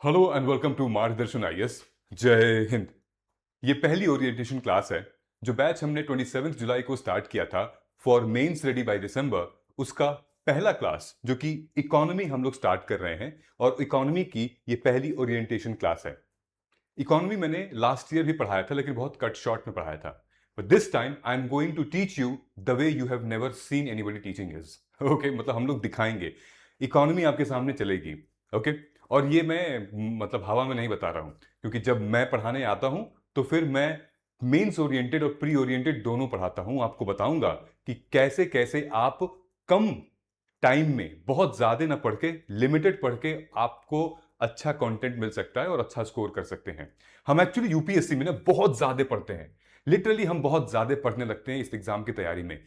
Hello and welcome to मार्गदर्शन IAS. जय हिंद। ये पहली ओरिएंटेशन क्लास है। जो बैच हमने 27 जुलाई को स्टार्ट किया था for mains ready by December, उसका पहला क्लास जो कि इकोनॉमी हम लोग स्टार्ट कर रहे हैं, और इकोनॉमी की ये पहली ओरिएंटेशन क्लास है। इकोनॉमी मैंने लास्ट ईयर भी पढ़ाया था, लेकिन बहुत कट शॉर्ट में पढ़ाया था। But this time I am going to teach you the way you have never seen anybody teaching is. Okay, मतलब हम लोग दिखाएंगे, इकोनॉमी आपके सामने चलेगी। ओके, और ये मैं मतलब हवा में नहीं बता रहा हूं, क्योंकि जब मैं पढ़ाने आता हूं तो फिर मैं मेंस ओरिएंटेड और प्री ओरिएंटेड दोनों पढ़ाता हूं। आपको बताऊंगा कि कैसे कैसे आप कम टाइम में बहुत ज्यादा ना पढ़ के, लिमिटेड पढ़ के आपको अच्छा कंटेंट मिल सकता है और अच्छा स्कोर कर सकते हैं। हम एक्चुअली यूपीएससी में ना बहुत ज्यादा पढ़ते हैं। लिटरली हम बहुत ज्यादा पढ़ने लगते हैं इस एग्जाम की तैयारी में।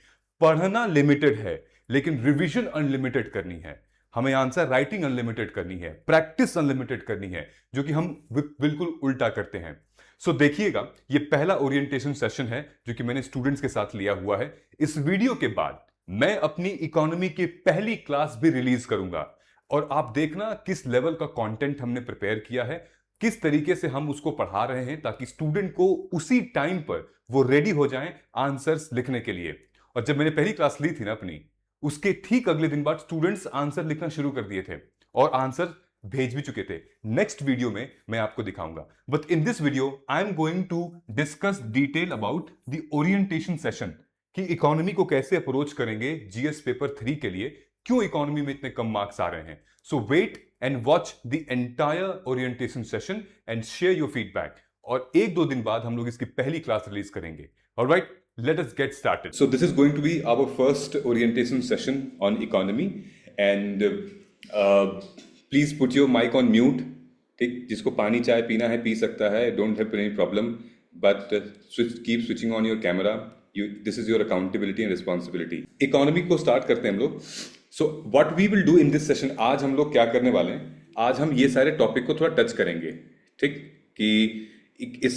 पढ़ना लिमिटेड है, लेकिन रिवीजन अनलिमिटेड करनी है। हमें आंसर राइटिंग अनलिमिटेड करनी है, प्रैक्टिस अनलिमिटेड करनी है, जो कि हम बिल्कुल उल्टा करते हैं। सो देखिएगा, ये पहला ओरिएंटेशन सेशन है जो कि मैंने स्टूडेंट्स के साथ लिया हुआ है। इस वीडियो के बाद मैं अपनी इकोनॉमी की पहली क्लास भी रिलीज करूंगा, और आप देखना किस लेवल का कंटेंट हमने प्रिपेयर किया है, किस तरीके से हम उसको पढ़ा रहे हैं, ताकि स्टूडेंट को उसी टाइम पर वो रेडी हो जाएं आंसर्स लिखने के लिए। और जब मैंने पहली क्लास ली थी ना अपनी, उसके ठीक अगले दिन बाद स्टूडेंट्स आंसर लिखना शुरू कर दिए थे और आंसर भेज भी चुके थे। नेक्स्ट वीडियो में मैं आपको दिखाऊंगा, but in this video I am going to discuss detail about the orientation session, कि इकोनॉमी को कैसे अप्रोच करेंगे जीएस पेपर 3 के लिए, क्यों इकोनॉमी में इतने कम मार्क्स आ रहे हैं। So wait and watch the entire orientation session and share your feedback. और एक दो दिन बाद हम लोग इसकी पहली क्लास रिलीज करेंगे। Alright, let us get started. So this is going to be our first orientation session on economy, and please put your mic on mute. ठीक, जिसको पानी चाय पीना है पी सकता है, don't have any problem, but keep switching on your camera. This is your accountability and responsibility. Economy को start करते हैं हम लोग। So what we will do in this session, आज हम लोग क्या करने वाले हैं, आज हम ये सारे टॉपिक को थोड़ा टच करेंगे। ठीक, कि इस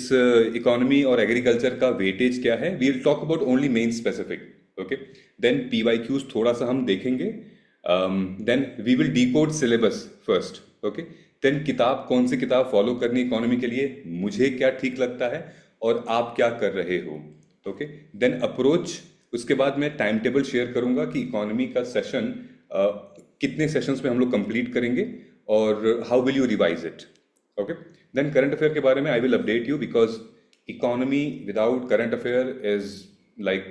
इकोनॉमी और एग्रीकल्चर का वेटेज क्या है। We will talk about only main specific. Okay, then PYQs थोड़ा सा हम देखेंगे। Then we will decode syllabus first. Okay, then किताब, कौन सी किताब फॉलो करनी इकोनॉमी के लिए, मुझे क्या ठीक लगता है और आप क्या कर रहे हो। Okay, then approach. उसके बाद मैं टाइम टेबल शेयर करूंगा कि इकोनॉमी का सेशन कितने सेशंस में हम लोग कंप्लीट करेंगे और how will you revise it. Okay, then current affair के बारे में I will update you, because economy without current affair is like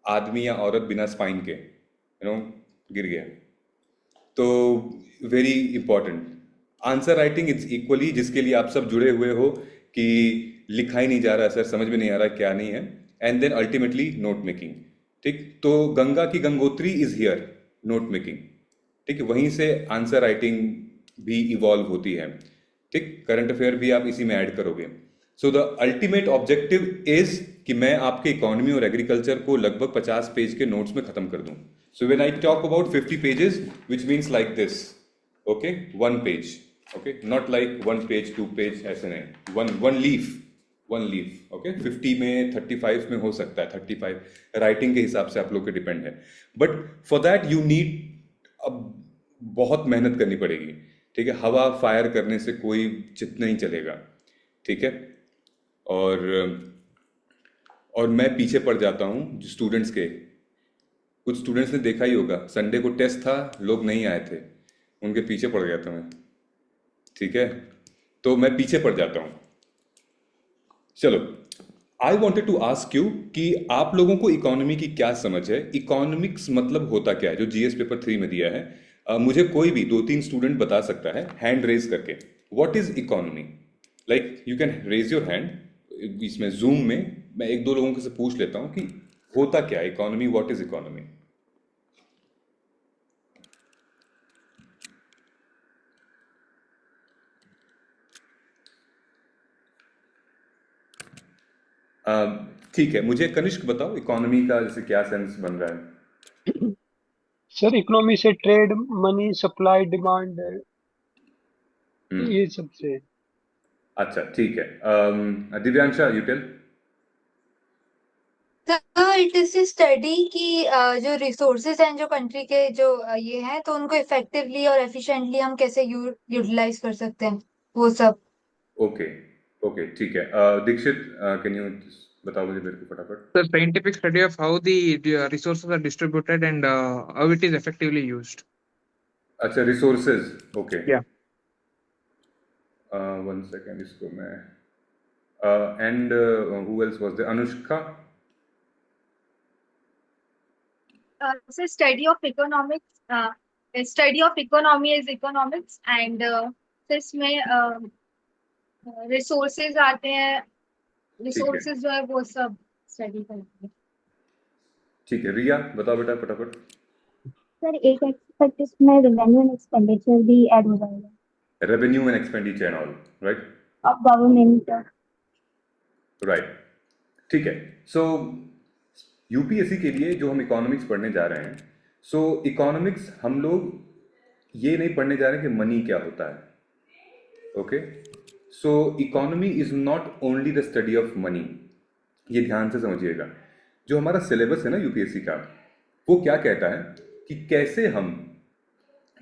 आदमी या औरत बिना स्पाइन के, गिर गया। तो very important. Answer writing is equally, जिसके लिए आप सब जुड़े हुए हो कि लिखा ही नहीं जा रहा सर, समझ में नहीं आ रहा क्या नहीं है। And then ultimately note making. ठीक, तो गंगा की Gangotri is here, note making. ठीक है, वहीं से आंसर राइटिंग भी इवॉल्व होती है। ठीक, करंट अफेयर भी आप इसी में ऐड करोगे। So the ultimate objective is कि मैं आपके इकोनॉमी और एग्रीकल्चर को लगभग 50 पेज के नोट्स में खत्म कर दूं। So when I talk about 50 pages, which means like this, okay, one page. Okay, not like one page, two page, ऐसे नहीं, one leaf, one leaf. Okay, 50 में, 35 में हो सकता है, 35 राइटिंग के हिसाब से आप लोग के डिपेंड है। But for that you need, अब बहुत मेहनत करनी पड़ेगी। ठीक है, हवा फायर करने से कोई चित नहीं चलेगा। ठीक है, और मैं पीछे पड़ जाता हूँ स्टूडेंट्स के। कुछ स्टूडेंट्स ने देखा ही होगा, संडे को टेस्ट था, लोग नहीं आए थे, उनके पीछे पड़ गया था मैं। ठीक है, तो मैं पीछे पड़ जाता हूँ। चलो, I wanted to ask you कि आप लोगों को इकोनॉमी की क्या समझ है, इकोनॉमिक्स मतलब होता क्या है, जो जीएस पेपर 3 में दिया है। मुझे कोई भी 2-3 स्टूडेंट बता सकता है हैंड रेज करके, what is economy. Like you can raise your hand इसमें जूम में, मैं एक दो लोगों से पूछ लेता हूँ कि होता क्या है इकोनॉमी, व्हाट इज इकोनॉमी। ठीक है, मुझे कनिष्क बताओ इकोनॉमी का जैसे क्या सेंस बन रहा है। सर इकोनॉमी से trade, money, supply, demand, hmm, ये सब से। अच्छा ठीक है। Divyansha, you tell. It is study कि जो रिसोर्सेज हैं जो कंट्री के जो ये हैं तो उनको इफेक्टिवली और एफिशिएंटली हम कैसे यूटिलाइज कर सकते हैं वो सब। ओके, ओके, ठीक है। दीक्षित, कैन यू बताओ मुझे मेरे को फटाफट। The scientific study of how the resources are distributed and how it is effectively used. अच्छा, रिसोर्सेज, ओके। Yeah. 1 सेकेंड, इसको मैं and who else was there? Anushka? It's a study of economics. A study of economy is economics, and इसमें resources आते हैं, resources जो है वो सब स्टडी करते हैं। ठीक है, रिया बताओ बेटा फटाफट। सर एक एक्सपेक्ट इसमें रेवेन्यू एंड एक्सपेंडिचर भी ऐड हो जाएगा। Revenue and expenditure and all, right? Of government. Right, ठीक है। सो यूपीएससी के लिए जो हम इकोनॉमिक्स पढ़ने जा रहे हैं, सो इकोनॉमिक्स हम लोग ये नहीं पढ़ने जा रहे कि मनी क्या होता है। Okay, so economy is not only the study of money, ये ध्यान से समझिएगा। जो हमारा सिलेबस है ना यूपीएससी का, वो क्या कहता है कि कैसे हम,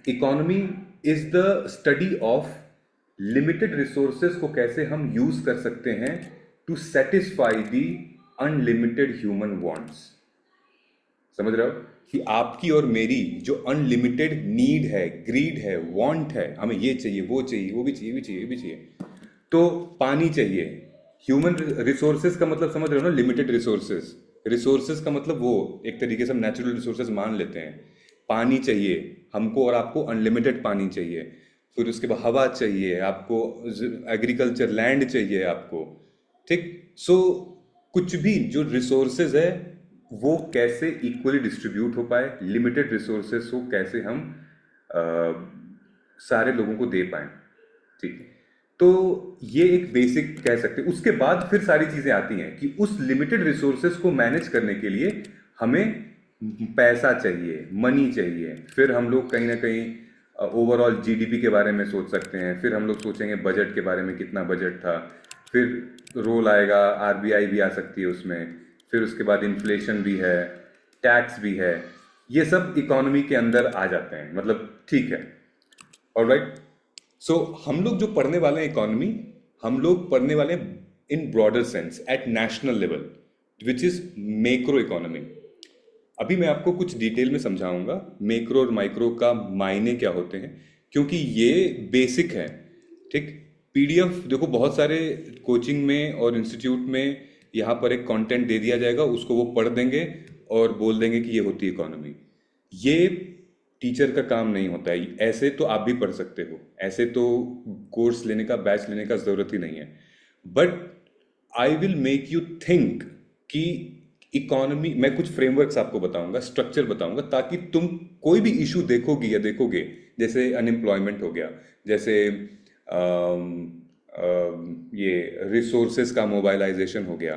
economy is the study of limited resources को कैसे हम यूज कर सकते हैं to satisfy the unlimited human wants. समझ रहे हो कि आपकी और मेरी जो अनलिमिटेड नीड है, ग्रीड है, वांट है, हमें ये चाहिए, वो चाहिए, वो भी चाहिए, भी चाहिए, भी चाहिए। तो पानी चाहिए, ह्यूमन रिसोर्सेज का मतलब समझ रहे हो ना, लिमिटेड रिसोर्सेज। रिसोर्सेज का मतलब वो एक तरीके से हम नेचुरल रिसोर्सेज मान लेते हैं। पानी चाहिए हमको और आपको, अनलिमिटेड पानी चाहिए। फिर उसके बाद हवा चाहिए आपको, एग्रीकल्चर लैंड चाहिए आपको, ठीक। सो कुछ भी जो रिसोर्सेज है वो कैसे इक्वली डिस्ट्रीब्यूट हो पाए, लिमिटेड रिसोर्सेज को कैसे हम सारे लोगों को दे पाए, ठीक है। तो ये एक बेसिक कह सकते हैं। उसके बाद फिर सारी चीजें आती हैं कि उस लिमिटेड रिसोर्सेज को मैनेज करने के लिए हमें पैसा चाहिए, मनी चाहिए। फिर हम लोग कहीं ना कहीं ओवरऑल जीडीपी के बारे में सोच सकते हैं। फिर हम लोग सोचेंगे बजट के बारे में, कितना बजट था। फिर रोल आएगा, आरबीआई भी आ सकती है उसमें। फिर उसके बाद इन्फ्लेशन भी है, टैक्स भी है, ये सब इकोनॉमी के अंदर आ जाते हैं, मतलब ठीक है। ऑलराइट, सो हम लोग जो पढ़ने वाले हैं इकोनॉमी, हम लोग पढ़ने वाले हैं in broader sense at national level, which is macro economy. अभी मैं आपको कुछ डिटेल में समझाऊंगा मैक्रो और माइक्रो का मायने क्या होते हैं, क्योंकि ये बेसिक है, ठीक। पीडीएफ देखो, बहुत सारे कोचिंग में और इंस्टीट्यूट में यहाँ पर एक कंटेंट दे दिया जाएगा, उसको वो पढ़ देंगे और बोल देंगे कि ये होती है इकोनॉमी। ये टीचर का काम नहीं होता है। ऐसे तो आप भी पढ़ सकते हो, ऐसे तो कोर्स लेने का, बैच लेने का जरूरत ही नहीं है। But I will make you think कि इकोनॉमी, मैं कुछ फ्रेमवर्क्स आपको बताऊंगा, स्ट्रक्चर बताऊंगा, ताकि तुम कोई भी इशू देखोगे या देखोगे, जैसे अनएम्प्लॉयमेंट हो गया, जैसे ये रिसोर्सेज का मोबाइलाइजेशन हो गया,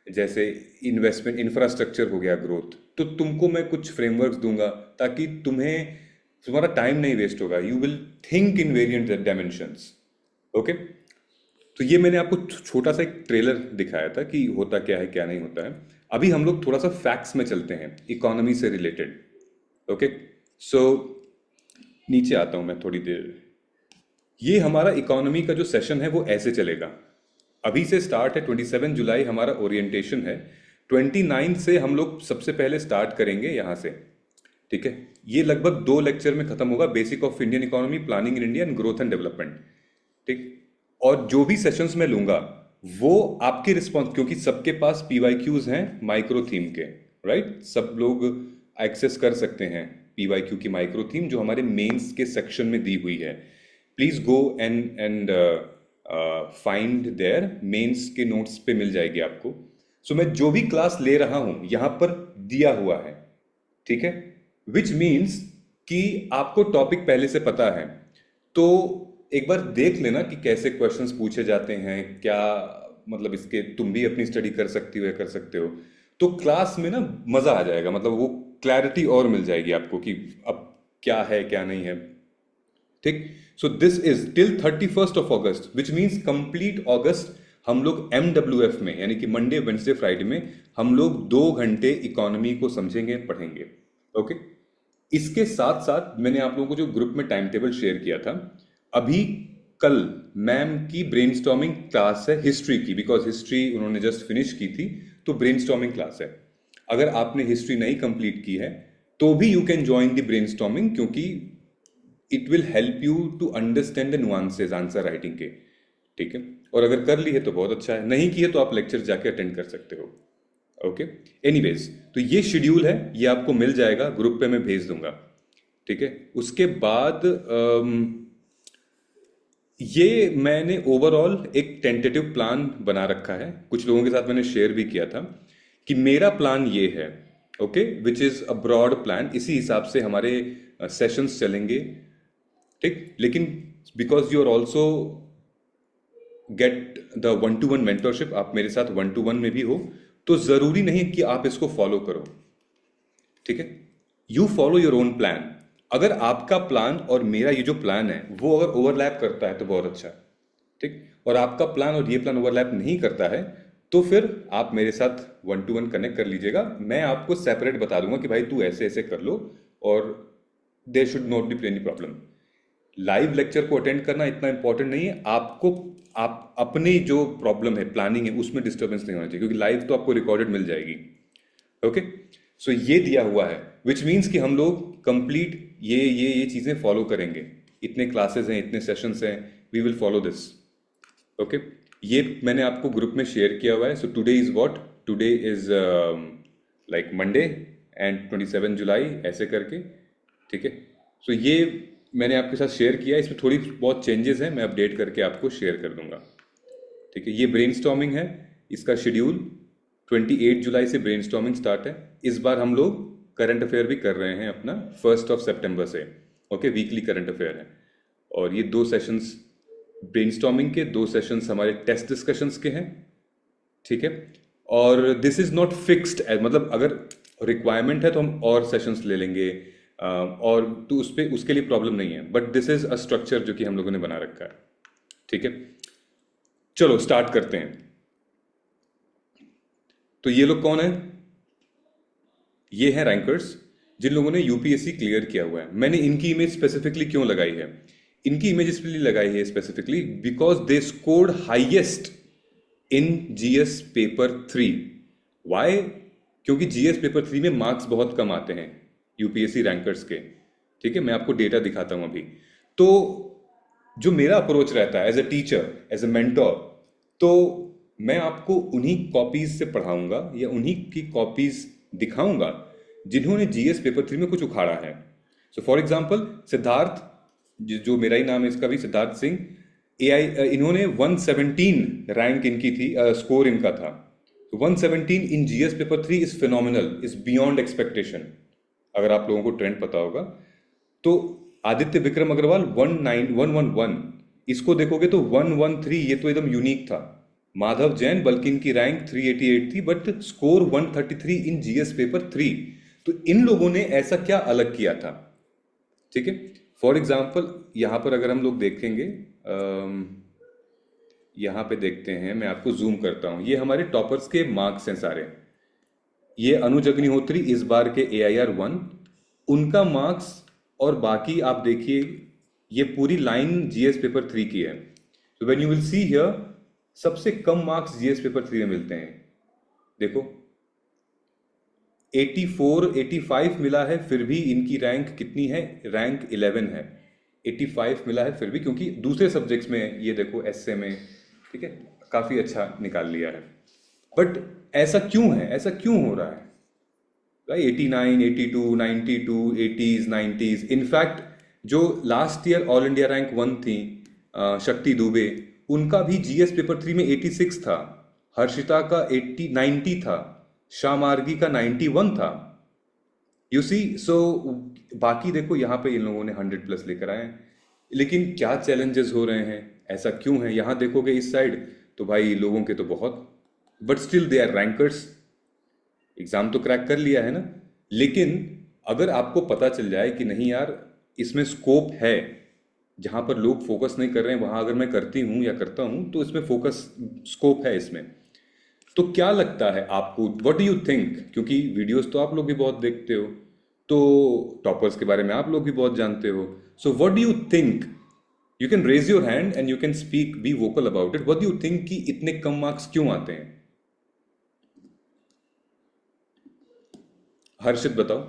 जैसे इन्वेस्टमेंट इंफ्रास्ट्रक्चर हो गया, ग्रोथ, तो तुमको मैं कुछ फ्रेमवर्क्स दूंगा ताकि तुम्हारा टाइम नहीं वेस्ट होगा। You will think in variant dimensions, okay. तो ये मैंने आपको छोटा सा एक ट्रेलर दिखाया था कि होता क्या है, क्या नहीं होता है। अभी हम लोग थोड़ा सा फैक्ट्स में चलते हैं इकोनॉमी से रिलेटेड, ओके। सो नीचे आता हूं मैं थोड़ी देर। ये हमारा इकोनॉमी का जो सेशन है वो ऐसे चलेगा। अभी से स्टार्ट है, 27 जुलाई हमारा ओरिएंटेशन है। 29 से हम लोग सबसे पहले स्टार्ट करेंगे यहाँ से, ठीक है। ये लगभग 2 लेक्चर में खत्म होगा, basic of Indian economy, planning in India and growth and development, ठीक। और जो भी सेशंस मैं लूंगा वो आपके रिस्पॉन्स, क्योंकि सबके पास पीवाईक्यूज हैं माइक्रो थीम के, राइट। सब लोग एक्सेस कर सकते हैं पीवाईक्यू की माइक्रो थीम जो हमारे मेंस के सेक्शन में दी हुई है। Please go and find there, mains के नोट्स पे मिल जाएगी आपको। सो मैं जो भी क्लास ले रहा हूं यहां पर दिया हुआ है, ठीक है, विच मीन्स कि आपको टॉपिक पहले से पता है। तो एक बार देख लेना कि कैसे क्वेश्चंस पूछे जाते हैं, क्या मतलब इसके तुम भी अपनी स्टडी कर सकती हो या कर सकते हो। तो क्लास में ना मजा आ जाएगा, मतलब वो क्लैरिटी और मिल जाएगी आपको कि अब क्या है क्या नहीं है, ठीक। So this is till 31st of August, which means complete अगस्त हम लोग MWF में, यानी कि मंडे वेडनेसडे फ्राइडे में, हम लोग 2 घंटे इकोनॉमी को समझेंगे, पढ़ेंगे। ओके, इसके साथ साथ मैंने आप लोगों को जो ग्रुप में टाइम टेबल शेयर किया था, अभी कल मैम की ब्रेनस्टॉर्मिंग क्लास है हिस्ट्री की, बिकॉज हिस्ट्री उन्होंने जस्ट फिनिश की थी, तो ब्रेनस्टॉर्मिंग क्लास है। अगर आपने हिस्ट्री नहीं कंप्लीट की है तो भी you can join the brainstorming, क्योंकि it will help you to understand the nuances answer writing के, ठीक है। और अगर कर ली है तो बहुत अच्छा है, नहीं की है तो आप लेक्चर जाके अटेंड कर सकते हो। ओके, एनीवेज, तो ये शेड्यूल है, ये आपको मिल जाएगा, ग्रुप पे मैं भेज दूंगा, ठीक है। उसके बाद ये मैंने ओवरऑल एक टेंटेटिव प्लान बना रखा है, कुछ लोगों के साथ मैंने शेयर भी किया था कि मेरा प्लान ये है, okay, which is a broad plan. इसी हिसाब से हमारे सेशंस चलेंगे, ठीक। लेकिन because you are also get the 1-to-1 mentorship, आप मेरे साथ 1-to-1 में भी हो, तो जरूरी नहीं कि आप इसको फॉलो करो, ठीक है। You follow your own plan. अगर आपका प्लान और मेरा ये जो प्लान है वो अगर ओवरलैप करता है तो बहुत अच्छा है, ठीक। और आपका प्लान और ये प्लान ओवरलैप नहीं करता है तो फिर आप मेरे साथ 1-to-1 कनेक्ट कर लीजिएगा। मैं आपको सेपरेट बता दूंगा कि भाई तू ऐसे ऐसे कर लो, और there should not be any problem. Live lecture को अटेंड करना इतना इंपॉर्टेंट नहीं है, आपको आप अपनी जो प्रॉब्लम है प्लानिंग है उसमें डिस्टर्बेंस नहीं होना चाहिए, क्योंकि लाइव तो आपको रिकॉर्डेड मिल जाएगी। ओके, सो ये दिया हुआ है, विच मीन्स कि हम लोग कंप्लीट ये चीजें फॉलो करेंगे। इतने क्लासेस हैं, इतने सेशंस हैं, we will follow this. Okay, ये मैंने आपको ग्रुप में शेयर किया हुआ है। So today is what, today is like Monday and 27 July ऐसे करके, ठीक है। सो ये मैंने आपके साथ शेयर किया, इसमें थोड़ी बहुत चेंजेस हैं, मैं अपडेट करके आपको शेयर कर दूंगा, ठीक है। ये ब्रेनस्टॉर्मिंग है, इसका शेड्यूल 28 जुलाई से ब्रेनस्टॉर्मिंग स्टार्ट है। इस बार हम लोग करंट अफेयर भी कर रहे हैं अपना 1 सितंबर से, ओके, वीकली करंट अफेयर है। और ये 2 सेशंस ब्रेनस्टॉर्मिंग के, 2 सेशंस हमारे टेस्ट डिस्कशंस के हैं, ठीक है। और दिस इज नॉट फिक्स्ड, मतलब अगर रिक्वायरमेंट है तो हम और सेशंस ले लेंगे, और तो उसके लिए प्रॉब्लम नहीं है, but this is a structure जो कि हम लोगों ने बना रखा है, ठीक है। चलो स्टार्ट करते हैं। तो ये लोग कौन है? ये हैं रैंकर्स, जिन लोगों ने यूपीएससी क्लियर किया हुआ है। मैंने इनकी इमेज स्पेसिफिकली क्यों लगाई है? इनकी इमेज इसलिए लगाई है specifically because they scored highest in GS paper 3। Why? क्योंकि जीएस पेपर 3 में मार्क्स बहुत कम आते हैं यूपीएससी रैंकर्स के, ठीक है। मैं आपको डेटा दिखाता हूं अभी। तो जो मेरा अप्रोच रहता है as a teacher, as a mentor, तो मैं आपको उन्हीं कॉपीज से पढ़ाऊंगा या उन्हीं की कॉपीज दिखाऊंगा जिन्होंने जीएस पेपर 3 में कुछ उखाड़ा है। सो फॉर एग्जाम्पल सिद्धार्थ, जो मेरा ही नाम है इसका भी, सिद्धार्थ सिंह, इन्होंने 117 रैंक इनकी थी, स्कोर इनका था। 117 इन GS paper 3 is phenomenal, is beyond expectation. अगर आप लोगों को ट्रेंड पता होगा तो आदित्य विक्रम अग्रवाल 111, इसको देखोगे तो 113, ये तो एकदम यूनिक था। माधव जैन, बल्कि इनकी रैंक 388 थी, but score 133 in GS paper 3। तो इन लोगों ने ऐसा क्या अलग किया था, ठीक है। फॉर एग्जाम्पल यहां पर अगर हम लोग देखेंगे, यहां पे देखते हैं, मैं आपको जूम करता हूं, ये हमारे टॉपर्स के मार्क्स हैं सारे। ये अनुज अग्निहोत्री इस बार के AIR 1, उनका मार्क्स, और बाकी आप देखिए ये पूरी लाइन जीएस पेपर 3 की है। तो when you will see here, सबसे कम मार्क्स जीएस पेपर 3 में मिलते हैं। देखो 84, 85 मिला है, फिर भी इनकी रैंक कितनी है? रैंक 11 है। 85 मिला है फिर भी, क्योंकि दूसरे सब्जेक्ट्स में ये देखो एसए में, ठीक है, काफी अच्छा निकाल लिया है। बट ऐसा क्यों है? ऐसा क्यों हो रहा है? 89, 82, 92, 80s, 90s। इनफैक्ट जो last year all India rank 1 थी, शक्ति दुबे, उनका भी जीएस पेपर 3 में 86 था। हर्षिता का 90 था, शामार्गी का 91 था। यू सी, सो बाकी देखो यहाँ पे इन लोगों ने 100+ लेकर आए हैं। लेकिन क्या चैलेंजेस हो रहे हैं, ऐसा क्यों है? यहाँ देखोगे इस साइड तो भाई लोगों के तो बहुत, but still they are rankers. Exam तो क्रैक कर लिया है ना। लेकिन अगर आपको पता चल जाए कि नहीं यार इसमें स्कोप है, जहाँ पर लोग फोकस नहीं कर रहे हैं वहाँ अगर मैं करती हूँ या करता हूँ तो इसमें फोकस स्कोप है इसमें। तो क्या लगता है आपको, व्हाट डू यू थिंक, क्योंकि वीडियोस तो आप लोग भी बहुत देखते हो, तो टॉपर्स के बारे में आप लोग भी बहुत जानते हो, so what do you think, you can raise your hand and you can speak, be vocal about it, what do you think कि इतने कम मार्क्स क्यों आते हैं? हर्षित बताओ।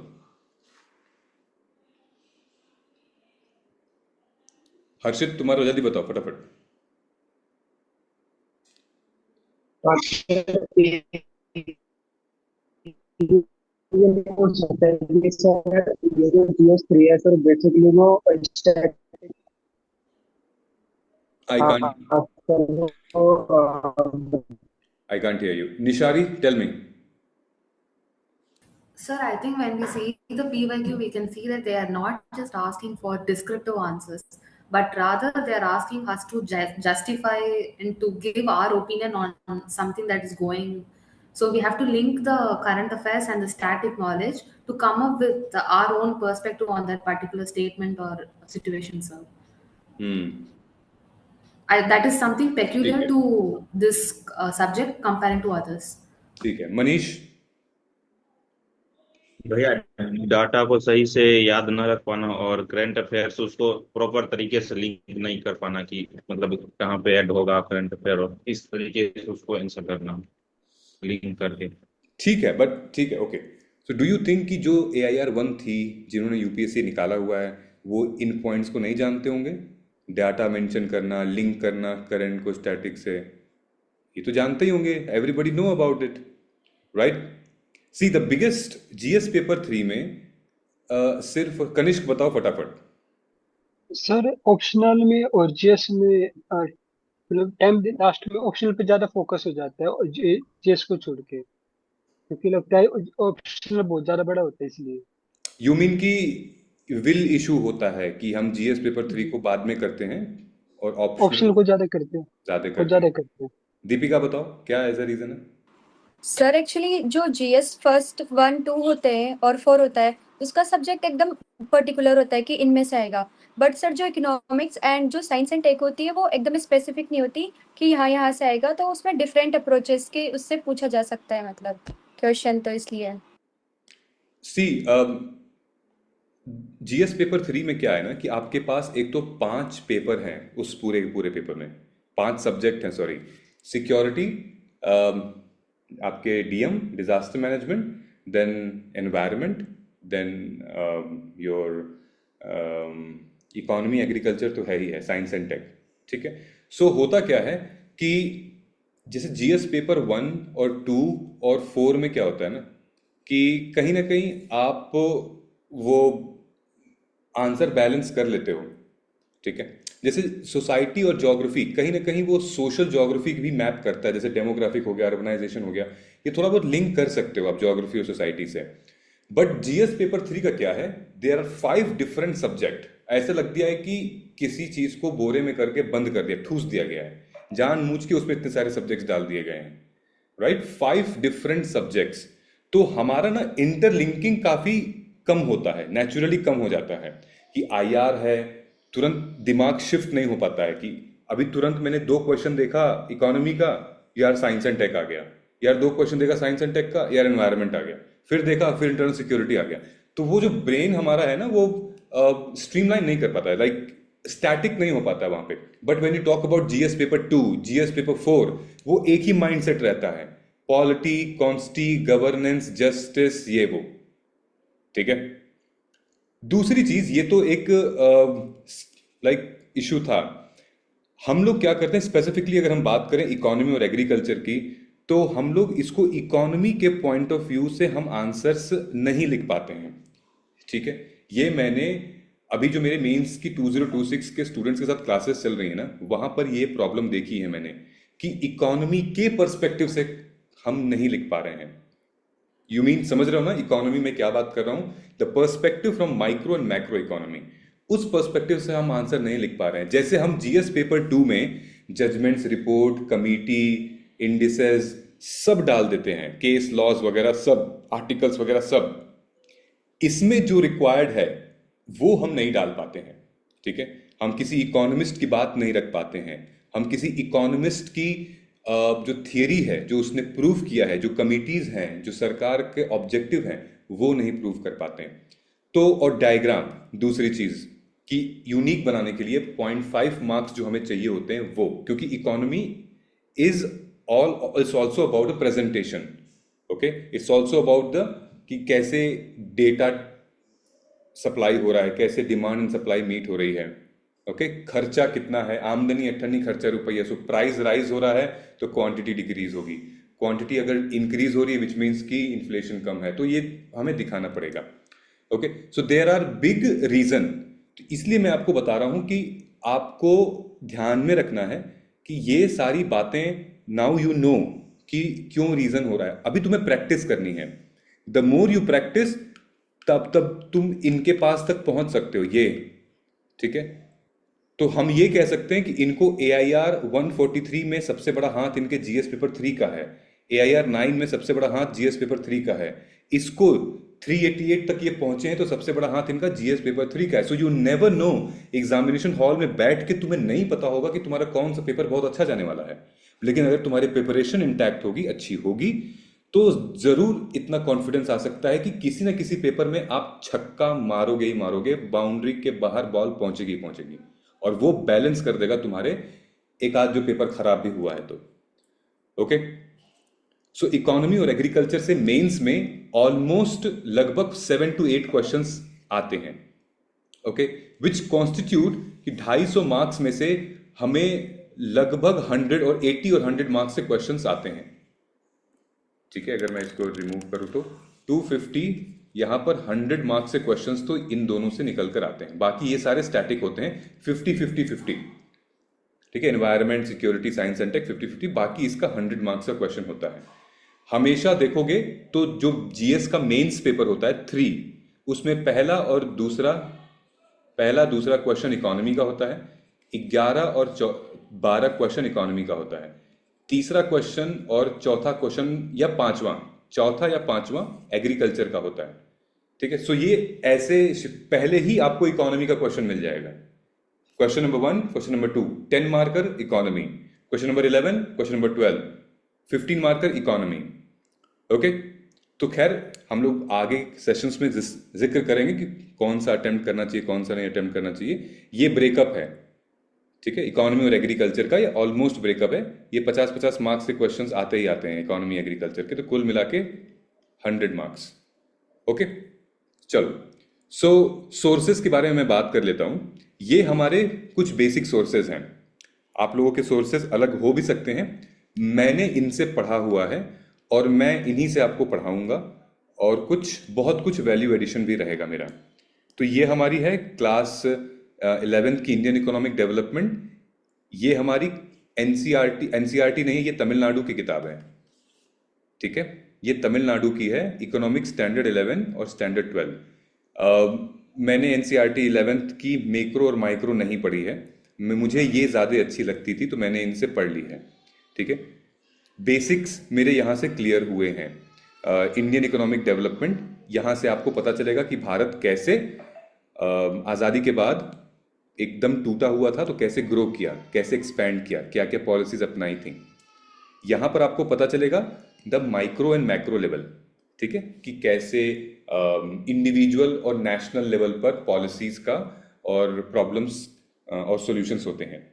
हर्षित तुम्हारा जल्दी बताओ फटाफट। ये हो सकता है कि सर ये जो GS3 है सर बेसिकली वो I can't I can't hear you. Nishari, tell me. Sir, I think when we see the PYQ, we can see that they are not just asking for descriptive answers, but rather they are asking us to justify and to give our opinion on something that is going. So we have to link the current affairs and the static knowledge to come up with our own perspective on that particular statement or situation, sir. That is something peculiar ठीक है। to this subject comparing to others. ठीक है। मनीष। भैया, data को सही से याद न रख पाना और करंट अफेयर्स उसको प्रॉपर तरीके से लिंक नहीं कर पाना कि मतलब कहाँ पे ऐड होगा करंट अफेयर, और इस तरीके से उसको आंसर करना लिंक करके। ठीक है, बट ठीक है, okay. So do you think कि जो AIR 1 थी जिन्होंने यूपीएससी निकाला हुआ है वो इन पॉइंट्स को नहीं जानते होंगे? डाटा मेंशन करना, लिंक करना करंट को स्टैटिक से, ये तो जानते ही होंगे, everybody know about it, right? See the biggest GS paper 3 में सिर्फ कनिष्क बताओ फटाफट। सर ऑप्शनल में और GS में मतलब टाइम लास्ट में ऑप्शनल पे ज्यादा फोकस हो जाता है और GS को छोड़ के, क्योंकि लगता है ऑप्शनल बहुत ज्यादा बड़ा होता है इसलिए। यू मीन कि विल इशू होता है कि हम GS पेपर 3 को बाद में करते हैं और ऑप्शनल ऑप्शनल को ज्यादा करते हैं ज्यादा और करते ज्यादा हैं। करते हैं। दीपिका बताओ क्या ऐसा रीजन है? सर एक्चुअली जो GS फर्स्ट 1 2 होते हैं और 4 होता है उसका सब्जेक्ट एकदम पर्टिकुलर होता है कि इनमें से आएगा, बट सर जो इकोनॉमिक्स एंड जो साइंस एंड टेक होती है वो एकदम स्पेसिफिक नहीं होती कि यहाँ से आएगा, तो उसमें डिफरेंट अप्रोचेस के उससे पूछा जा सकता है मतलब क्वेश्चन, तो इसलिए। सी GS पेपर 3 में क्या है ना कि आपके पास एक तो 5 पेपर हैं, उस पूरे पेपर में 5 सब्जेक्ट हैं, सॉरी, सिक्योरिटी, आपके DM disaster management, then environment, then your economy, agriculture तो है ही है, साइंस एंड टेक, ठीक है। सो होता क्या है कि जैसे GS पेपर 1 और 2 और 4 में क्या होता है ना कि कहीं ना कहीं आप वो आंसर बैलेंस कर लेते हो, ठीक है। जैसे सोसाइटी और ज्योग्राफी कहीं ना कहीं वो सोशल ज्योग्राफी भी मैप करता है, जैसे डेमोग्राफिक हो गया, अर्बनाइजेशन हो गया, ये थोड़ा बहुत लिंक कर सकते हो आप ज्योग्राफी और सोसाइटी से। बट GS पेपर 3 का क्या है, देयर आर 5 डिफरेंट सब्जेक्ट। ऐसा लग दिया है कि किसी चीज को बोरे में करके बंद कर दिया, ठूस दिया गया है, जानबूझ के उसमें इतने सारे सब्जेक्ट्स डाल दिए गए हैं, राइट? 5 different subjects. तो हमारा ना इंटरलिंकिंग काफी कम होता है, नेचुरली कम हो जाता है कि IR है, तुरंत दिमाग शिफ्ट नहीं हो पाता है कि अभी तुरंत मैंने 2 क्वेश्चन देखा इकोनॉमी का, यार साइंस एंड टेक आ गया, यार 2 क्वेश्चन देखा साइंस एंड टेक का, यार एनवायरनमेंट आ गया, फिर देखा, फिर इंटरनल सिक्योरिटी आ गया। तो वो जो ब्रेन हमारा है ना वो स्ट्रीमलाइन नहीं कर पाता है, लाइक स्टैटिक नहीं हो पाता है वहां पे। But when you talk about GS paper 2, GS paper 4, वो एक ही माइंडसेट रहता है, पॉलिटी, कॉन्स्टी, गवर्नेंस, जस्टिस, ये वो, ठीक है। दूसरी चीज, ये तो एक लाइक इशू था। हम लोग क्या करते हैं स्पेसिफिकली, अगर हम बात करें इकोनॉमी और एग्रीकल्चर की, तो हम लोग इसको इकोनॉमी के पॉइंट ऑफ व्यू से हम आंसर्स नहीं लिख पाते हैं, ठीक है। ये मैंने अभी जो मेरे मेंस की 2026 के स्टूडेंट्स के साथ क्लासेस चल रही है ना, वहां पर ये प्रॉब्लम देखी है मैंने कि इकोनॉमी के पर्सपेक्टिव से हम नहीं लिख पा रहे हैं। यू मीन, समझ रहे हो ना इकोनॉमी में क्या बात कर रहा हूं? The perspective from micro and macro economy, उस पर्सपेक्टिव से हम आंसर नहीं लिख पा रहे हैं। जैसे हम GS पेपर 2 में जजमेंट्स, रिपोर्ट, कमिटी, इंडिसेस सब डाल देते हैं, केस लॉज वगैरह सब, आर्टिकल्स वगैरह सब, इसमें जो रिक्वायर्ड है वो हम नहीं डाल पाते हैं, ठीक है। हम किसी इकोनॉमिस्ट की बात नहीं रख पाते हैं, हम किसी इकोनॉमिस्ट की जो थियरी है, जो उसने प्रूव किया है, जो कमिटीज हैं, जो सरकार के ऑब्जेक्टिव हैं, वो नहीं प्रूव कर पाते हैं। तो और डायग्राम, दूसरी चीज कि यूनिक बनाने के लिए 0.5 मार्क्स जो हमें चाहिए होते हैं वो, क्योंकि economy is also about the presentation, okay, it's also about the कि कैसे डेटा सप्लाई हो रहा है, कैसे डिमांड एंड सप्लाई मीट हो रही है, ओके, खर्चा कितना है, आमदनी अठन्नी खर्चा रुपया, सो प्राइस राइज हो रहा है तो क्वांटिटी डिक्रीज होगी, क्वांटिटी अगर इंक्रीज हो रही है विच मीन्स कि इन्फ्लेशन कम है, तो ये हमें दिखाना पड़ेगा, okay. So there are big reason, तो इसलिए मैं आपको बता रहा हूं कि आपको ध्यान में रखना है कि ये सारी बातें नाउ यू नो कि क्यों रीजन हो रहा है, अभी तुम्हें प्रैक्टिस करनी है। द मोर यू प्रैक्टिस तब तुम इनके पास तक पहुंच सकते हो, ये ठीक है। तो हम ये कह सकते हैं कि इनको AIR 143 में सबसे बड़ा हाथ इनके GS पेपर 3 का है, AIR 9 में सबसे बड़ा हाथ GS पेपर 3 का है, इसको 388 तक ये पहुंचे हैं तो सबसे बड़ा हाथ इनका GS पेपर 3 का है। So you never know, examination hall में बैठ के तुम्हें नहीं पता होगा कि तुम्हारा कौन सा पेपर बहुत अच्छा जाने वाला है, लेकिन अगर तुम्हारी प्रिपरेशन इंटैक्ट होगी, अच्छी होगी, तो जरूर इतना कॉन्फिडेंस आ सकता है कि किसी ना किसी पेपर में आप छक्का मारोगे ही मारोगे, बाउंड्री के बाहर बॉल पहुंचेगी पहुंचेगी, और वो बैलेंस कर देगा तुम्हारे एक आध जो पेपर खराब भी हुआ है तो, ओके। सो इकोनॉमी और एग्रीकल्चर से मेंस में ऑलमोस्ट लगभग 7 to 8 क्वेश्चंस आते हैं, ओके, विच कॉन्स्टिट्यूट कि 250 मार्क्स में से हमें लगभग 100 और 80 और 100 मार्क्स से क्वेश्चंस आते हैं, ठीक है। अगर मैं इसको रिमूव करूं तो 250, यहां पर 100 मार्क्स से क्वेश्चंस तो इन दोनों से निकल कर आते हैं, बाकी ये सारे स्टैटिक होते हैं 50-50-50, ठीक है। Environment, security, science and tech 50-50, बाकी इसका 100 मार्क्स का क्वेश्चन होता है। हमेशा देखोगे तो जो GS का मेंस पेपर होता है 3, उसमें पहला दूसरा क्वेश्चन इकोनॉमी का होता है, 11 और 12 क्वेश्चन इकोनॉमी का होता है, तीसरा क्वेश्चन और चौथा या पांचवा एग्रीकल्चर का होता है, ठीक है। सो ये ऐसे पहले ही आपको इकोनॉमी का क्वेश्चन मिल जाएगा, question number 1, question number 2 10 marker economy, question number 11, question number 12 15 marker economy, okay. तो खैर हम लोग आगे सेशंस में जिक्र करेंगे कि कौन सा अटेम्प्ट करना चाहिए, कौन सा नहीं अटेम्प्ट करना चाहिए। ये ब्रेकअप है, ठीक है, इकोनॉमी और एग्रीकल्चर का, ये ऑलमोस्ट ब्रेकअप है। ये 50-50 मार्क्स के क्वेश्चंस आते ही आते हैं इकोनॉमी एग्रीकल्चर के, तो कुल मिला के 100 मार्क्स, ओके। चलो, सो सोर्सेज के बारे में मैं बात कर लेता हूं। ये हमारे कुछ बेसिक सोर्सेज हैं, आप लोगों के सोर्सेज अलग हो भी सकते हैं, मैंने इनसे पढ़ा हुआ है और मैं इन्हीं से आपको पढ़ाऊंगा, और बहुत कुछ वैल्यू एडिशन भी रहेगा मेरा। तो ये हमारी है क्लास 11th की इंडियन इकोनॉमिक डेवलपमेंट। ये हमारी एनसीईआरटी नहीं है, ये तमिलनाडु की किताब है, ठीक है, ये तमिलनाडु की है, इकोनॉमिक स्टैंडर्ड 11 और स्टैंडर्ड 12। मैंने एनसीईआरटी 11th की मैक्रो और माइक्रो नहीं पढ़ी है, मुझे ये ज़्यादा अच्छी लगती थी तो मैंने इनसे पढ़ ली है, ठीक है। बेसिक्स मेरे यहाँ से क्लियर हुए हैं। इंडियन इकोनॉमिक डेवलपमेंट, यहाँ से आपको पता चलेगा कि भारत कैसे आज़ादी के बाद एकदम टूटा हुआ था तो कैसे ग्रो किया, कैसे एक्सपैंड किया, क्या क्या पॉलिसीज अपनाई थी। यहाँ पर आपको पता चलेगा the micro and macro level, ठीक है, कि कैसे इंडिविजुअल और नेशनल लेवल पर पॉलिसीज का और प्रॉब्लम्स और सॉल्यूशंस होते हैं।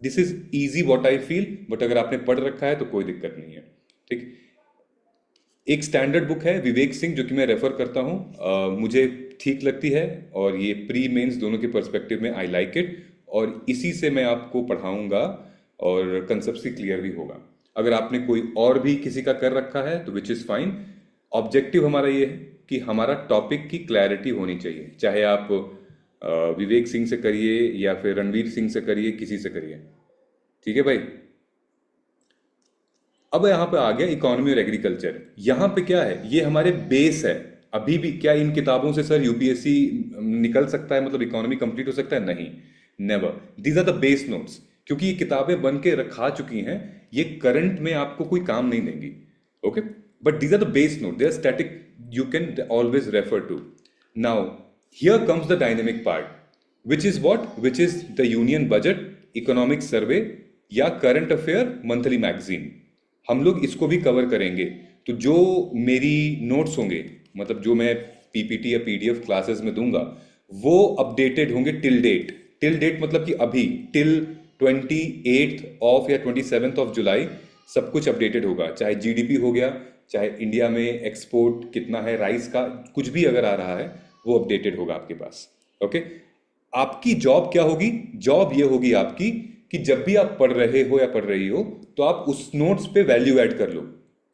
This is easy what I feel, but अगर आपने पढ़ रखा है तो कोई दिक्कत नहीं है, ठीक। एक स्टैंडर्ड बुक है विवेक सिंह, जो कि मैं रेफर करता हूँ, मुझे ठीक लगती है, और ये प्री मेंस दोनों के पर्सपेक्टिव में आई लाइक इट, और इसी से मैं आपको पढ़ाऊंगा और कंसेप्ट क्लियर भी होगा। अगर आपने कोई और भी किसी का कर रखा है तो विच इज़ फाइन। ऑब्जेक्टिव हमारा ये है कि हमारा टॉपिक की क्लैरिटी होनी चाहिए, चाहे आप विवेक सिंह से करिए या फिर रणवीर सिंह से करिए, किसी से करिए, ठीक है भाई। अब यहाँ पे आ गया इकोनॉमी और एग्रीकल्चर। यहाँ पे क्या है, ये हमारे बेस है। अभी भी क्या इन किताबों से सर यूपीएससी निकल सकता है, मतलब इकोनॉमी कंप्लीट हो सकता है? नहीं, never. These are the base notes, क्योंकि ये किताबें बन के रखा चुकी हैं, ये करंट में आपको कोई काम नहीं देंगी, okay. But these are the base note, they are static, you can always refer to. Now here comes the dynamic part. Which is what, which is the union budget, economic survey या current affair monthly magazine. हम लोग इसको भी cover करेंगे। तो जो मेरी notes होंगे, मतलब जो मैं पीपीटी या पीडीएफ क्लासेस में दूंगा, वो अपडेटेड होंगे टिल डेट। टिल डेट मतलब कि अभी टिल 28 ऑफ या 27 ऑफ जुलाई सब कुछ अपडेटेड होगा। चाहे जीडीपी हो गया, चाहे इंडिया में एक्सपोर्ट कितना है राइस का, कुछ भी अगर आ रहा है वो अपडेटेड होगा आपके पास। ओके, आपकी जॉब क्या होगी? जॉब ये होगी आपकी कि जब भी आप पढ़ रहे हो या पढ़ रही हो तो आप उस नोट्स पे वैल्यू ऐड कर लो,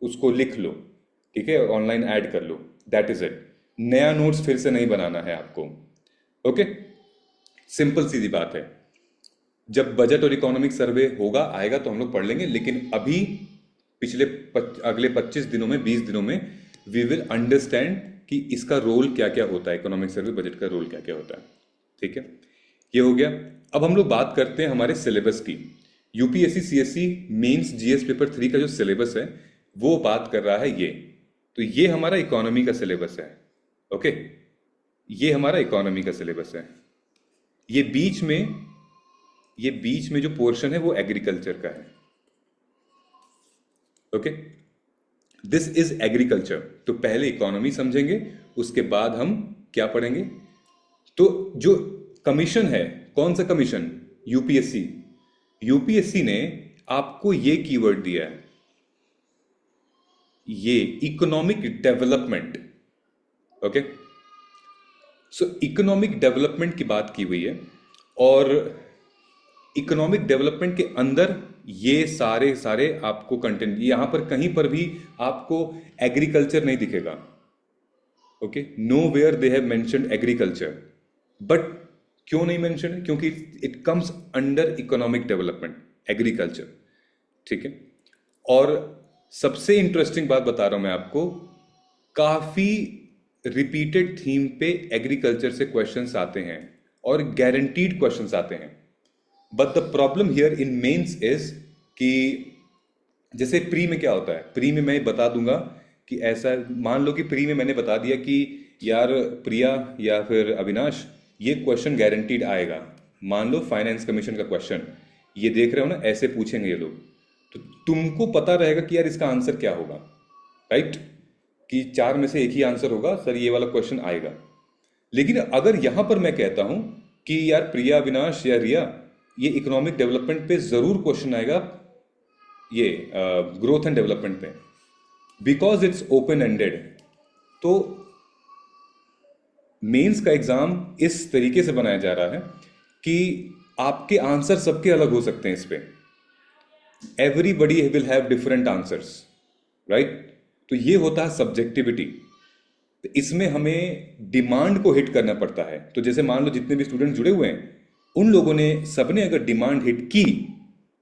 उसको लिख लो, ठीक है, ऑनलाइन ऐड कर लो। That is it. नया नोट्स फिर से नहीं बनाना है आपको। ओके, सिंपल सीधी बात है। जब बजट और इकोनॉमिक सर्वे होगा, आएगा तो हम लोग पढ़ लेंगे, लेकिन अभी अगले 25 दिनों में, 20 दिनों में वी विल अंडरस्टैंड कि इसका रोल क्या क्या होता है, इकोनॉमिक सर्वे बजट का रोल क्या क्या होता है। ठीक है, ये हो गया। अब हम लोग बात करते हैं हमारे सिलेबस की। UPSC CSC mains GS paper 3 का जो सिलेबस है वो बात कर रहा है ये। तो ये हमारा इकोनॉमी का सिलेबस है। ओके, ये हमारा इकोनॉमी का सिलेबस है। ये बीच में जो पोर्शन है वो एग्रीकल्चर का है। Okay, this is agriculture. तो पहले इकोनॉमी समझेंगे, उसके बाद हम क्या पढ़ेंगे। तो जो कमीशन है, कौन सा कमीशन? यूपीएससी ने आपको ये कीवर्ड दिया है, ये इकोनॉमिक डेवलपमेंट। ओके, सो इकोनॉमिक डेवलपमेंट की बात की हुई है, और इकोनॉमिक डेवलपमेंट के अंदर ये सारे आपको कंटेंट, यहां पर कहीं पर भी आपको एग्रीकल्चर नहीं दिखेगा। Okay, nowhere they have mentioned agriculture. But क्यों नहीं मेंशन है? क्योंकि it comes under economic development, agriculture. ठीक है, और सबसे इंटरेस्टिंग बात बता रहा हूं मैं आपको, काफी रिपीटेड थीम पे एग्रीकल्चर से क्वेश्चंस आते हैं और गारंटीड क्वेश्चंस आते हैं। But the problem here in mains is कि जैसे प्री में क्या होता है, प्री में मैं बता दूंगा कि ऐसा, मान लो कि प्री में मैंने बता दिया कि यार प्रिया या फिर अविनाश, ये क्वेश्चन गारंटीड आएगा। मान लो फाइनेंस कमीशन का क्वेश्चन, ये देख रहे हो ना, ऐसे पूछेंगे ये लोग, तो तुमको पता रहेगा कि यार इसका आंसर क्या होगा, राइट? कि 4 में से एक ही आंसर होगा, सर ये वाला क्वेश्चन आएगा। लेकिन अगर यहां पर मैं कहता हूं कि यार प्रिया, अविनाश या रिया, ये इकोनॉमिक डेवलपमेंट पे जरूर क्वेश्चन आएगा, ये ग्रोथ एंड डेवलपमेंट पे, बिकॉज इट्स ओपन एंडेड। तो मेंस का एग्जाम इस तरीके से बनाया जा रहा है कि आपके आंसर सबके अलग हो सकते हैं इस पे। Everybody will have different answers, right? तो ये होता है सब्जेक्टिविटी। तो इसमें हमें डिमांड को हिट करना पड़ता है। तो जैसे मान लो जितने भी स्टूडेंट जुड़े हुए हैं, उन लोगों ने सबने अगर डिमांड हिट की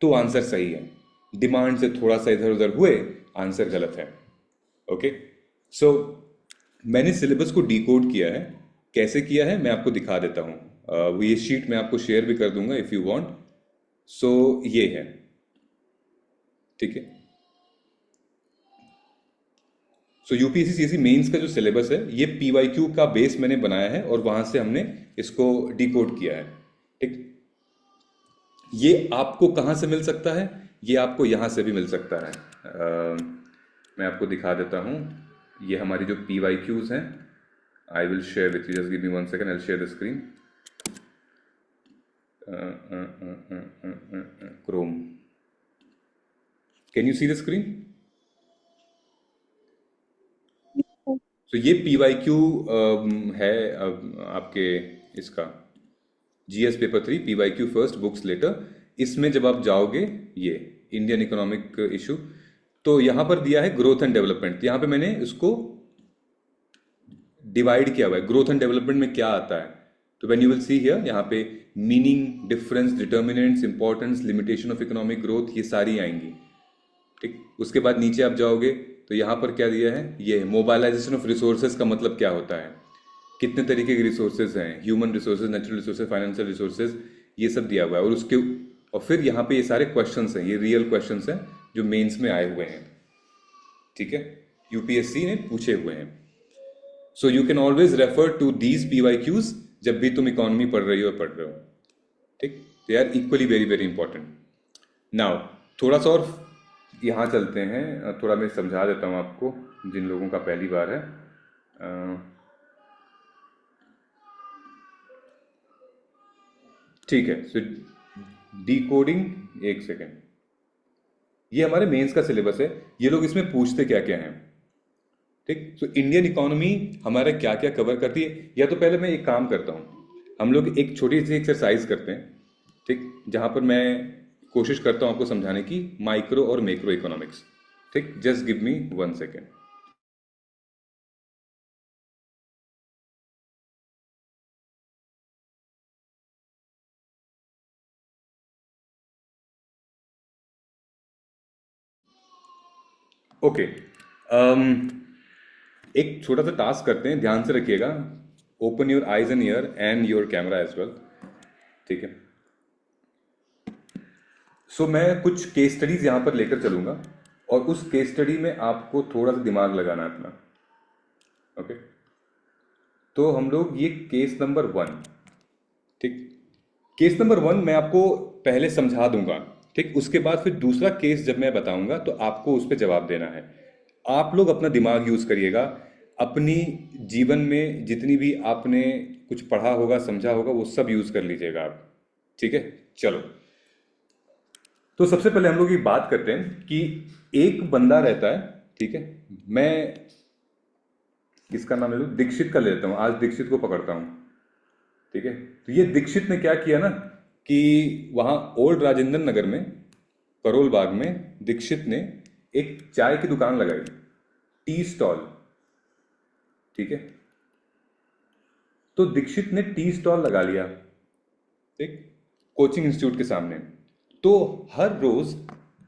तो आंसर सही है, डिमांड से थोड़ा सा इधर उधर हुए आंसर गलत है। ओके, सो मैंने सिलेबस को डिकोड किया है। कैसे किया है मैं आपको दिखा देता हूं। ये शीट मैं आपको शेयर भी कर दूंगा इफ यू वांट। सो ये है, ठीक है। सो यूपीएससी सीएससी मेंस का जो सिलेबस है, ये पीवाईक्यू का बेस मैंने बनाया है और वहां से हमने इसको डिकोड किया है, ठीक। ये आपको कहां से मिल सकता है? ये आपको यहां से भी मिल सकता है। मैं आपको दिखा देता हूं। ये हमारी जो पीवाईक्यूज हैं, I will share with you, just give me 1 second, I will share the screen. Chrome, can you see the screen? तो ये पीवाईक्यू है आपके इसका GS paper 3 PYQ first books later. इसमें जब आप जाओगे, ये इंडियन इकोनॉमिक इशू, तो यहां पर दिया है ग्रोथ एंड डेवलपमेंट। यहां पे मैंने इसको डिवाइड किया हुआ है, ग्रोथ एंड डेवलपमेंट में क्या आता है। तो when you will see here, यहाँ पे meaning, difference, determinants, importance, limitation of economic growth, ये सारी आएंगी, ठीक। उसके बाद नीचे आप जाओगे तो यहाँ पर क्या दिया है, ये मोबाइलाइजेशन ऑफ रिसोर्सेज का मतलब क्या होता है, कितने तरीके के रिसोर्सेज हैं, human resources, natural resources, financial resources, ये सब दिया हुआ है। और फिर यहाँ पे ये सारे क्वेश्चंस हैं, ये रियल क्वेश्चंस हैं जो मेंस में आए हुए हैं, ठीक है, यूपीएससी ने पूछे हुए हैं। So you can always refer to these PYQs जब भी तुम इकोनॉमी पढ़ रही हो पढ़ रहे हो, ठीक। They are equally very very important. Now थोड़ा सा और यहाँ चलते हैं, थोड़ा मैं समझा देता हूँ आपको जिन लोगों का पहली बार है। ठीक है, सो डिकोडिंग, एक सेकेंड, ये हमारे मेंस का सिलेबस है। ये लोग इसमें पूछते क्या क्या हैं, ठीक। तो इंडियन इकोनॉमी हमारा क्या क्या कवर करती है, या तो पहले मैं एक काम करता हूँ, हम लोग एक छोटी सी एक्सरसाइज करते हैं, ठीक, जहाँ पर मैं कोशिश करता हूँ आपको समझाने की माइक्रो और मैक्रो इकोनॉमिक्स, ठीक। Just give me 1 second. Okay, एक छोटा सा टास्क करते हैं, ध्यान से रखिएगा। Open your eyes and ear and your camera as well, ठीक है। सो मैं कुछ केस स्टडीज यहां पर लेकर चलूंगा और उस केस स्टडी में आपको थोड़ा सा दिमाग लगाना है अपना, ओके। तो हम लोग ये केस नंबर 1, ठीक, केस नंबर 1 मैं आपको पहले समझा दूंगा, ठीक। उसके बाद फिर दूसरा केस जब मैं बताऊंगा तो आपको उस पर जवाब देना है। आप लोग अपना दिमाग यूज करिएगा, अपनी जीवन में जितनी भी आपने कुछ पढ़ा होगा समझा होगा वो सब यूज कर लीजिएगा आप, ठीक है। चलो, तो सबसे पहले हम लोग ये बात करते हैं कि एक बंदा रहता है, ठीक है। मैं किसका नाम ले लूं, दीक्षित का ले लेता हूं, आज दीक्षित को पकड़ता हूं, ठीक है। तो ये दीक्षित ने क्या किया ना कि वहां ओल्ड राजेंद्र नगर में करोल बाग में दीक्षित ने एक चाय की दुकान लगाई, टी स्टॉल, ठीक है। तो दीक्षित ने टी स्टॉल लगा लिया, ठीक, कोचिंग इंस्टीट्यूट के सामने। तो हर रोज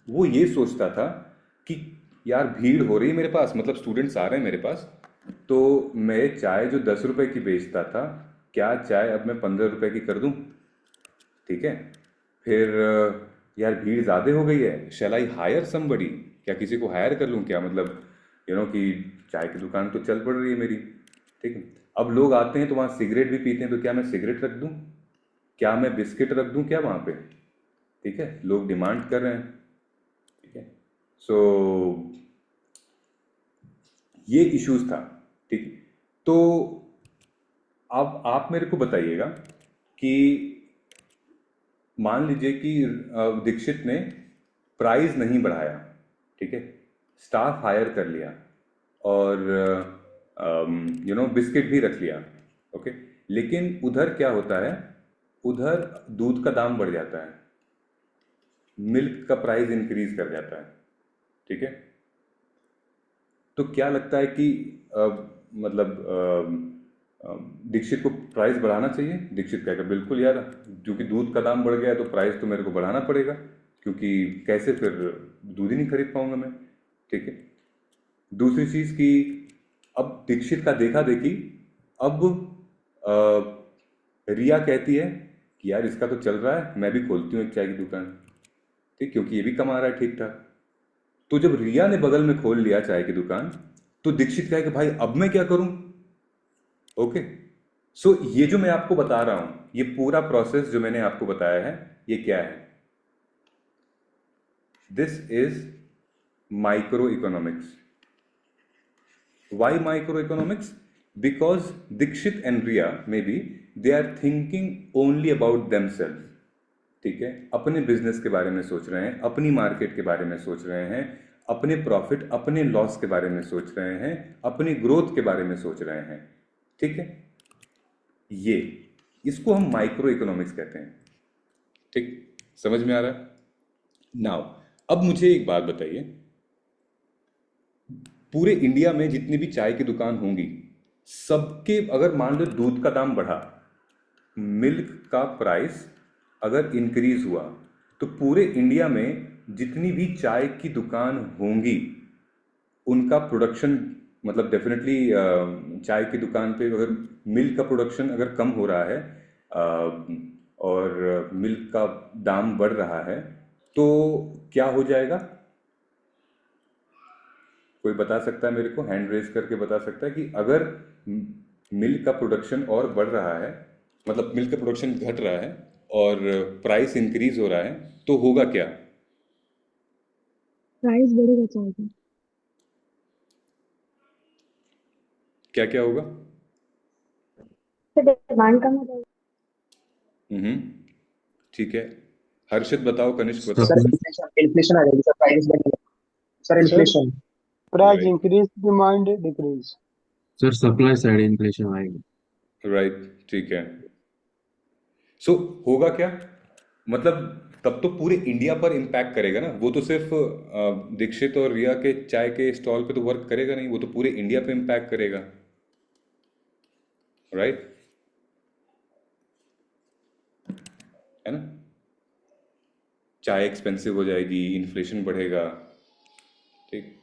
वो ये सोचता था कि यार भीड़ हो रही है मेरे पास, मतलब स्टूडेंट्स आ रहे हैं मेरे पास, तो मैं चाय जो 10 रुपए की बेचता था, क्या चाय अब मैं 15 रुपए की कर दूं, ठीक है। फिर यार भीड़ ज़्यादा हो गई है, शैल आई हायर समबडी, क्या किसी को हायर कर लूँ क्या, मतलब कि चाय की दुकान तो चल पड़ रही है मेरी, ठीक है। अब लोग आते हैं तो वहाँ सिगरेट भी पीते हैं, तो क्या मैं सिगरेट रख दूँ, क्या मैं बिस्किट रख दूँ क्या वहाँ पे, ठीक है, लोग डिमांड कर रहे हैं, ठीक है। सो ये इश्यूज था, ठीक। तो अब आप मेरे को बताइएगा कि मान लीजिए कि दीक्षित ने प्राइस नहीं बढ़ाया, ठीक है, स्टाफ हायर कर लिया और बिस्किट भी रख लिया, ओके। लेकिन उधर क्या होता है, उधर दूध का दाम बढ़ जाता है, मिल्क का प्राइस इंक्रीज कर जाता है, ठीक है। तो क्या लगता है कि दीक्षित को प्राइस बढ़ाना चाहिए? दीक्षित कहेगा बिल्कुल यार, क्योंकि दूध का दाम बढ़ गया है तो प्राइस तो मेरे को बढ़ाना पड़ेगा, क्योंकि कैसे फिर दूध ही नहीं खरीद पाऊंगा मैं, ठीक है। दूसरी चीज कि अब दीक्षित का देखा देखी, अब रिया कहती है कि यार इसका तो चल रहा है, मैं भी खोलती हूँ एक चाय की दुकान, ठीक, क्योंकि ये भी कमा रहा है ठीक ठाक। तो जब रिया ने बगल में खोल लिया चाय की दुकान, तो दीक्षित कहे कि भाई अब मैं क्या करूं, ओके। सो ये जो मैं आपको बता रहा हूं, ये पूरा प्रोसेस जो मैंने आपको बताया है, ये क्या है, this is micro economics. Why micro economics? Because Dikshit and Riya may be they are thinking only about themself, ठीक है, अपने बिजनेस के बारे में सोच रहे हैं, अपनी मार्केट के बारे में सोच रहे हैं, अपने प्रॉफिट अपने लॉस के बारे में सोच रहे हैं, अपनी ग्रोथ के बारे में सोच रहे हैं, ठीक है। ये इसको हम माइक्रो इकोनॉमिक्स कहते हैं, ठीक, समझ में आ रहा है? नाउ अब मुझे एक बात बताइए, पूरे इंडिया में जितनी भी चाय की दुकान होंगी, सबके अगर मान लो दूध का दाम बढ़ा, मिल्क का प्राइस अगर इंक्रीज हुआ, तो पूरे इंडिया में जितनी भी चाय की दुकान होंगी उनका प्रोडक्शन, मतलब डेफिनेटली चाय की दुकान पे अगर मिल्क का प्रोडक्शन अगर कम हो रहा है और मिल्क का दाम बढ़ रहा है, तो क्या हो जाएगा? कोई बता सकता है मेरे को, हैंड रेज करके बता सकता है कि अगर मिल्क का प्रोडक्शन और बढ़ रहा है मतलब मिल्क का प्रोडक्शन घट रहा है और प्राइस इंक्रीज हो रहा है, तो होगा क्या? प्राइस बढ़ेगा चाय का। क्या क्या होगा? तो डिमांड कम हो जाएगी। ठीक है, हर्षित बताओ, कनिष्क सर बताओ। इन्फ्लेशन आ जाएगी सर, प्राइस बढ़ेगा sir, inflation. Price Right. Increase, demand decrease. Sir supply side inflation आएगा। राइट, ठीक है। सो होगा क्या? मतलब तब तो पूरे इंडिया पर इम्पैक्ट करेगा ना, वो तो सिर्फ दीक्षित और रिया के चाय के स्टॉल पे तो वर्क करेगा नहीं, वो तो पूरे इंडिया पे इम्पैक्ट करेगा, राइट? है ना? चाय एक्सपेंसिव हो जाएगी, इन्फ्लेशन बढ़ेगा, ठीक,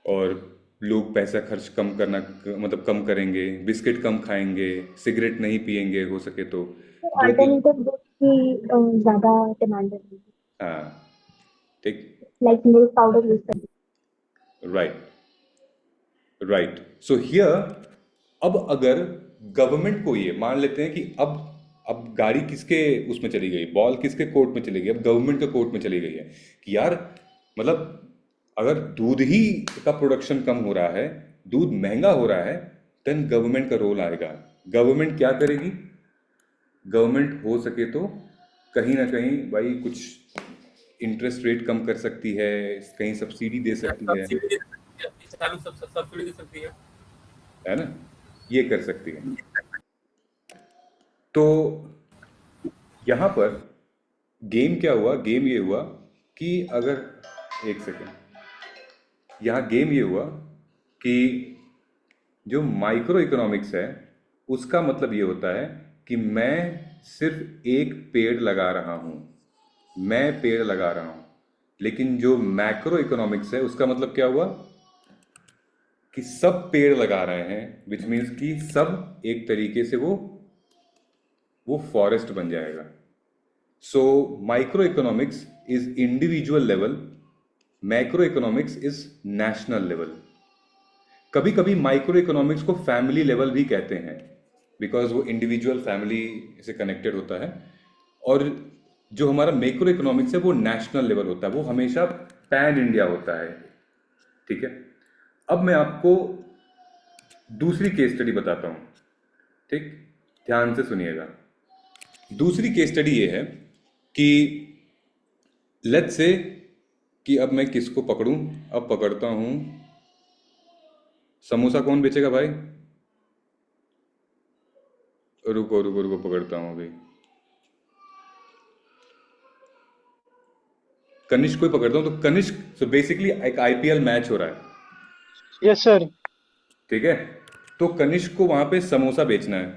और लोग पैसा खर्च कम करना, मतलब कम करेंगे, बिस्किट कम खाएंगे, सिगरेट नहीं पिएंगे हो सके तो, जो कि अल्टरनेटिव दूध की ज्यादा डिमांड रहेगी, हाँ, ठीक, लाइक मिल्क पाउडर यूज करते राइट राइट। सो हियर, अब अगर गवर्नमेंट को ये मान लेते हैं कि अब गाड़ी किसके उसमें चली गई, बॉल किसके कोर्ट में चली गई, अब गवर्नमेंट के कोर्ट में चली गई है कि यार मतलब अगर दूध ही का प्रोडक्शन कम हो रहा है, दूध महंगा हो रहा है, देन गवर्नमेंट का रोल आएगा। गवर्नमेंट क्या करेगी? गवर्नमेंट हो सके तो कहीं ना कहीं भाई कुछ इंटरेस्ट रेट कम कर सकती है, कहीं सब्सिडी दे सकती है सब्सिडी दे सकती है ना, ये कर सकती है। तो यहाँ पर गेम क्या हुआ? गेम ये हुआ कि अगर एक सेकेंड, यहाँ गेम ये हुआ कि जो माइक्रो इकोनॉमिक्स है उसका मतलब ये होता है कि मैं सिर्फ एक पेड़ लगा रहा हूँ, मैं पेड़ लगा रहा हूँ, लेकिन जो मैक्रो इकोनॉमिक्स है उसका मतलब क्या हुआ कि सब पेड़ लगा रहे हैं, विच मीन्स कि सब एक तरीके से वो फॉरेस्ट बन जाएगा। So micro economics is individual level, macro economics is national level. कभी कभी माइक्रो इकोनॉमिक्स को फैमिली लेवल भी कहते हैं, बिकॉज वो इंडिविजुअल फैमिली से कनेक्टेड होता है, और जो हमारा मैक्रो इकोनॉमिक्स है वो नेशनल लेवल होता है, वो हमेशा पैन इंडिया होता है, ठीक है। अब मैं आपको दूसरी केस स्टडी बताता हूं, ठीक, ध्यान से सुनिएगा। दूसरी केस स्टडी ये है कि लेट्स से कि अब मैं किसको पकड़ूं, अब पकड़ता हूं, समोसा कौन बेचेगा भाई? रुको रुको रुको, पकड़ता हूं अभी, कनिष्क को ही पकड़ता हूं। तो कनिष्क, सो बेसिकली एक आईपीएल मैच हो रहा है, यस सर। ठीक है, तो कनिष्क को वहां पे समोसा बेचना है।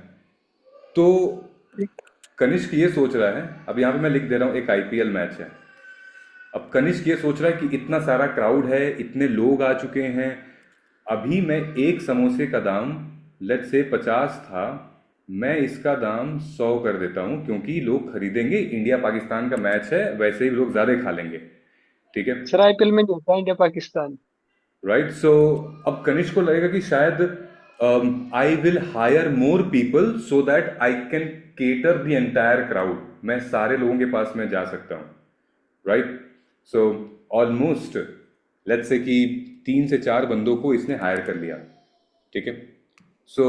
तो कनिष्क ये सोच रहा है, अब यहाँ पे मैं लिख दे रहा हूँ एक आईपीएल मैच है, अब कनिष्क ये सोच रहा है कि इतना सारा क्राउड है, इतने लोग आ चुके हैं, अभी मैं एक समोसे का दाम लेट्स से 50 था, मैं इसका दाम 100 कर देता हूँ, क्योंकि लोग खरीदेंगे, इंडिया पाकिस्तान का मैच है, वैसे ही लोग ज्यादा खा लेंगे, ठीक है सर आईपीएल में नहीं होता इंडिया पाकिस्तान। राइट। सो अब कनिष्क को लगेगा कि शायद I will hire more people so that I can cater the entire crowd, मैं सारे लोगों के पास में जा सकता हूँ, right. So almost let's say कि 3 से 4 बंदों को इसने हायर कर लिया, ठीक है। सो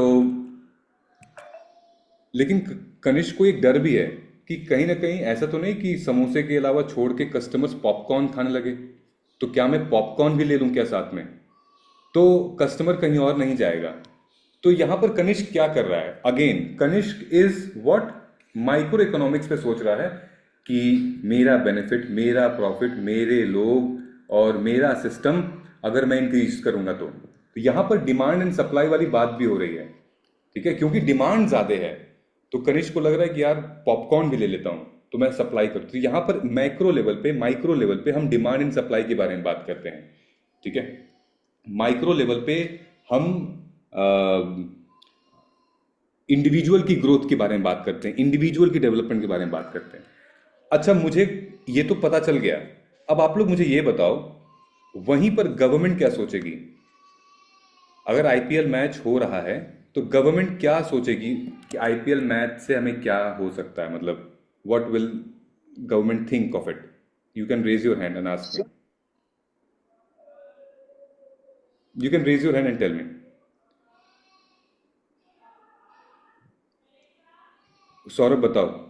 लेकिन कनिष्क को एक डर भी है कि कहीं ना कहीं ऐसा तो नहीं कि समोसे के अलावा छोड़ के कस्टमर्स पॉपकॉर्न खाने लगे, तो क्या मैं पॉपकॉर्न भी ले लूं क्या साथ में, तो कस्टमर कहीं और नहीं जाएगा। तो यहां पर कनिष्क क्या कर रहा है? Again Kanishk is what, micro economics पे सोच रहा है कि मेरा बेनिफिट, मेरा प्रॉफिट, मेरे लोग और मेरा सिस्टम अगर मैं इंक्रीज करूंगा तो यहां पर डिमांड एंड सप्लाई वाली बात भी हो रही है, ठीक है, क्योंकि डिमांड ज्यादा है, तो कनिष्क को लग रहा है कि यार पॉपकॉर्न भी ले लेता हूं तो मैं सप्लाई करूँ। तो यहाँ पर मैक्रो लेवल पे, माइक्रो लेवल पे हम डिमांड एंड सप्लाई के बारे में बात करते हैं, ठीक है। माइक्रो लेवल पे हम इंडिविजुअल की ग्रोथ के बारे में बात करते हैं, इंडिविजुअल की डेवलपमेंट के बारे में बात करते हैं। अच्छा, मुझे ये तो पता चल गया, अब आप लोग मुझे ये बताओ वहीं पर गवर्नमेंट क्या सोचेगी? अगर आईपीएल मैच हो रहा है तो गवर्नमेंट क्या सोचेगी कि आईपीएल मैच से हमें क्या हो सकता है, मतलब what will government think of it? You can raise your hand and ask me, you can raise your hand and tell me. Saurabh बताओ.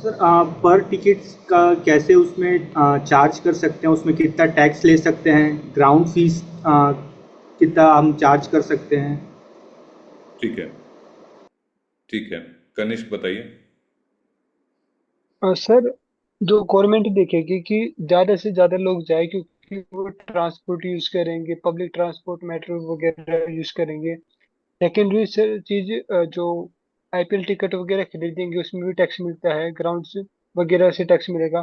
सर पर टिकट्स का कैसे उसमें चार्ज कर सकते हैं, उसमें कितना टैक्स ले सकते हैं, ग्राउंड फीस कितना हम चार्ज कर सकते हैं? ठीक है, ठीक है, कनिष्क बताइए. सर, जो गवर्नमेंट देखेगी कि ज़्यादा से ज़्यादा लोग जाए, क्योंकि वो ट्रांसपोर्ट यूज़ करेंगे, पब्लिक ट्रांसपोर्ट मेट्रो वगैरह यूज़ करेंगे. सेकेंडरी चीज़, जो आईपीएल टिकट वगैरह खरीदेंगे उसमें भी टैक्स मिलता है, ग्राउंड से वगैरह से टैक्स मिलेगा.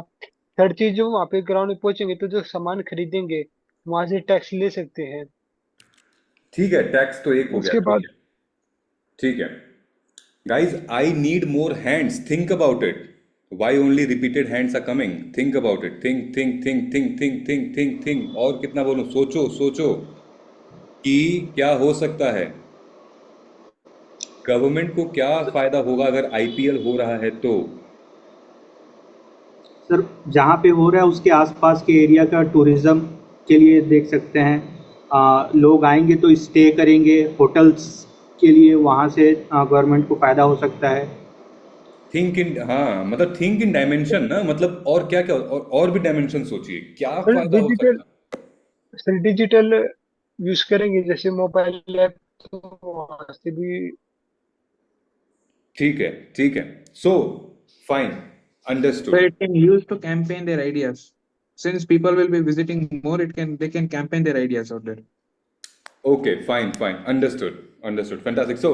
थर्ड चीज़, जो वहाँ पे ग्राउंड में पहुंचेंगे तो जो सामान खरीदेंगे वहां से टैक्स ले सकते हैं. ठीक है, टैक्स तो एक हो गया. उसके बाद ठीक है guys, I need more hands. Think about it. Why only repeated hands are coming? Think about it. Think. और कितना बोलूं? सोचो कि क्या हो सकता है, गवर्नमेंट को क्या फायदा होगा अगर आईपीएल हो रहा है तो. सर जहाँ पे हो रहा है उसके आसपास के एरिया का टूरिज्म के लिए देख सकते हैं. लोग आएंगे तो स्टे करेंगे होटल्स के लिए, वहाँ से गवर्नमेंट को फायदा हो सकता है. थिंक इन, हाँ मतलब थिंक इन डायमेंशन ना, मतलब और क्या क्या और भी डायमेंशन सोचिए, क्या सर फायदा हो सकता है. सर डिजिटल यूज करेंगे, जैसे मोबाइल ऐप, तो वहाँ से भी. ठीक है, so fine, So understood. it can use to campaign their ideas. Since people will be visiting more, they can campaign their ideas out there. Okay, fine, understood, fantastic. So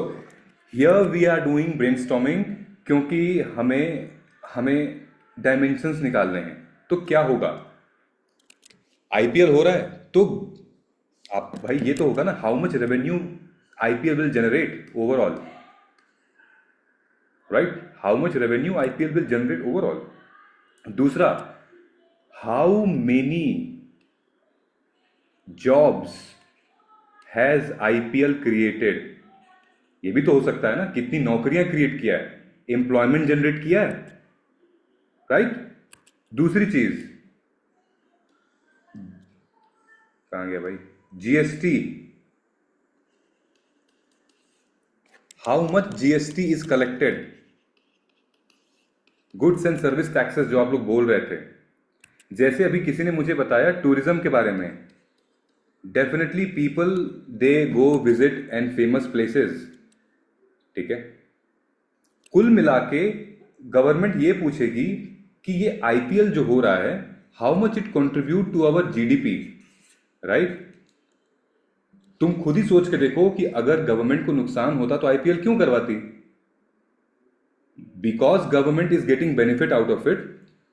here we are doing brainstorming, क्योंकि हमें dimensions निकालने हैं. तो क्या होगा, IPL हो रहा है तो आप भाई ये तो होगा ना, how much revenue IPL will generate overall, right? How much revenue IPL will generate overall. दूसरा, how many jobs has IPL created? ये भी तो हो सकता है ना, कितनी नौकरियां क्रिएट किया है, एम्प्लॉयमेंट जनरेट किया है, राइट? दूसरी चीज, कहां गया भाई, GST. How much GST is collected? Goods and service taxes जो आप लोग बोल रहे थे, जैसे अभी किसी ने मुझे बताया टूरिज्म के बारे में, definitely people they go visit and famous places. ठीक है, कुल मिला के गवर्नमेंट ये पूछेगी कि ये आईपीएल जो हो रहा है, how much it contribute to our GDP, right? तुम खुद ही सोच के देखो कि अगर गवर्नमेंट को नुकसान होता तो आईपीएल क्यों करवाती? Because government is getting benefit out of it.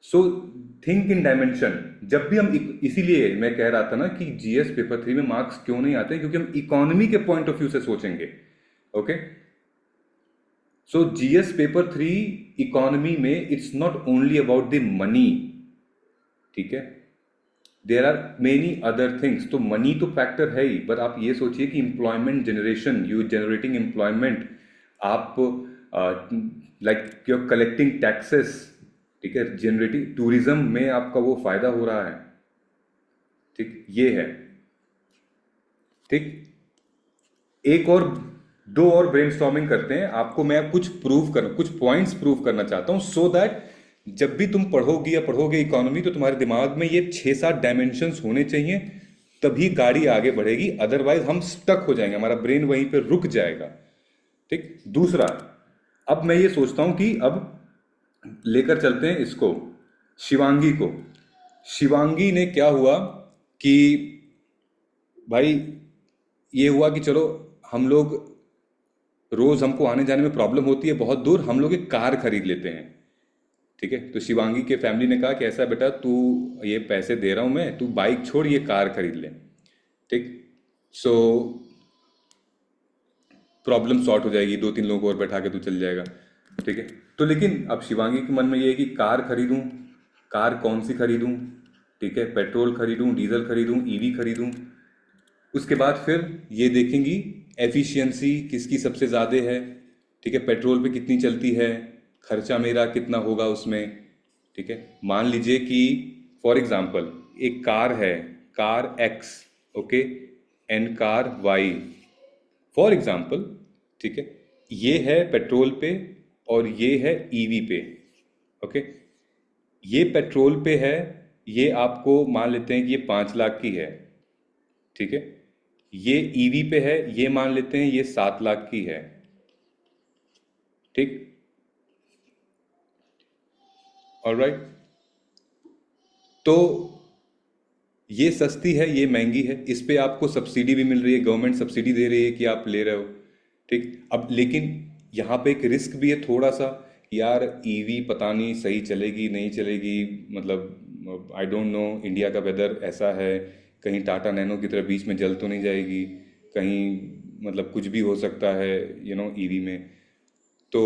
So think in dimension. जब भी हम, इसीलिए मैं कह रहा था ना कि जीएस पेपर 3 में मार्क्स क्यों नहीं आते, क्योंकि हम इकोनॉमी के पॉइंट ऑफ व्यू से सोचेंगे. Okay, so GS paper 3 economy में it's not only about the money. ठीक है, there are many other things. तो मनी तो फैक्टर है ही, बट आप ये सोचिए कि employment generation, you generating employment, आप like you are collecting taxes. ठीक है, जनरेटिंग टूरिज्म में आपका वो फायदा हो रहा है. ठीक, ये है. ठीक, एक और दो और ब्रेनस्टॉर्मिंग करते हैं. आपको मैं कुछ पॉइंट्स प्रूव करना चाहता हूं, सो दैट जब भी तुम पढ़ोगे इकोनॉमी, तो तुम्हारे दिमाग में ये 6-7 डायमेंशंस होने चाहिए, तभी गाड़ी आगे बढ़ेगी. अदरवाइज हम स्टक हो जाएंगे, हमारा ब्रेन वहीं पे रुक जाएगा. ठीक, दूसरा, अब मैं ये सोचता हूं कि अब लेकर चलते हैं इसको, शिवांगी को. शिवांगी ने क्या हुआ कि भाई ये हुआ कि चलो हम लोग, रोज हमको आने जाने में प्रॉब्लम होती है बहुत दूर, हम लोग एक कार खरीद लेते हैं. ठीक है, तो शिवांगी के फैमिली ने कहा कि ऐसा बेटा, तू ये पैसे दे रहा हूं मैं, तू बाइक छोड़, ये कार खरीद ले. ठीक, सो प्रॉब्लम सॉर्ट हो जाएगी, 2-3 लोगों को और बैठा के तू चल जाएगा. ठीक है, तो लेकिन अब शिवांगी के मन में ये है कि कार खरीदूं, कार कौन सी खरीदूं, ठीक है, पेट्रोल खरीदूं, डीजल खरीदूं, ईवी खरीदूं। उसके बाद फिर ये देखेंगी एफिशिएंसी किसकी सबसे ज़्यादा है, ठीक है, पेट्रोल पे कितनी चलती है, खर्चा मेरा कितना होगा उसमें। ठीक है, मान लीजिए कि फॉर एग्जांपल एक कार है, car X, okay, and car Y, for example, ठीक है, ये है पेट्रोल पे और ये है ईवी पे, ओके। ये पेट्रोल पे है, ये आपको मान लेते हैं कि ये 5 लाख की है, ठीक है। ये ईवी पे है, ये मान लेते हैं ये 7 लाख की है, ठीक, ऑलराइट। तो ये सस्ती है, ये महंगी है, इस पे आपको सब्सिडी भी मिल रही है, गवर्नमेंट सब्सिडी दे रही है कि आप ले रहे हो, ठीक। अब लेकिन यहाँ पे एक रिस्क भी है थोड़ा सा, यार ईवी पता नहीं सही चलेगी नहीं चलेगी, मतलब आई डोंट नो, इंडिया का वेदर ऐसा है, कहीं टाटा नैनो की तरह बीच में जल तो नहीं जाएगी, कहीं मतलब कुछ भी हो सकता है ईवी में। तो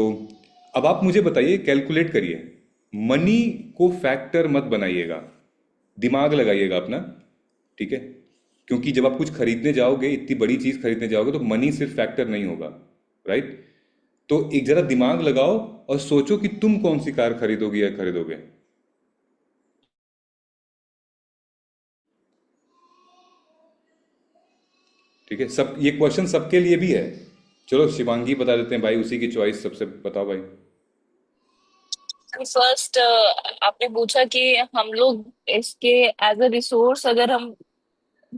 अब आप मुझे बताइए, कैलकुलेट करिए, मनी को फैक्टर मत बनाइएगा, दिमाग लगाइएगा अपना, ठीक है, क्योंकि जब आप कुछ खरीदने जाओगे, इतनी बड़ी चीज खरीदने जाओगे, तो मनी सिर्फ फैक्टर नहीं होगा, राइट। तो एक जरा दिमाग लगाओ और सोचो कि तुम कौन सी कार खरीदोगे या खरीदोगे। ठीक है, सब ये क्वेश्चन सबके लिए भी है। चलो शिवांगी बता देते हैं भाई, उसी की चॉइस सबसे बताओ भाई। फर्स्ट आपने पूछा कि हम लोग इसके एज अ रिसोर्स अगर हम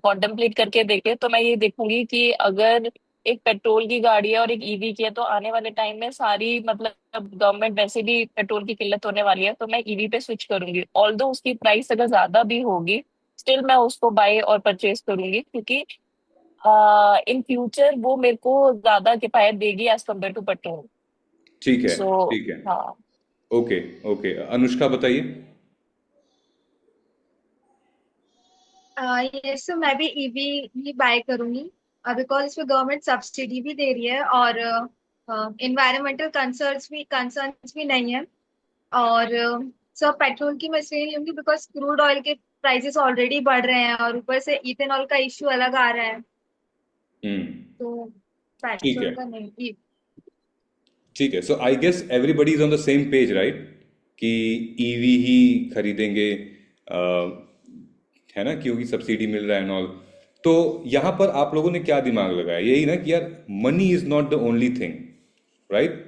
कॉन्टेम्पलेट करके देखें, तो मैं ये देखूंगी कि अगर एक पेट्रोल की गाड़ी है और एक ईवी की है, तो आने वाले टाइम में सारी मतलब गवर्नमेंट वैसे भी पेट्रोल की किल्लत होने वाली है, तो मैं ईवी पे स्विच करूंगी। ऑल्दो उसकी प्राइस अगर ज्यादा भी होगी, स्टिल मैं उसको बाय और परचेज करूंगी, क्योंकि इन फ्यूचर वो मेरे को ज्यादा किफायत देगी एज कम्पेयर टू पेट्रोल। ठीक है, सो ठीक है, हाँ। ओके, ओके, अनुष्का बताइए। यस, मैं भी ईवी ही बाय करूंगी, बिकॉज इसमें गवर्नमेंट सब्सिडी भी दे रही है और इन्वायरमेंटल कंसर्न्स भी नहीं है। और सब पेट्रोल की मैं इसलिए नहीं लूंगी बिकॉज क्रूड ऑयल के प्राइसेस ऑलरेडी बढ़ रहे हैं और ऊपर से इथेनॉल का इश्यू अलग आ रहा है, तो ठीक है, पेट्रोल का नहीं। ठीक है, so I guess everybody is on the same page, right, कि ईवी ही खरीदेंगे, है ना, क्योंकि सब्सिडी मिल रहा है एंड ऑल। तो यहां पर आप लोगों ने क्या दिमाग लगाया, यही ना कि यार money is not the only thing, right.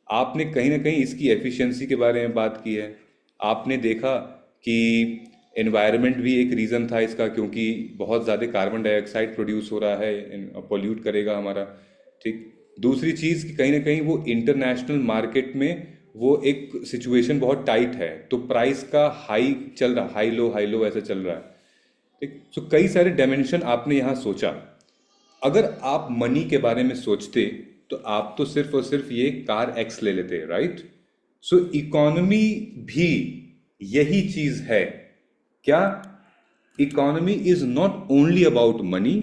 आपने कहीं ना कहीं इसकी एफिशिएंसी के बारे में बात की है, आपने देखा कि एनवायरनमेंट भी एक रीज़न था इसका, क्योंकि बहुत ज़्यादा कार्बन डाइऑक्साइड प्रोड्यूस हो रहा है, पोल्यूट करेगा हमारा, ठीक। दूसरी चीज़ कि कहीं ना कहीं वो इंटरनेशनल मार्केट में वो एक सिचुएशन बहुत टाइट है, तो प्राइस का हाई चल रहा, हाई लो ऐसा चल रहा है, ठीक। सो कई सारे डायमेंशन आपने यहाँ सोचा। अगर आप मनी के बारे में सोचते तो आप तो सिर्फ और सिर्फ ये कार एक्स ले लेते, राइट। सो इकोनॉमी भी यही चीज है, क्या? Economy is not only about money,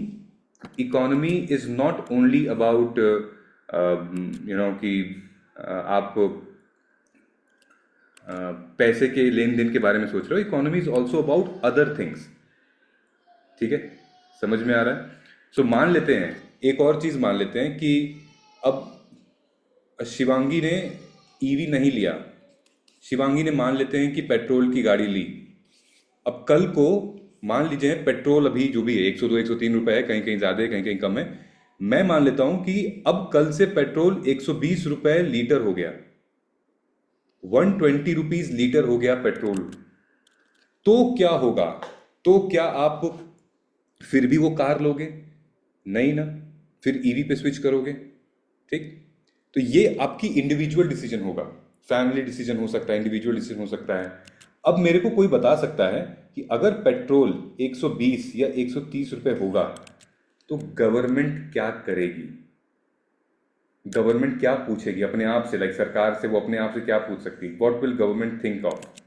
economy is not only about कि आप पैसे के लेन देन के बारे में सोच रहे हो, economy is also about other things, ठीक है, समझ में आ रहा है। सो मान लेते हैं, एक और चीज मान लेते हैं कि अब शिवांगी ने ईवी नहीं लिया, शिवांगी ने मान लेते हैं कि पेट्रोल की गाड़ी ली। अब कल को मान लीजिए पेट्रोल अभी जो भी है 102 103 रुपए है, कहीं कहीं ज्यादा है कहीं कहीं कम है, मैं मान लेता हूं कि अब कल से पेट्रोल 120 रुपए लीटर हो गया, 120 रुपीज लीटर हो गया पेट्रोल, तो क्या होगा? तो क्या आप फिर भी वो कार लोगे? नहीं ना, फिर ईवी पे स्विच करोगे, ठीक। तो ये आपकी इंडिविजुअल डिसीजन होगा, फैमिली डिसीजन हो सकता है, इंडिविजुअल डिसीजन हो सकता है। अब मेरे को कोई बता सकता है कि अगर पेट्रोल 120 या 130 रुपए होगा तो गवर्नमेंट क्या करेगी? गवर्नमेंट क्या पूछेगी अपने आप से, लाइक सरकार से वो अपने आप से क्या पूछ सकती है? What will government think of?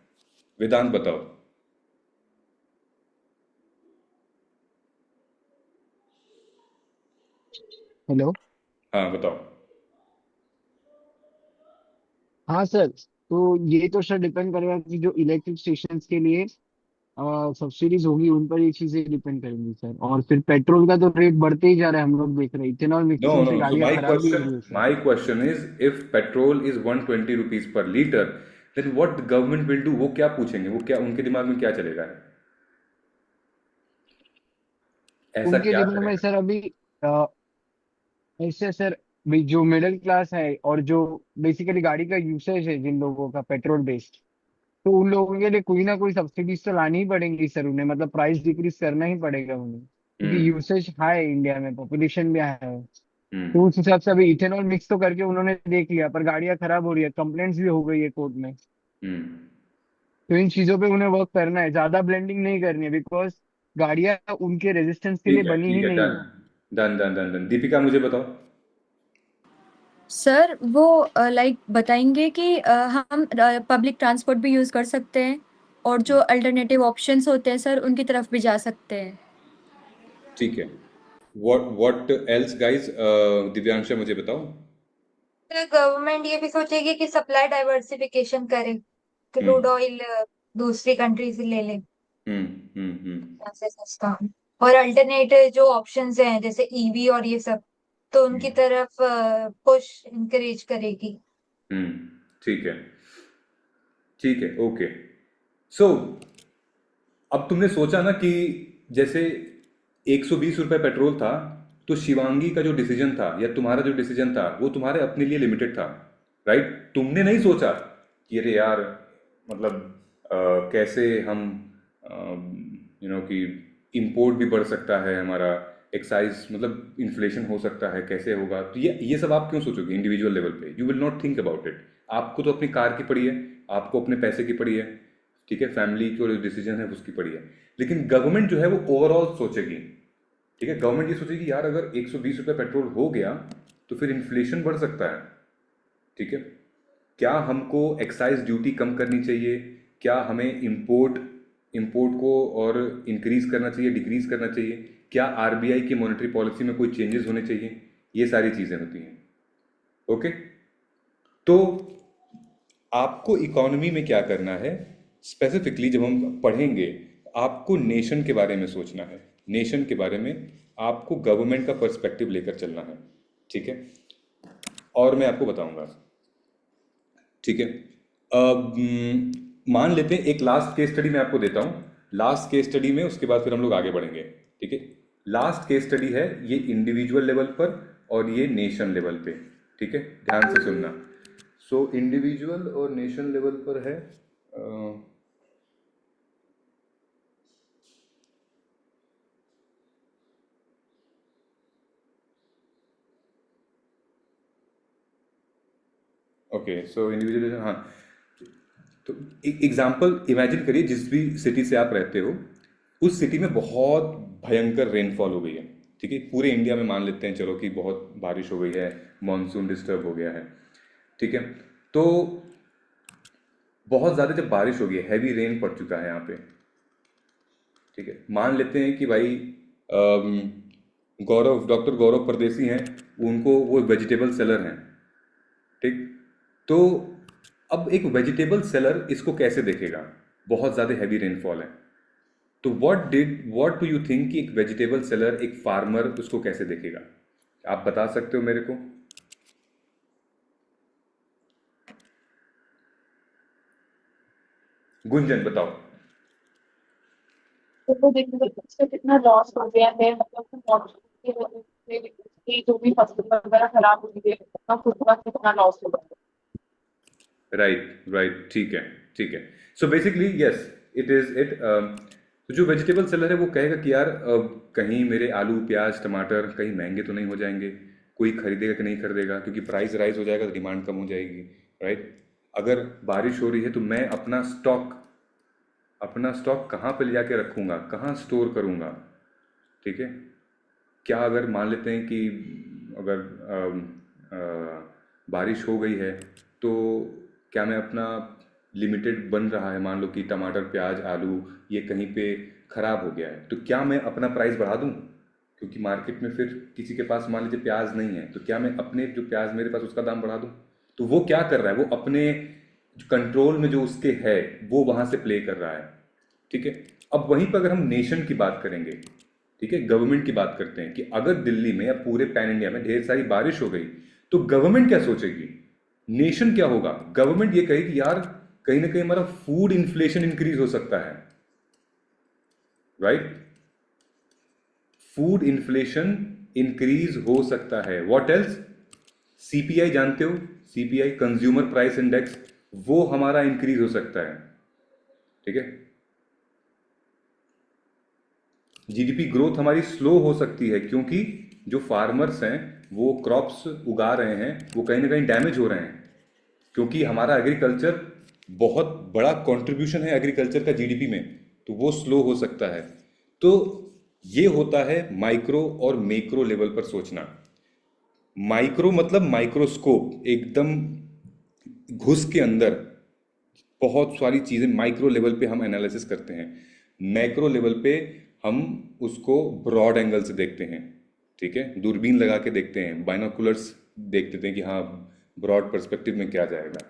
Vedant बताओ। हेलो। हाँ बताओ। हाँ सर, तो ये तो सर डिपेंड करेगा कि जो इलेक्ट्रिक स्टेशन के लिए सब्सिडीज होगी उन पर ये चीजें डिपेंड करेंगी सर। और फिर पेट्रोल का तो रेट बढ़ते ही जा रहा है, हम लोग देख रहे हैं इथेनॉल No, मिक्सिंग से no. So गाड़ियां खराब भी हो रही है sir. my question is, if petrol is 120 rupees per liter, then what the government will do? वो क्या पूछेंगे? वो क्या उनके दिमाग में क्या चलेगा? ऐसा उनके क्या दिमाग में करेगा? सर अभी अ, ऐसे सर भी जो मिडिल क्लास है और जो बेसिकली गाड़ी का यूसेज है जिन लोगों का पेट्रोल बेस्ड, तो उन लोगों के लिए कोई ना कोई सब्सिडीज तो लानी ही पड़ेंगी सर उन्हें, मतलब प्राइस डिक्रीज करना ही पड़ेगा उन्हें, क्योंकि हम्म यूसेज हाई है इंडिया में, पॉपुलेशन भी हाई है। हम्म तो उस हिसाब से अभी इथेनॉल मिक्स तो करके उन्होंने देख लिया, पर गाड़ियां खराब हो रही है, कंप्लेंट्स भी हो गई है कोर्ट में। हम्म तो इन चीजों पे उन्हें वर्क करना है, ज्यादा ब्लेंडिंग नहीं करनी है, बिकॉज गाड़ियां उनके रेजिस्टेंस के लिए बनी ही ठीक है, नहीं डन है। Done done done done. Deepika, मुझे बताओ। सर वो लाइक बताएंगे कि हम पब्लिक ट्रांसपोर्ट भी यूज़ कर सकते हैं और जो अल्टरनेटिव ऑप्शंस होते हैं सर उनकी तरफ भी जा सकते हैं। ठीक है। what else guys? दिव्यांशा, मुझे बताओ। तो गवर्नमेंट ये भी सोचेगी कि सप्लाई डाइवर्सिफिकेशन करे, क्रूड हम्म ऑयल दूसरी कंट्री से ले ले, हम्म। ऐसे सस्ता। और अल्टरनेट जो ऑप्शंस हैं जैसे ईवी और ये सब, तो उनकी तरफ पुश इंकरेज करेगी। हम्म ठीक है, ठीक है, ओके। सो अब तुमने सोचा ना कि जैसे 120 रुपए पेट्रोल था, तो शिवांगी का जो डिसीजन था या तुम्हारा जो डिसीजन था वो तुम्हारे अपने लिए लिमिटेड था, राइट? तुमने नहीं सोचा कि अरे यार, मतलब कैसे हम कि इंपोर्ट भी बढ़ सकता है हमारा, एक्साइज मतलब इन्फ्लेशन हो सकता है, कैसे होगा। तो ये सब आप क्यों सोचोगे इंडिविजुअल लेवल पे? You will not think about it. आपको तो अपनी कार की पड़ी है, आपको अपने पैसे की पड़ी है, ठीक है, फैमिली की जो डिसीजन है उसकी पड़ी है। लेकिन गवर्नमेंट जो है वो ओवरऑल सोचेगी, ठीक है। गवर्नमेंट ये सोचेगी यार अगर 120 रुपये पेट्रोल हो गया तो फिर इन्फ्लेशन बढ़ सकता है, ठीक है। क्या हमको एक्साइज ड्यूटी कम करनी चाहिए? क्या हमें इंपोर्ट को और इंक्रीज करना चाहिए, डिक्रीज करना चाहिए? क्या आरबीआई की मॉनेटरी पॉलिसी में कोई चेंजेस होने चाहिए? ये सारी चीज़ें होती हैं, ओके। तो आपको इकोनॉमी में क्या करना है स्पेसिफिकली, जब हम पढ़ेंगे आपको नेशन के बारे में सोचना है, नेशन के बारे में आपको गवर्नमेंट का पर्सपेक्टिव लेकर चलना है, ठीक है। और मैं आपको बताऊंगा, ठीक है। अब मान लेते हैं एक लास्ट केस स्टडी मैं आपको देता हूं, लास्ट केस स्टडी में उसके बाद फिर हम लोग आगे बढ़ेंगे, ठीक है। लास्ट केस स्टडी है ये इंडिविजुअल लेवल पर और ये नेशन लेवल पे, ठीक है, ध्यान से सुनना। सो इंडिविजुअल और नेशन लेवल पर है ओके। सो इंडिविजुअल, हाँ। तो एग्जाम्पल इमेजिन करिए, जिस भी सिटी से आप रहते हो उस सिटी में बहुत भयंकर रेनफॉल हो गई है, ठीक है। पूरे इंडिया में मान लेते हैं चलो कि बहुत बारिश हो गई है, मॉनसून डिस्टर्ब हो गया है, ठीक है। तो बहुत ज़्यादा जब बारिश हो गई है, हैवी रेन पड़ चुका है यहाँ पे, ठीक है। मान लेते हैं कि भाई डॉक्टर गौरव परदेसी हैं, उनको वो वेजिटेबल सेलर हैं, ठीक। तो अब एक वेजिटेबल सेलर इसको कैसे देखेगा? बहुत ज़्यादा हैवी रेनफॉल है, तो व्हाट डू यू थिंक कि एक वेजिटेबल सेलर, एक फार्मर उसको कैसे देखेगा? आप बता सकते हो मेरे को? गुंजन बताओ। तो वो देखिए इससे कितना लॉस हो गया है, मतलब मौसम की वजह से जो भी फसल वगैरह खराब हुई है, उतना फसलों का कितना लॉस हो गया। राइट, ठीक है, ठीक है। So basically yes, it is it. तो जो वेजिटेबल सेलर है वो कहेगा कि यार कहीं मेरे आलू प्याज टमाटर कहीं महंगे तो नहीं हो जाएंगे, कोई खरीदेगा कि नहीं खरीदेगा, क्योंकि प्राइस राइज हो जाएगा तो डिमांड कम हो जाएगी, राइट। अगर बारिश हो रही है तो मैं अपना स्टॉक कहाँ पे ले जाके रखूँगा, कहाँ स्टोर करूँगा, ठीक है। क्या अगर मान लेते हैं कि अगर बारिश हो गई है तो क्या मैं अपना लिमिटेड बन रहा है, मान लो कि टमाटर प्याज आलू ये कहीं पे ख़राब हो गया है, तो क्या मैं अपना प्राइस बढ़ा दूं? क्योंकि मार्केट में फिर किसी के पास मान लीजिए प्याज नहीं है, तो क्या मैं अपने जो प्याज मेरे पास उसका दाम बढ़ा दूं? तो वो क्या कर रहा है, वो अपने कंट्रोल में जो उसके है वो वहाँ से प्ले कर रहा है, ठीक है। अब वहीं पर अगर हम नेशन की बात करेंगे, ठीक है, गवर्नमेंट की बात करते हैं कि अगर दिल्ली में या पूरे पैन इंडिया में ढेर सारी बारिश हो गई तो गवर्नमेंट क्या सोचेगी, नेशन क्या होगा? गवर्नमेंट ये कहेगी यार कहीं ना कहीं हमारा फूड इन्फ्लेशन इंक्रीज हो सकता है, राइट? फूड इन्फ्लेशन इंक्रीज हो सकता है। What else? सीपीआई जानते हो, सीपीआई कंज्यूमर प्राइस इंडेक्स, वो हमारा इंक्रीज हो सकता है, ठीक है। जीडीपी ग्रोथ हमारी स्लो हो सकती है क्योंकि जो फार्मर्स हैं वो क्रॉप्स उगा रहे हैं वो कहीं ना कहीं डैमेज हो रहे हैं, क्योंकि हमारा एग्रीकल्चर बहुत बड़ा कंट्रीब्यूशन है एग्रीकल्चर का जीडीपी में, तो वो स्लो हो सकता है। तो ये होता है माइक्रो और मैक्रो लेवल पर सोचना। माइक्रो मतलब माइक्रोस्कोप, एकदम घुस के अंदर बहुत सारी चीजें माइक्रो लेवल पे हम एनालिसिस करते हैं, मैक्रो लेवल पे हम उसको ब्रॉड एंगल से देखते हैं, ठीक है, दूरबीन लगा के देखते हैं, बाइनोकुलर्स देख लेते हैं कि हाँ ब्रॉड पर्सपेक्टिव में क्या जाएगा।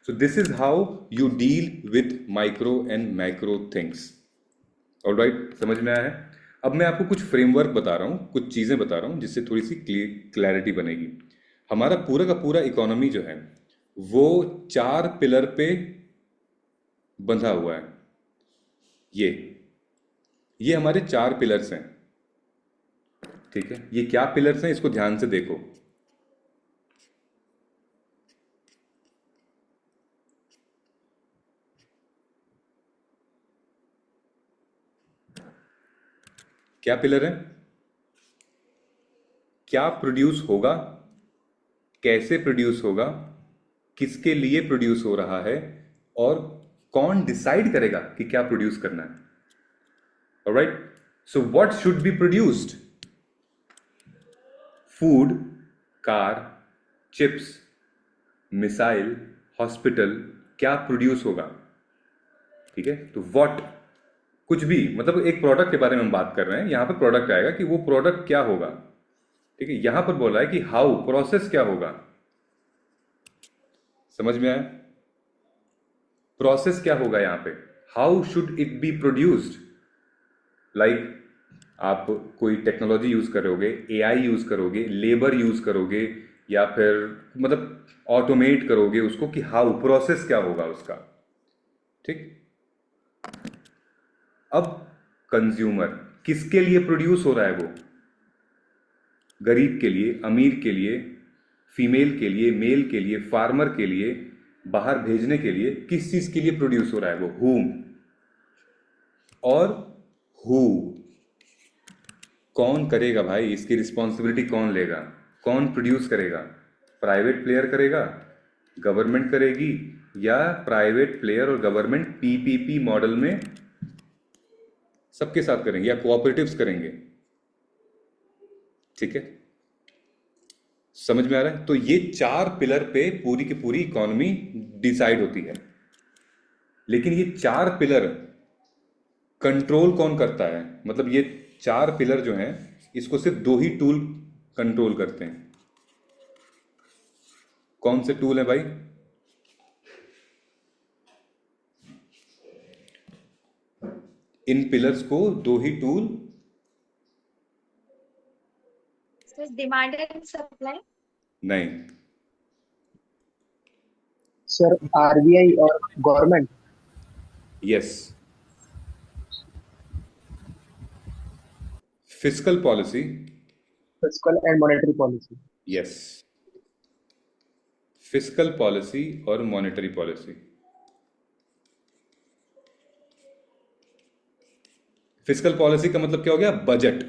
सो this is how you deal with micro and macro things. Alright, समझ में आया है? अब मैं आपको कुछ फ्रेमवर्क बता रहा हूँ, कुछ चीज़ें बता रहा हूँ जिससे थोड़ी सी क्लैरिटी बनेगी। हमारा पूरा का पूरा इकोनॉमी जो है वो 4 पिलर पे बंधा हुआ है। ये हमारे 4 पिलर्स हैं, ठीक है। ये क्या पिलर्स हैं इसको ध्यान से देखो। क्या पिलर है? क्या प्रोड्यूस होगा, कैसे प्रोड्यूस होगा, किसके लिए प्रोड्यूस हो रहा है, और कौन डिसाइड करेगा कि क्या प्रोड्यूस करना है। Alright, so what should be produced? Food, car, chips, missile, hospital, क्या प्रोड्यूस होगा, ठीक है। तो व्हाट कुछ भी, मतलब एक प्रोडक्ट के बारे में हम बात कर रहे हैं, यहां पर प्रोडक्ट आएगा कि वो प्रोडक्ट क्या होगा, ठीक है। यहां पर बोला है कि हाउ, प्रोसेस क्या होगा। समझ में आया? प्रोसेस क्या होगा यहां पे, how should it be produced. Like आप कोई टेक्नोलॉजी यूज करोगे, एआई यूज करोगे, लेबर यूज करोगे, या फिर मतलब ऑटोमेट करोगे उसको, कि हाउ, प्रोसेस क्या होगा उसका, ठीक। अब कंज्यूमर, किसके लिए प्रोड्यूस हो रहा है वो? गरीब के लिए, अमीर के लिए, फीमेल के लिए, मेल के लिए, फार्मर के लिए, बाहर भेजने के लिए, किस चीज के लिए प्रोड्यूस हो रहा है वो? whom और who। कौन करेगा भाई, इसकी रिस्पॉन्सिबिलिटी कौन लेगा, कौन प्रोड्यूस करेगा? प्राइवेट प्लेयर करेगा, गवर्नमेंट करेगी, या प्राइवेट प्लेयर और गवर्नमेंट पीपीपी मॉडल में सबके साथ करेंगे, या कोऑपरेटिव्स करेंगे, ठीक है। समझ में आ रहा है? तो ये 4 पिलर पे पूरी की पूरी इकोनॉमी डिसाइड होती है। लेकिन ये 4 पिलर कंट्रोल कौन करता है? मतलब ये 4 पिलर जो हैं इसको सिर्फ 2 ही टूल कंट्रोल करते हैं। कौन से टूल है भाई? इन पिलर्स को 2 ही टूल, डिमांड एंड सप्लाई। नहीं सर, आरबीआई और government. Yes, fiscal policy, fiscal and monetary policy. Yes, fiscal policy और मॉनेटरी पॉलिसी। फिस्कल पॉलिसी का मतलब क्या हो गया? बजट,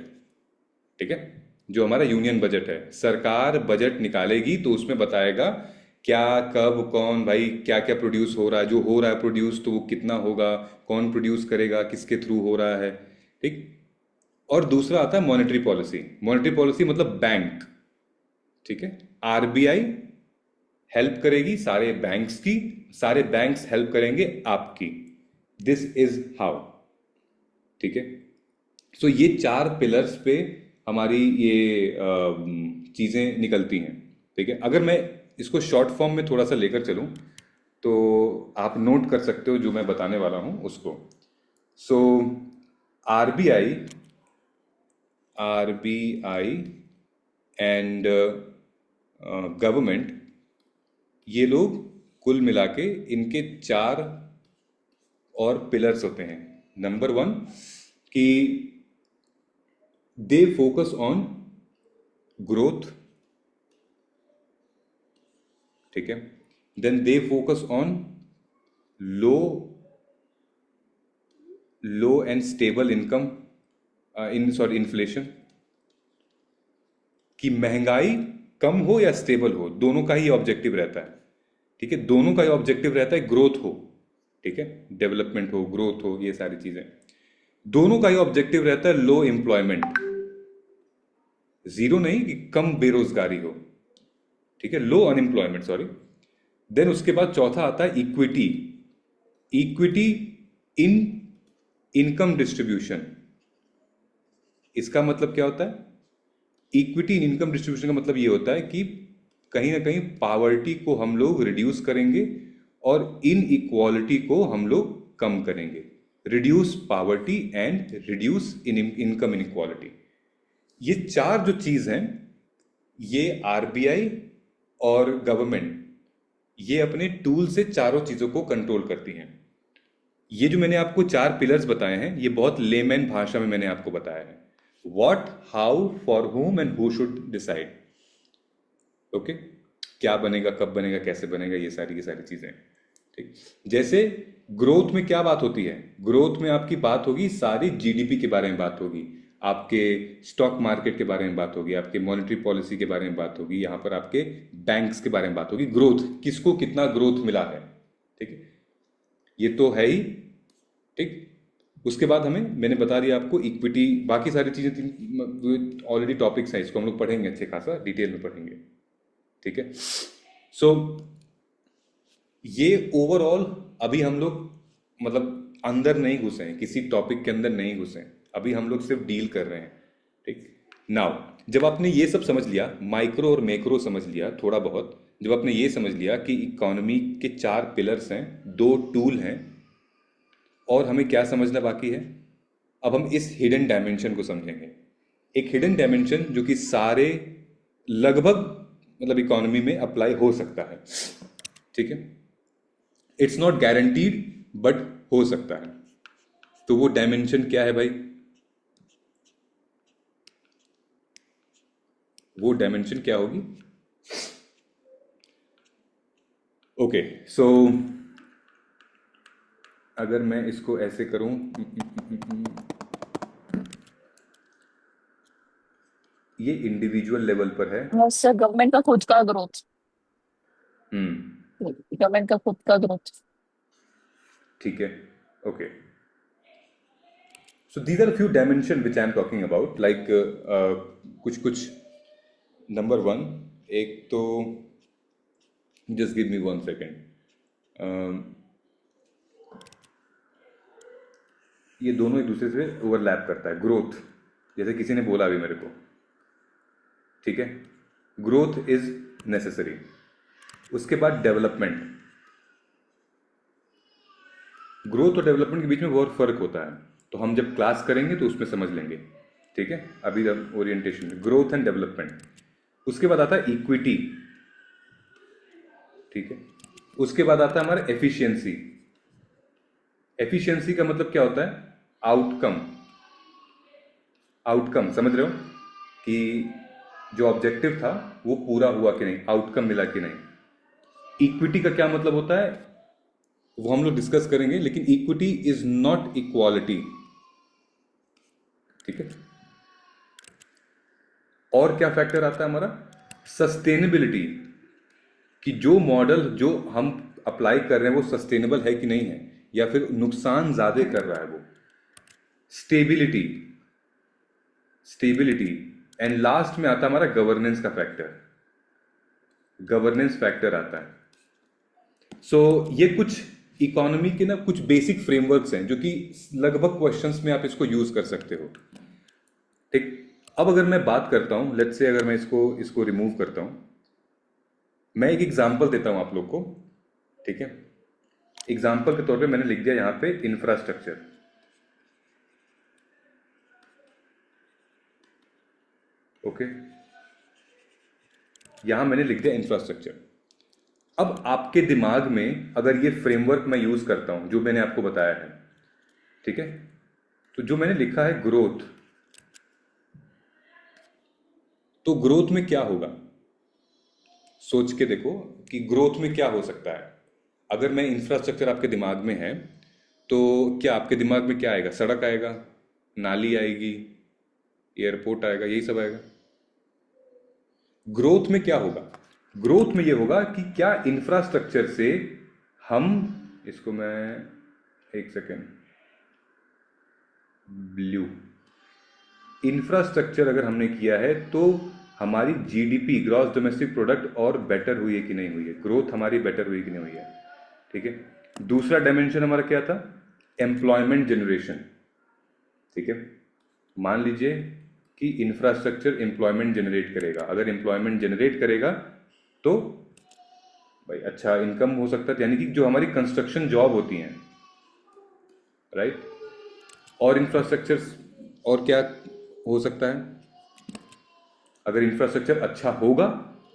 ठीक है। जो हमारा यूनियन बजट है, सरकार बजट निकालेगी तो उसमें बताएगा क्या, कब, कौन, भाई क्या क्या प्रोड्यूस हो रहा है, जो हो रहा है प्रोड्यूस तो वो कितना होगा, कौन प्रोड्यूस करेगा, किसके थ्रू हो रहा है, ठीक। और दूसरा आता है मॉनेटरी पॉलिसी। मॉनेटरी पॉलिसी मतलब बैंक, ठीक है। आरबीआई हेल्प करेगी सारे बैंक्स की, सारे बैंक्स हेल्प करेंगे आपकी। दिस इज हाउ, ठीक है। सो ये 4 पिलर्स पे हमारी ये चीजें निकलती हैं, ठीक है। अगर मैं इसको शॉर्ट फॉर्म में थोड़ा सा लेकर चलूं तो आप नोट कर सकते हो जो मैं बताने वाला हूं उसको। सो आरबीआई एंड गवर्नमेंट, ये लोग कुल मिला के इनके 4 और पिलर्स होते हैं। नंबर 1 कि दे फोकस ऑन ग्रोथ, ठीक है। Then they focus on low and stable income inflation, कि महंगाई कम हो या स्टेबल हो, दोनों का ही ऑब्जेक्टिव रहता है, ठीक है। दोनों का ही ऑब्जेक्टिव रहता है ग्रोथ हो, ठीक है, डेवलपमेंट हो, ग्रोथ हो, ये सारी चीजें। दोनों का ही ऑब्जेक्टिव रहता है लो एम्प्लॉयमेंट, जीरो नहीं कि कम बेरोजगारी हो, ठीक है, लो अनएम्प्लॉयमेंट, सॉरी। देन उसके बाद चौथा आता है इक्विटी इन इनकम डिस्ट्रीब्यूशन। इसका मतलब क्या होता है? इक्विटी इन इनकम डिस्ट्रीब्यूशन का मतलब ये होता है कि कहीं ना कहीं पावर्टी को हम लोग रिड्यूस करेंगे और इन इक्वालिटी को हम लोग कम करेंगे। Reduce poverty and reduce income inequality. ये 4 जो चीज हैं, ये आरबीआई और गवर्नमेंट ये अपने टूल से चारों चीजों को कंट्रोल करती हैं। ये जो मैंने आपको 4 पिलर्स बताए हैं, ये बहुत लेमैन भाषा में मैंने आपको बताया है। What, how, for whom and who should decide. Okay, क्या बनेगा, कब बनेगा, कैसे बनेगा, ये सारी की सारी चीजें, ठीक। जैसे ग्रोथ में क्या बात होती है? ग्रोथ में आपकी बात होगी सारी जीडीपी के बारे में बात होगी, आपके स्टॉक मार्केट के बारे में बात होगी, आपके मॉनेटरी पॉलिसी के बारे में बात होगी, यहाँ पर आपके बैंक्स के बारे में बात होगी। ग्रोथ, किसको कितना ग्रोथ मिला है, ठीक है, ये तो है ही, ठीक। उसके बाद मैंने बता दिया आपको इक्विटी, बाकी सारी चीजें ऑलरेडी टॉपिक्स हैं, इसको हम लोग पढ़ेंगे अच्छे खासा डिटेल में पढ़ेंगे, ठीक है। सो ये ओवरऑल अभी हम लोग मतलब अंदर नहीं घुसे हैं, किसी टॉपिक के अंदर नहीं घुसे हैं, अभी हम लोग सिर्फ डील कर रहे हैं, ठीक। नाउ जब आपने ये सब समझ लिया, माइक्रो और मैक्रो समझ लिया थोड़ा बहुत, जब आपने ये समझ लिया कि इकोनॉमी के 4 पिलर्स हैं, 2 टूल हैं, और हमें क्या समझना बाकी है, अब हम इस हिडन डायमेंशन को समझेंगे। एक हिडन डायमेंशन जो कि सारे लगभग मतलब इकोनॉमी में अप्लाई हो सकता है, ठीक है। इट्स नॉट गारंटीड बट हो सकता है। तो वो डायमेंशन क्या है भाई? वो डायमेंशन क्या होगी? ओके, सो अगर मैं इसको ऐसे करूं, ये इंडिविजुअल लेवल पर है। सर गवर्नमेंट का खुद का ग्रोथ, हम्म, गवर्नमेंट का खुद का ग्रोथ, ठीक है, okay. So these are few dimension which I am talking about, like कुछ नंबर 1, एक तो जस्ट गिव मी 1 सेकेंड, ये दोनों एक दूसरे से ओवरलैप करता है। ग्रोथ, जैसे किसी ने बोला अभी मेरे को, ठीक है, ग्रोथ इज नेसेसरी। उसके बाद डेवलपमेंट, ग्रोथ और डेवलपमेंट के बीच में बहुत फर्क होता है, तो हम जब क्लास करेंगे तो उसमें समझ लेंगे, ठीक है। अभी ओरिएंटेशन, ग्रोथ एंड डेवलपमेंट। उसके बाद आता है इक्विटी, ठीक है। उसके बाद आता है हमारा एफिशिएंसी। एफिशिएंसी का मतलब क्या होता है? आउटकम। आउटकम समझ रहे हो कि जो ऑब्जेक्टिव था वो पूरा हुआ कि नहीं, आउटकम मिला कि नहीं। इक्विटी का क्या मतलब होता है वो हम लोग डिस्कस करेंगे, लेकिन इक्विटी इज नॉट इक्वालिटी, ठीक है। और क्या फैक्टर आता है हमारा? सस्टेनेबिलिटी, कि जो मॉडल जो हम अप्लाई कर रहे हैं वो सस्टेनेबल है कि नहीं है, या फिर नुकसान ज्यादा कर रहा है वो। स्टेबिलिटी, एंड लास्ट में आता है हमारा गवर्नेंस का फैक्टर, गवर्नेंस फैक्टर आता है। सो ये कुछ इकोनॉमी के ना कुछ बेसिक फ्रेमवर्क्स हैं जो कि लगभग क्वेश्चंस में आप इसको यूज कर सकते हो, ठीक। अब अगर मैं बात करता हूं, लेट्स से अगर मैं इसको रिमूव करता हूं, मैं एक एग्जांपल देता हूं आप लोग को, ठीक है। एग्जांपल के तौर पे मैंने लिख दिया यहां पे इंफ्रास्ट्रक्चर, ओके, यहां मैंने लिख दिया इंफ्रास्ट्रक्चर। अब आपके दिमाग में अगर ये फ्रेमवर्क मैं यूज करता हूं जो मैंने आपको बताया है, ठीक है, तो जो मैंने लिखा है ग्रोथ, तो ग्रोथ में क्या होगा, सोच के देखो कि ग्रोथ में क्या हो सकता है। अगर मैं इंफ्रास्ट्रक्चर आपके दिमाग में है तो क्या आपके दिमाग में क्या आएगा? सड़क आएगा, नाली आएगी, एयरपोर्ट आएगा, यही सब आएगा। ग्रोथ में क्या होगा? ग्रोथ में ये होगा कि क्या इंफ्रास्ट्रक्चर से हम, इसको मैं एक सेकेंड, ब्लू, इंफ्रास्ट्रक्चर अगर हमने किया है तो हमारी जीडीपी, ग्रॉस डोमेस्टिक प्रोडक्ट, और बेटर हुई है कि नहीं हुई है, ग्रोथ हमारी बेटर हुई कि नहीं हुई है, ठीक है। दूसरा डायमेंशन हमारा क्या था? एम्प्लॉयमेंट जनरेशन, ठीक है। मान लीजिए कि इंफ्रास्ट्रक्चर एम्प्लॉयमेंट जनरेट करेगा, अगर एम्प्लॉयमेंट जनरेट करेगा तो भाई अच्छा इनकम हो सकता है, यानी कि जो हमारी कंस्ट्रक्शन जॉब होती हैं, राइट। और इंफ्रास्ट्रक्चर और क्या हो सकता है? अगर इंफ्रास्ट्रक्चर अच्छा होगा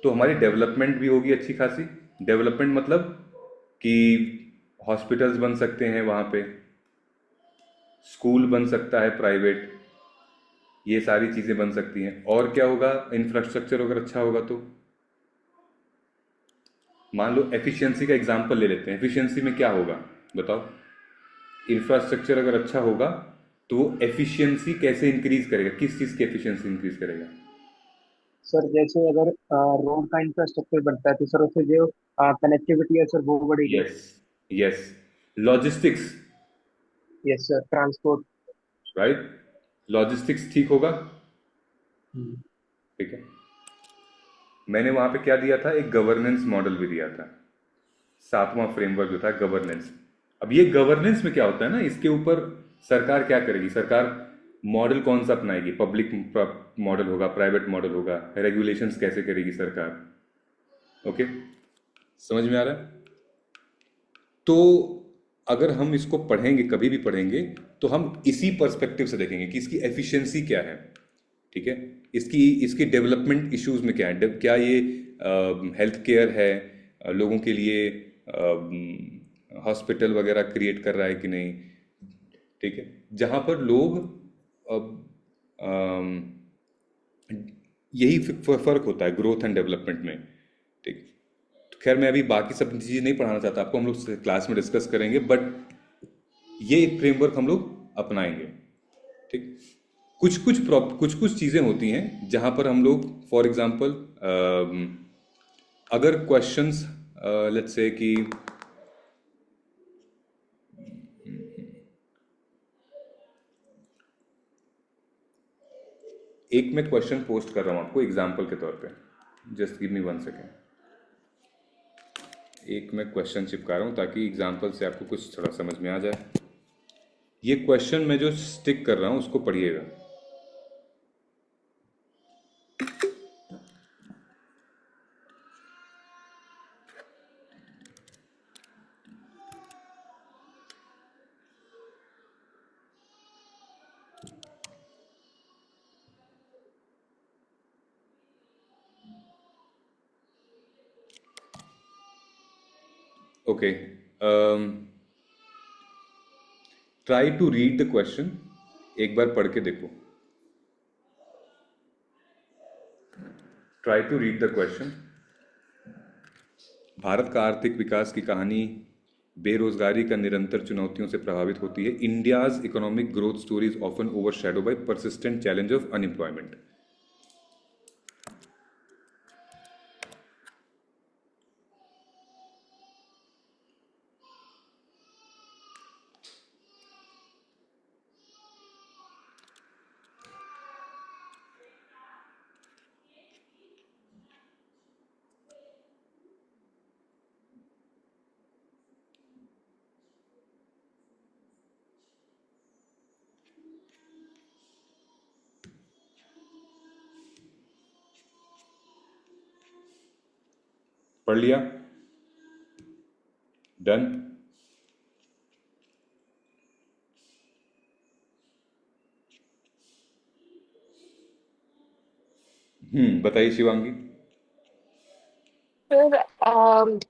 तो हमारी डेवलपमेंट भी होगी अच्छी खासी। डेवलपमेंट मतलब कि हॉस्पिटल्स बन सकते हैं वहाँ पे, स्कूल बन सकता है प्राइवेट, ये सारी चीज़ें बन सकती हैं। और क्या होगा इंफ्रास्ट्रक्चर अगर अच्छा होगा तो? मान लो एफिशिएंसी का एग्जांपल ले लेते हैं। एफिशिएंसी में क्या होगा बताओ? इंफ्रास्ट्रक्चर अगर अच्छा होगा तो वो एफिशिएंसी कैसे इंक्रीज करेगा? किस चीज़ की एफिशिएंसी इंक्रीज करेगा? सर जैसे अगर रोड का इंफ्रास्ट्रक्चर बनता है तो सर उससे जो कनेक्टिविटी है सर वो बढ़ेगी। Yes, yes, logistics, yes sir, transport. Right, logistics ठीक होगा, ठीक है। मैंने वहां पे क्या दिया था? एक गवर्नेंस मॉडल भी दिया था, 7वां फ्रेमवर्क जो था गवर्नेंस। अब ये गवर्नेंस में क्या होता है ना, इसके ऊपर सरकार क्या करेगी? सरकार मॉडल कौन सा अपनाएगी? पब्लिक मॉडल होगा, प्राइवेट मॉडल होगा, रेगुलेशंस कैसे करेगी सरकार? ओके, समझ में आ रहा है? तो अगर हम इसको पढ़ेंगे, कभी भी पढ़ेंगे, तो हम इसी पर्सपेक्टिव से देखेंगे कि इसकी एफिशिएंसी क्या है, ठीक है, इसकी डेवलपमेंट इश्यूज में क्या है, क्या ये हेल्थ केयर है, लोगों के लिए हॉस्पिटल वगैरह क्रिएट कर रहा है कि नहीं, ठीक है। जहाँ पर लोग यही फर्क होता है ग्रोथ एंड डेवलपमेंट में, ठीक। खैर मैं अभी बाकी सब चीज़ें नहीं पढ़ाना चाहता आपको, हम लोग क्लास में डिस्कस करेंगे, बट ये एक फ्रेमवर्क हम लोग अपनाएंगे, ठीक। कुछ कुछ चीज़ें होती हैं जहाँ पर हम लोग, फॉर एग्जांपल अगर क्वेश्चंस लेट्स से कि एक मैं क्वेश्चन पोस्ट कर रहा हूँ आपको एग्जांपल के तौर पे, जस्ट गिव मी 1 सेकेंड। एक मैं क्वेश्चन चिपका रहा हूँ ताकि एग्जांपल से आपको कुछ थोड़ा समझ में आ जाए। ये क्वेश्चन मैं जो स्टिक कर रहा हूँ उसको पढ़िएगा। Okay, try to read the question, एक बार पढ़ के देखो। Try to read the question. Bharat का आर्थिक विकास की कहानी बेरोजगारी का निरंतर चुनौतियों से प्रभावित होती है। India's economic growth story is often overshadow by persistent challenge of unemployment. पढ़ लिया? डन? बताइए शिवांगी। फिर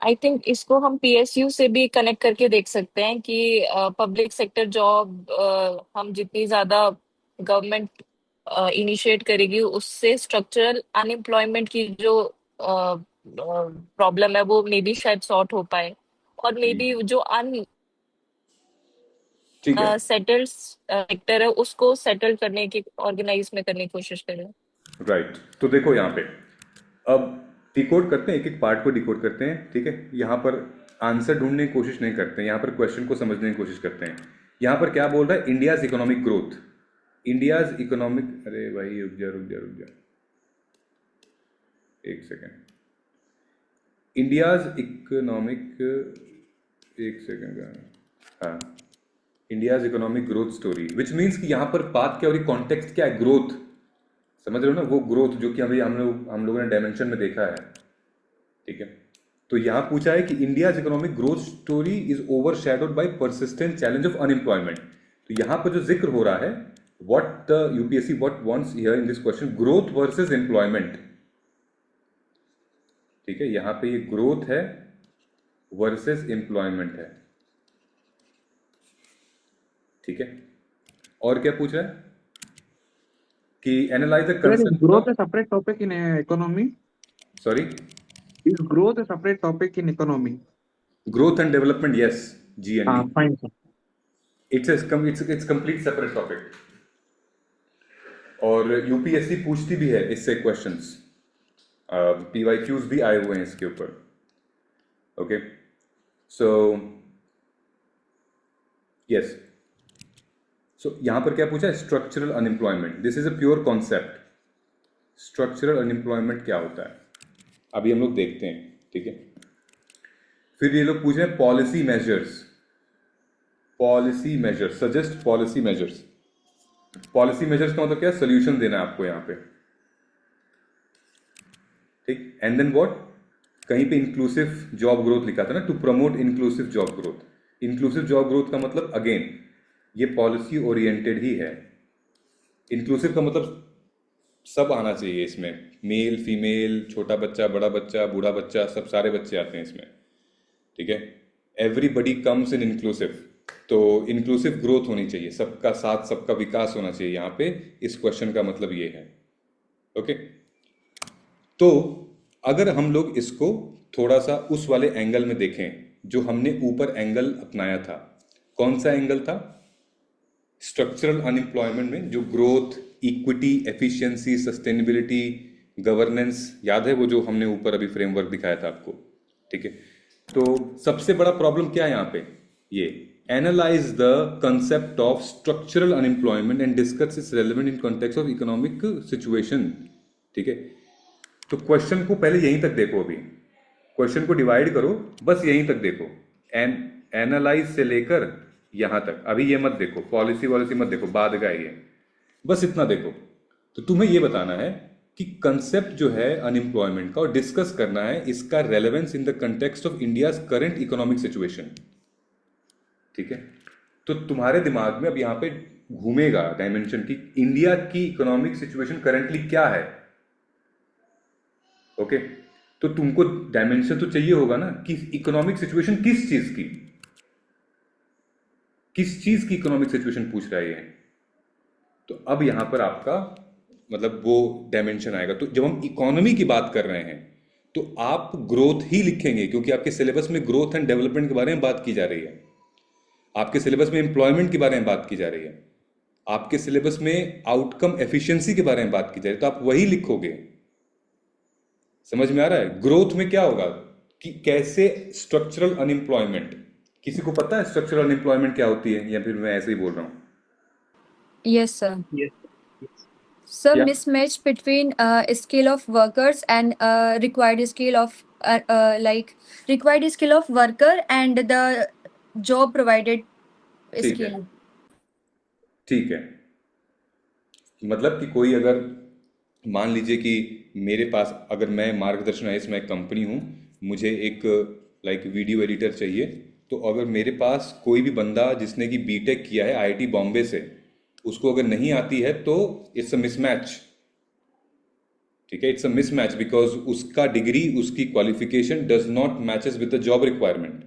आई थिंक इसको हम पीएसयू से भी कनेक्ट करके देख सकते हैं कि पब्लिक सेक्टर जॉब हम जितनी ज्यादा गवर्नमेंट इनिशिएट करेगी उससे स्ट्रक्चरल अनएम्प्लॉयमेंट की जो प्रॉब्लम है वो मे बी शायद सॉर्ट हो पाए, और मे बी जो ठीक है, सेटल्ड सेक्टर है उसको सेटल करने की, ऑर्गेनाइज में करने की कोशिश करें। राइट। तो देखो यहाँ पे अब डिकोड करते हैं, एक एक पार्ट को डिकोड करते हैं, ठीक है। यहाँ पर आंसर ढूंढने की कोशिश नहीं करते हैं, यहाँ पर क्वेश्चन को समझने की कोशिश करते हैं। यहाँ पर क्या बोल रहा है, India's economic growth, India's economic, अरे भाई रुक जा रुक जा रुक जा एक सेकेंड, इंडियाज इकोनॉमिक, एक सेकेंड, हाँ, India's economic growth story, which means कि यहाँ पर बात क्या हो रही, कॉन्टेक्स्ट क्या है, ग्रोथ, समझ रहे हो ना, वो ग्रोथ जो कि अभी हम लोगों ने डायमेंशन में देखा है, ठीक है। तो यहाँ पूछा है कि India's economic growth story is overshadowed by persistent challenge of unemployment. तो यहाँ पर जो जिक्र हो रहा है, what the UPSC what wants here in this question, growth versus employment, ठीक है। यहाँ पे ये ग्रोथ है वर्सेस एम्प्लॉयमेंट है, ठीक है। और क्या पूछ रहा है कि analyse the Sir, is concept, growth a separate topic in economy? Sorry, Is growth a separate topic in economy? Growth and development, yes, GND, Fine, sir. It's complete separate topic. और यूपीएससी पूछती भी है इससे questions, PYQs भी आए हुए हैं इसके ऊपर, ओके। सो यस, सो यहां पर क्या पूछा है, structural unemployment, this is a pure concept. Structural unemployment क्या होता है, अभी हम लोग देखते हैं, ठीक है। फिर ये लोग पूछ रहे हैं policy measures, policy measures, suggest policy measures. Policy measures का मतलब क्या है, सोल्यूशन देना है आपको यहाँ पे, ठीक। एंड देन व्हाट, कहीं पे इंक्लूसिव जॉब ग्रोथ लिखा था ना, to promote inclusive job growth. Inclusive job growth का मतलब अगेन ये पॉलिसी ओरिएंटेड ही है। इंक्लूसिव का मतलब सब आना चाहिए इसमें, मेल फीमेल, छोटा बच्चा, बड़ा बच्चा, बूढ़ा बच्चा, सब सारे बच्चे आते हैं इसमें, ठीक है। एवरीबडी कम्स इन इंक्लूसिव, तो इंक्लूसिव ग्रोथ होनी चाहिए, सबका साथ सबका विकास होना चाहिए यहाँ पे, इस क्वेश्चन का मतलब ये है, ओके। तो अगर हम लोग इसको थोड़ा सा उस वाले एंगल में देखें जो हमने ऊपर एंगल अपनाया था, कौन सा एंगल था, स्ट्रक्चरल अनएम्प्लॉयमेंट में जो growth, equity, efficiency, sustainability, governance, याद है वो जो हमने ऊपर अभी फ्रेमवर्क दिखाया था आपको, ठीक है। तो सबसे बड़ा प्रॉब्लम क्या है यहाँ पे, ये analyse the concept of structural unemployment and discuss it's relevant in context of economic situation, ठीक है। तो क्वेश्चन को पहले यहीं तक देखो, अभी क्वेश्चन को डिवाइड करो, बस यहीं तक देखो, एनालाइज से लेकर यहां तक, अभी ये मत देखो, पॉलिसी वॉलिसी मत देखो, बाद का ये, बस इतना देखो। तो तुम्हें ये बताना है कि कंसेप्ट जो है अनएम्प्लॉयमेंट का, और डिस्कस करना है इसका relevance in the context of India's current economic situation, ठीक है। तो तुम्हारे दिमाग में अब यहां पे घूमेगा डायमेंशन की, इंडिया की इकोनॉमिक सिचुएशन करंटली क्या है, ओके। तो तुमको डायमेंशन तो चाहिए होगा ना कि इकोनॉमिक सिचुएशन किस चीज की इकोनॉमिक सिचुएशन पूछ रहा है ये। तो अब यहां पर आपका मतलब वो डायमेंशन आएगा। तो जब हम इकोनॉमी की बात कर रहे हैं तो आप ग्रोथ ही लिखेंगे, क्योंकि आपके सिलेबस में ग्रोथ एंड डेवलपमेंट के बारे में बात की जा रही है, आपके सिलेबस में एम्प्लॉयमेंट के बारे में बात की जा रही है, आपके सिलेबस में आउटकम एफिशिएंसी के बारे में बात की जा रही है, तो आप वही लिखोगे। समझ में आ रहा है? ग्रोथ में क्या होगा कि कैसे स्ट्रक्चरल अनएम्प्लॉयमेंट, किसी को पता है स्ट्रक्चरल अनएम्प्लॉयमेंट क्या होती है, या फिर मैं ऐसे ही बोल रहा हूँ? Yes, sir. Sir, Yeah. mismatch between skill of workers and required skill of required skill of worker and the job provided ठीक है, skill. ठीक है। मतलब कि कोई अगर मान लीजिए कि मेरे पास, अगर मैं मार्गदर्शन आईएएस में एक कंपनी हूँ, मुझे एक वीडियो एडिटर चाहिए, तो अगर मेरे पास कोई भी बंदा जिसने कि बीटेक किया है आईआईटी बॉम्बे से, उसको अगर नहीं आती है तो इट्स अ मिसमैच, ठीक है, इट्स अ मिसमैच बिकॉज उसका डिग्री, उसकी qualification does not matches with the job requirement.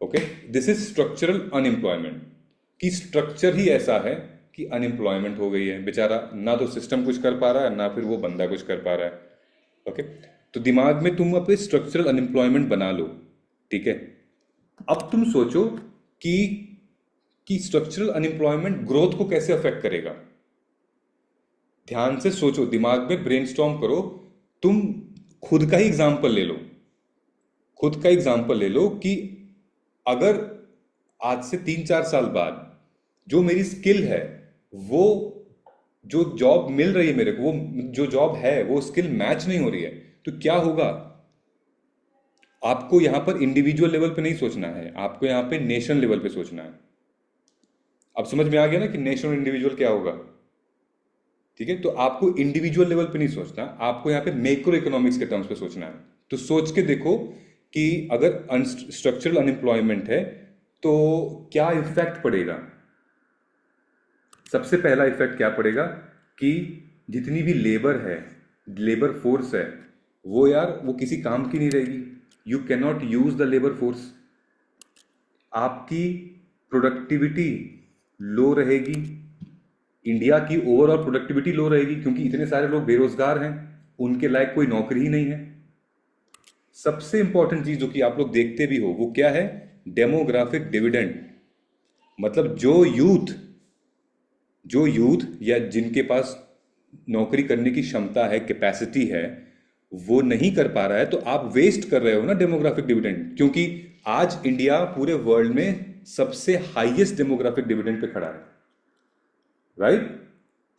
Okay, this is structural unemployment, कि स्ट्रक्चर ही ऐसा है कि अनएम्प्लॉयमेंट हो गई है बेचारा, ना तो सिस्टम कुछ कर पा रहा है ना फिर वो बंदा कुछ कर पा रहा है. ओके, तो दिमाग में तुम अपने स्ट्रक्चरल अनएम्प्लॉयमेंट बना लो. ठीक है, अब तुम सोचो कि स्ट्रक्चरल अनएम्प्लॉयमेंट ग्रोथ को कैसे अफेक्ट करेगा. ध्यान से सोचो, दिमाग में ब्रेनस्टॉर्म करो. तुम खुद का ही एग्जाम्पल ले लो, खुद का एग्जाम्पल ले लो कि अगर आज से 3-4 साल बाद जो मेरी स्किल है, वो जो जॉब मिल रही है मेरे को, वो जो जॉब है वो स्किल मैच नहीं हो रही है, तो क्या होगा. आपको यहां पर इंडिविजुअल लेवल पे नहीं सोचना है, आपको यहां पे नेशन लेवल पे सोचना है. अब समझ में आ गया ना कि नेशन और इंडिविजुअल क्या होगा. ठीक है, तो आपको इंडिविजुअल लेवल पे नहीं सोचना, आपको यहाँ पे मैक्रो इकोनॉमिक्स के टर्म्स पे सोचना है. तो सोच के देखो कि अगर स्ट्रक्चरल अनएम्प्लॉयमेंट है तो क्या इफेक्ट पड़ेगा. सबसे पहला इफेक्ट क्या पड़ेगा कि जितनी भी लेबर है, लेबर फोर्स है, वो यार वो किसी काम की नहीं रहेगी. You can not use the labour force. आपकी प्रोडक्टिविटी लो रहेगी, इंडिया की ओवरऑल प्रोडक्टिविटी लो रहेगी, क्योंकि इतने सारे लोग बेरोजगार हैं, उनके लायक कोई नौकरी ही नहीं है. सबसे इंपॉर्टेंट चीज जो कि आप लोग देखते भी हो वो क्या है, डेमोग्राफिक डिविडेंड. मतलब जो यूथ या जिनके पास नौकरी करने की क्षमता है, कैपेसिटी है, वो नहीं कर पा रहा है, तो आप वेस्ट कर रहे हो ना डेमोग्राफिक डिविडेंड. क्योंकि आज इंडिया पूरे वर्ल्ड में सबसे हाईएस्ट डेमोग्राफिक डिविडेंड पे खड़ा है, राइट.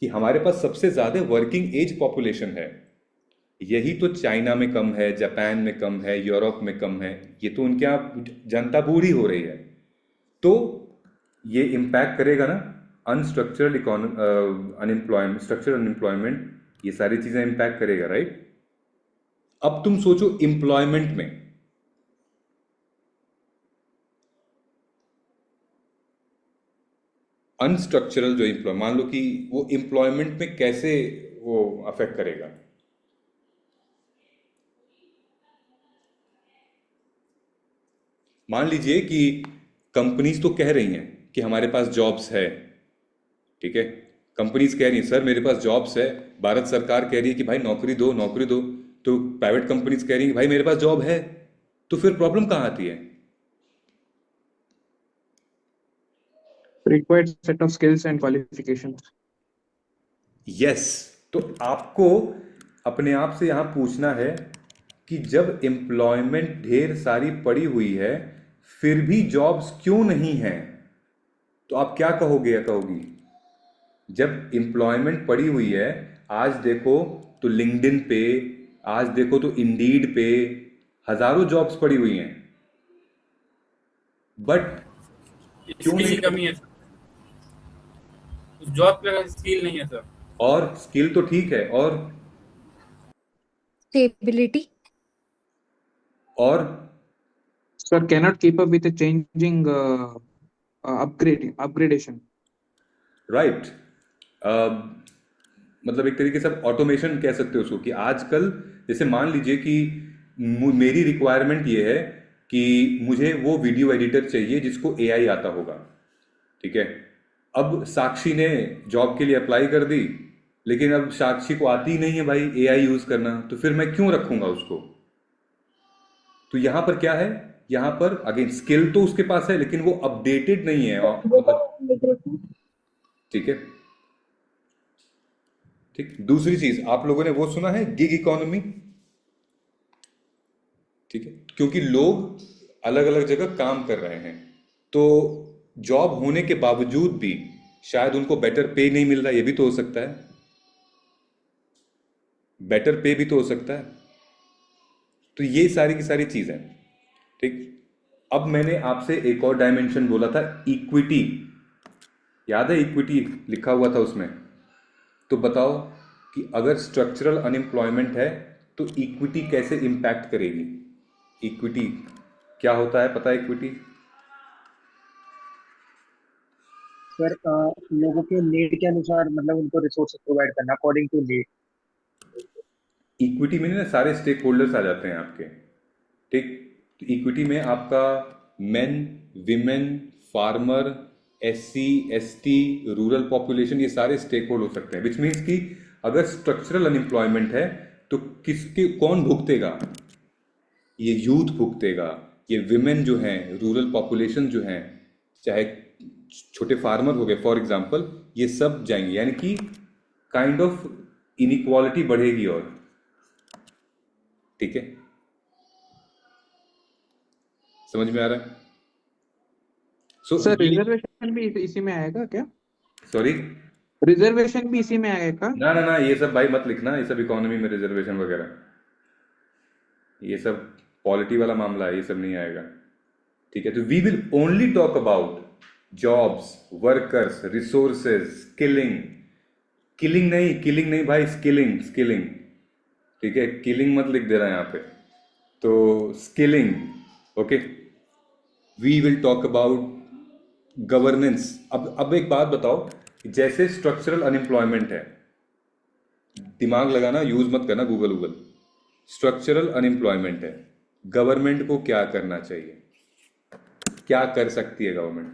कि हमारे पास सबसे ज्यादा वर्किंग एज पॉपुलेशन है. यही तो चाइना में कम है, जापान में कम है, यूरोप में कम है. ये तो उनके यहाँ जनता बूढ़ी हो रही है, तो ये इम्पैक्ट करेगा ना. अनस्ट्रक्चरल अनएम्प्लॉयमेंट, स्ट्रक्चरल अनएम्प्लॉयमेंट, ये सारी चीजें इम्पैक्ट करेगा, राइट. अब तुम सोचो एम्प्लॉयमेंट में, अनस्ट्रक्चरल जो एम्प्लॉय, मान लो कि वो एम्प्लॉयमेंट में कैसे वो अफेक्ट करेगा. मान लीजिए कि कंपनीज तो कह रही हैं कि हमारे पास जॉब्स है. ठीक है, कंपनीज कह रही हैं सर मेरे पास जॉब्स है, भारत सरकार कह रही है कि भाई नौकरी दो नौकरी दो, तो प्राइवेट कंपनीज कह रही हैं कि भाई मेरे पास जॉब है. तो फिर प्रॉब्लम कहाँ आती है. required set of skills and qualifications. Yes, तो आपको अपने आप से यहां पूछना है कि जब एम्प्लॉयमेंट ढेर सारी पड़ी हुई है फिर भी जॉब्स क्यों नहीं है, तो आप क्या कहोगे या कहोगी. जब एम्प्लॉयमेंट पड़ी हुई है, आज देखो तो लिंक्डइन पे, आज देखो तो इंडीड पे हजारों जॉब्स पड़ी हुई हैं, बट क्यों स्किल नहीं. की कमी है सर, उस जॉब पे स्किल नहीं है सर. और स्किल तो ठीक है, और स्टेबिलिटी. और Sir cannot keep up with the changing upgradation. Right. मतलब एक तरीके से आप ऑटोमेशन कह सकते हो उसको, कि आजकल जैसे मान लीजिए कि मेरी रिक्वायरमेंट ये है कि मुझे वो वीडियो एडिटर चाहिए जिसको एआई आता होगा. ठीक है, अब साक्षी ने जॉब के लिए अप्लाई कर दी, लेकिन अब साक्षी को आती ही नहीं है भाई एआई यूज करना, तो फिर मैं क्यों रखूंगा उसको. तो यहां पर क्या है, यहां पर अगेन स्किल तो उसके पास है लेकिन वो अपडेटेड नहीं है. ठीक है, ठीक. दूसरी चीज, आप लोगों ने वो सुना है गिग इकोनॉमी. ठीक है, क्योंकि लोग अलग अलग जगह काम कर रहे हैं, तो जॉब होने के बावजूद भी शायद उनको बेटर पे नहीं मिल रहा. ये भी तो हो सकता है, बेटर पे भी तो हो सकता है. तो ये सारी की सारी चीजें. ठीक, अब मैंने आपसे एक और डायमेंशन बोला था, इक्विटी. याद है इक्विटी लिखा हुआ था उसमें. तो बताओ कि अगर स्ट्रक्चरल अनएम्प्लॉयमेंट है तो इक्विटी कैसे इंपैक्ट करेगी. इक्विटी क्या होता है, पता है इक्विटी. सर लोगों के नीड के अनुसार मतलब उनको रिसोर्सेज प्रोवाइड करना अकॉर्डिंग टू नीड. इक्विटी में ना सारे स्टेक होल्डर्स आ जाते हैं आपके, ठीक। तो इक्विटी में आपका main, women, farmer, SC, ST, rural population, ये सारे स्टेक होल्ड हो सकते हैं। विच मीन्स कि अगर स्ट्रक्चरल अनएम्प्लॉयमेंट है तो कौन भुगतेगा? ये यूथ भुगतेगा, ये विमेन जो हैं, रूरल पॉपुलेशन जो हैं, चाहे छोटे फार्मर हो गए फॉर एग्जांपल, ये सब जाएंगे। यानी कि काइंड ऑफ इनइक्वालिटी बढ़ेगी। और ठीक है, समझ में आ रहा है? सर रिजर्वेशन भी इसी में आएगा क्या? सॉरी, रिजर्वेशन भी इसी में आएगा? ना, ये सब भाई मत लिखना, ये सब इकोनॉमी में रिजर्वेशन वगैरह, ये सब पॉलिटी वाला मामला है, ये सब नहीं आएगा, ठीक है। तो we will only talk about jobs, workers, resources, killing नहीं भाई, स्किलिंग, ठीक है। किलिंग मत लिख दे रहा है यहाँ पे, तो skilling, okay. We will talk about governance. अब एक बात बताओ, जैसे स्ट्रक्चरल अनएम्प्लॉयमेंट है, दिमाग लगाना, यूज मत करना गूगल। स्ट्रक्चरल अनएम्प्लॉयमेंट है, गवर्नमेंट को क्या करना चाहिए, क्या कर सकती है गवर्नमेंट?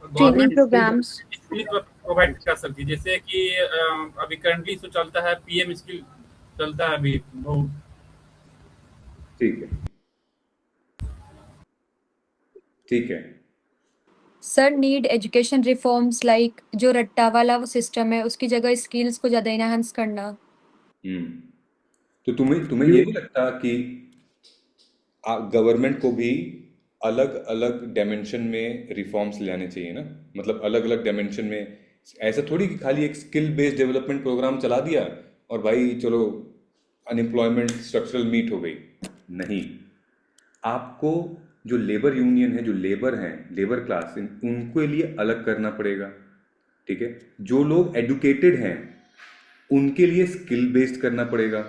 ट्रेनिंग प्रोग्राम्स प्रोवाइड कर सकती है, जैसे कि अभी करंटली जो चलता है PM स्किल चलता है अभी बहुत, ठीक है। Sir need education reforms like जो रट्टा वाला वो सिस्टम है उसकी जगह स्किल्स को ज़्यादा इनहांस करना। तो तुम्हें ये नहीं लगता कि गवर्नमेंट को भी अलग अलग डायमेंशन में रिफॉर्म्स लाने चाहिए ना? मतलब अलग अलग डायमेंशन में, ऐसा थोड़ी कि खाली एक स्किल बेस्ड डेवलपमेंट प्रोग्राम चला दिया और भाई चलो अनएम्प्लॉयमेंट स्ट्रक्चरल मीट हो गई। नहीं, आपको जो लेबर यूनियन है, जो लेबर हैं, लेबर क्लास, उनके लिए अलग करना पड़ेगा, ठीक है। जो लोग एडुकेटेड हैं उनके लिए स्किल बेस्ड करना पड़ेगा,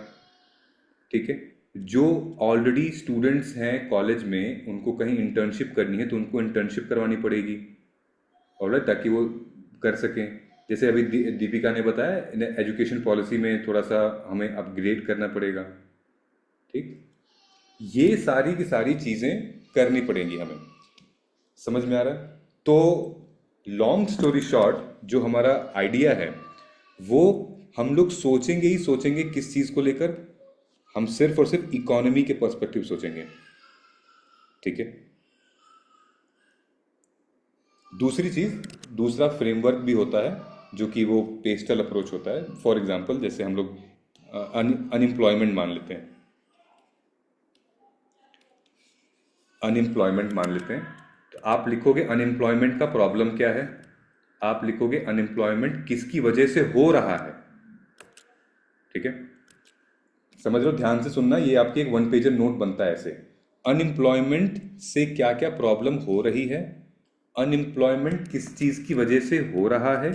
ठीक है। जो ऑलरेडी स्टूडेंट्स हैं कॉलेज में, उनको कहीं इंटर्नशिप करनी है तो उनको इंटर्नशिप करवानी पड़ेगी, ऑलराइट, ताकि वो कर सकें। जैसे अभी दीपिका ने बताया, एजुकेशन पॉलिसी में थोड़ा सा हमें अपग्रेड करना पड़ेगा, ठीक। ये सारी की सारी चीज़ें करनी पड़ेंगी हमें, समझ में आ रहा है? तो लॉन्ग स्टोरी शॉर्ट, जो हमारा आइडिया है वो हम लोग सोचेंगे किस चीज़ को लेकर? हम सिर्फ और सिर्फ इकोनॉमी के पर्सपेक्टिव सोचेंगे, ठीक है। दूसरी चीज़, दूसरा फ्रेमवर्क भी होता है जो कि वो पेस्टल अप्रोच होता है। फॉर एग्जांपल, जैसे हम लोग अनएम्प्लॉयमेंट मान लेते हैं, तो आप लिखोगे अनएम्प्लॉयमेंट का प्रॉब्लम क्या है, आप लिखोगे अनएम्प्लॉयमेंट किसकी वजह से हो रहा है, ठीक है। समझ लो, ध्यान से सुनना, ये आपकी एक 1 पेजर नोट बनता है ऐसे। अनएम्प्लॉयमेंट से क्या क्या प्रॉब्लम हो रही है, अनएम्प्लॉयमेंट किस चीज की वजह से हो रहा है,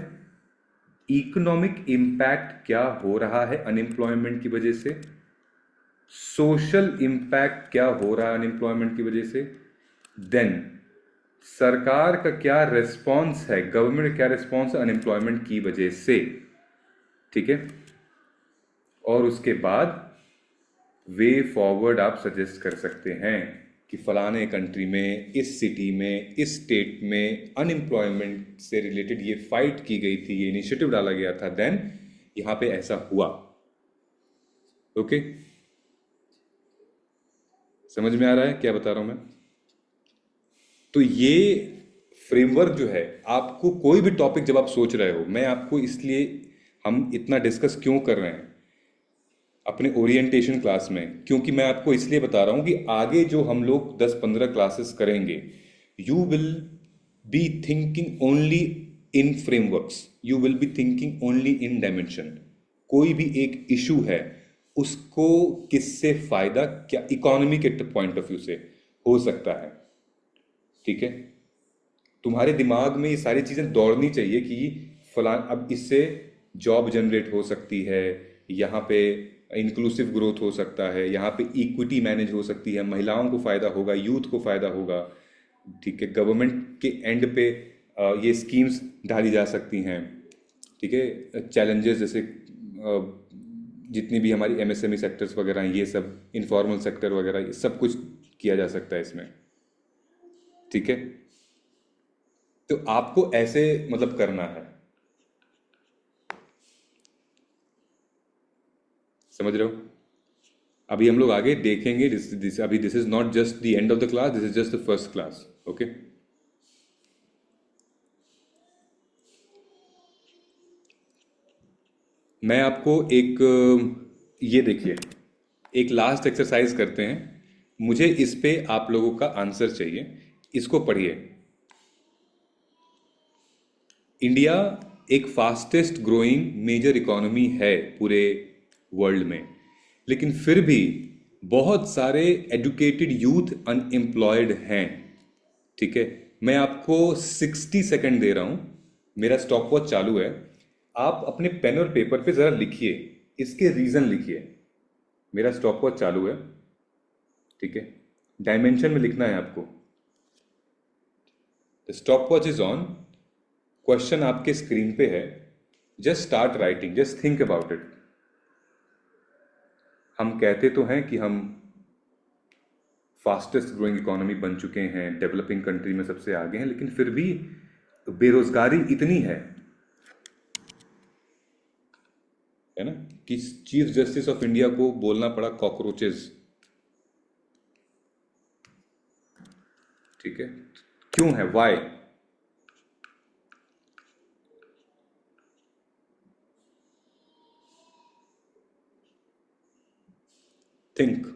इकोनॉमिक इम्पैक्ट क्या हो रहा है अनएम्प्लॉयमेंट की वजह से, सोशल इम्पैक्ट क्या हो रहा है अनएम्प्लॉयमेंट की वजह से, देन सरकार का क्या रिस्पॉन्स है, गवर्नमेंट का क्या रिस्पॉन्स है अनएम्प्लॉयमेंट की वजह से, ठीक है। और उसके बाद वे फॉरवर्ड आप सजेस्ट कर सकते हैं कि फलाने कंट्री में, इस सिटी में, इस स्टेट में अनएम्प्लॉयमेंट से रिलेटेड ये फाइट की गई थी, ये इनिशिएटिव डाला गया था, देन यहां पे ऐसा हुआ, ओके। समझ में आ रहा है क्या बता रहा हूं मैं? तो ये फ्रेमवर्क जो है, आपको कोई भी टॉपिक जब आप सोच रहे हो, मैं आपको इसलिए हम इतना डिस्कस क्यों कर रहे हैं अपने ओरिएंटेशन क्लास में, क्योंकि मैं आपको इसलिए बता रहा हूं कि आगे जो हम लोग 10-15 क्लासेस करेंगे, you will be thinking only in frameworks, you will be thinking only in dimension. कोई भी एक इशू है, उसको किससे फायदा, क्या इकोनॉमी के पॉइंट ऑफ व्यू से हो सकता है, ठीक है। तुम्हारे दिमाग में ये सारी चीजें दौड़नी चाहिए कि फलान, अब इससे जॉब जनरेट हो सकती है, यहाँ पे इंक्लूसिव ग्रोथ हो सकता है, यहाँ पे इक्विटी मैनेज हो सकती है, महिलाओं को फायदा होगा, यूथ को फायदा होगा, ठीक है। गवर्नमेंट के एंड पे ये स्कीम्स डाली जा सकती हैं, ठीक है। चैलेंजेस जैसे जितनी भी हमारी एमएसएमई सेक्टर्स वगैरह हैं, ये सब इनफॉर्मल सेक्टर वगैरह, ये सब कुछ किया जा सकता है इसमें। ठीक है, तो आपको ऐसे मतलब करना है, समझ रहे हो? अभी हम लोग आगे देखेंगे। अभी this is not just the end of the class, this is just the first class. Okay, मैं आपको एक ये देखिए, एक लास्ट एक्सरसाइज करते हैं। मुझे इस पे आप लोगों का आंसर चाहिए। इसको पढ़िए। इंडिया एक फास्टेस्ट ग्रोइंग मेजर इकोनॉमी है पूरे वर्ल्ड में, लेकिन फिर भी बहुत सारे एजुकेटेड यूथ अनएम्प्लॉयड हैं। ठीक है, मैं आपको 60 सेकंड दे रहा हूं, मेरा स्टॉप वॉच चालू है। आप अपने पेन और पेपर पे जरा लिखिए, इसके रीजन लिखिए। मेरा स्टॉप वॉच चालू है, ठीक है, डायमेंशन में लिखना है आपको। The stop watch is on, question आपके स्क्रीन पे है। Just start writing, just think about it. हम कहते तो हैं कि हम फास्टेस्ट ग्रोइंग इकोनॉमी बन चुके हैं, डेवलपिंग कंट्री में सबसे आगे हैं, लेकिन फिर भी बेरोजगारी इतनी है ना, कि चीफ जस्टिस ऑफ इंडिया को बोलना पड़ा कॉकरोचेस। ठीक है, क्यों है, वाई? थिंक।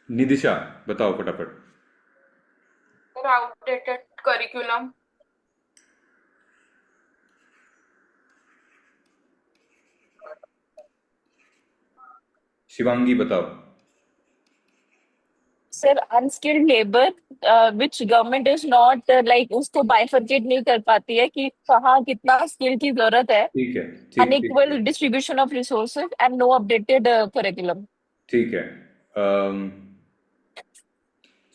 निदिशा बताओ फटाफट। Outdated curriculum. शिवांगी बताओ। Sir unskilled labour which government is not like उसको बाइफरकेट नहीं कर पाती है कि कहाँ कितना स्किल की जरूरत है। ठीक है, ठीक ठीक अनइक्वल ठीक distribution of resources and no updated curriculum. ठीक है।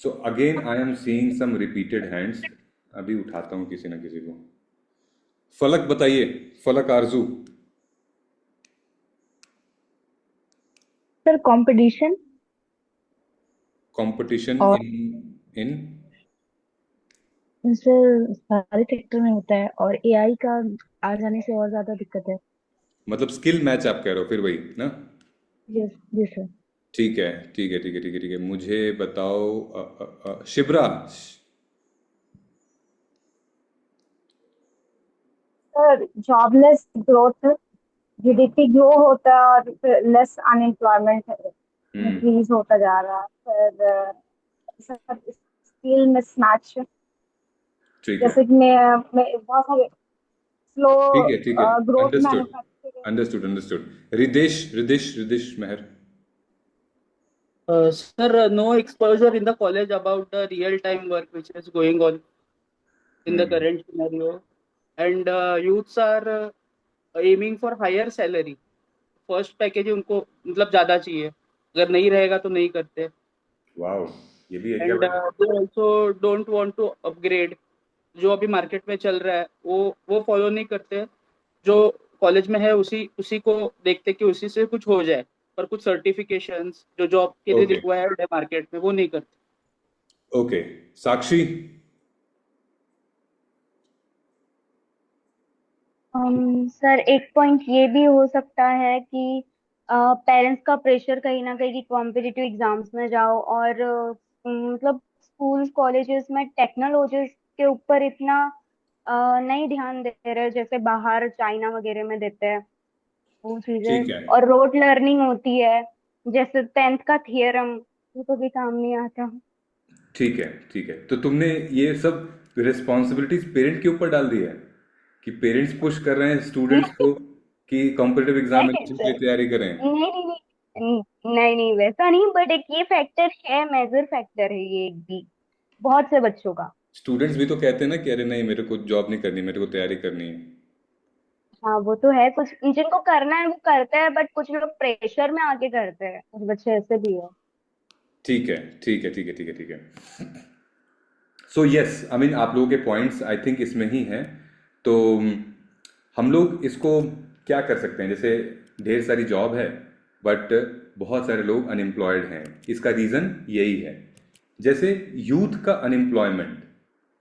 So again I am seeing some repeated hands. अभी उठाता हूँ किसी ना किसी को। फलक बताइए, फलक आरजू। सर कंपटीशन कंपटीशन और इन सर सारे सेक्टर में होता है, और एआई का आ जाने से और ज्यादा दिक्कत है। मतलब स्किल मैच आप कह रहे हो फिर वही ना? Yes yes sir. ठीक है, ठीक है, ठीक है, ठीक है, ठीक है। मुझे बताओ Shibra. Sir jobless growth, GDP grow होता है और लेस अनएम्प्लॉयमेंट इंक्रीज होता जा रहा है। सर स्किल मिसमैच, ठीक है, जैसे कि मैं बहुत सारे स्लो ठीक है, growth understood, manufacturing. Understood, understood. Ridesh Mehar. Sir, no exposure in the college about the real-time work which is going on in the current scenario, and youths are aiming for higher salary. First package उनको मतलब ज्यादा चाहिए, अगर नहीं रहेगा तो नहीं करते। वाओ, ये भी है क्या एंड भाई? They also don't want to upgrade. जो अभी मार्केट में चल रहा है वो फॉलो नहीं करते। जो कॉलेज में है उसी उसी को देखते कि उसी से कुछ हो जाए, पर कुछ सर्टिफिकेशंस जो जॉब के लिए ओके, रिक्वायर्ड है मार्केट में वो नहीं करते। ओके। साक्षी। सर एक पॉइंट ये भी हो सकता है कि पेरेंट्स का प्रेशर कहीं ना कहीं कॉम्पिटिटिव एग्जाम्स में जाओ, और मतलब स्कूल्स कॉलेजेस में टेक्नोलॉजीज के ऊपर इतना नहीं ध्यान दे रहे जैसे बाहर चाइना वगैरह में देते हैं वो ठीक चीजें, है, और रोट लर्निंग होती है, जैसे 10th का थियरम वो तो भी काम नहीं आता। ठीक है, ठीक है, तो तुमने ये सब रिस्पॉन्सिबिलिटीज पेरेंट के ऊपर डाल दी है कि पेरेंट्स पुश कर रहे हैं स्टूडेंट्स को कि कॉम्पिटिटिव नहीं एग्जामिनेशन के सर, लिए तैयारी करें। नहीं नहीं नहीं, नहीं नहीं वैसा नहीं, बट एक ये फैक्टर है, मेजर फैक्टर है ये एक भी, बहुत से बच्चों का। स्टूडेंट्स भी तो कहते हैं ना कि अरे नहीं, मेरे को जॉब नहीं करनी, मेरे को तैयारी करनी है। हाँ वो तो है, कुछ जिनको करना है वो करते हैं, बट कुछ लोग प्रेशर में आके करते हैं, कुछ बच्चे ऐसे भी है। ठीक है, ठीक है, ठीक है, ठीक है, ठीक है। सो यस, आई मीन आप लोगों के पॉइंट्स आई थिंक इसमें ही हैं। तो हम लोग इसको क्या कर सकते हैं, जैसे ढेर सारी जॉब है बट बहुत सारे लोग अनएम्प्लॉयड हैं, इसका रीज़न यही है। जैसे यूथ का अनएम्प्लॉयमेंट,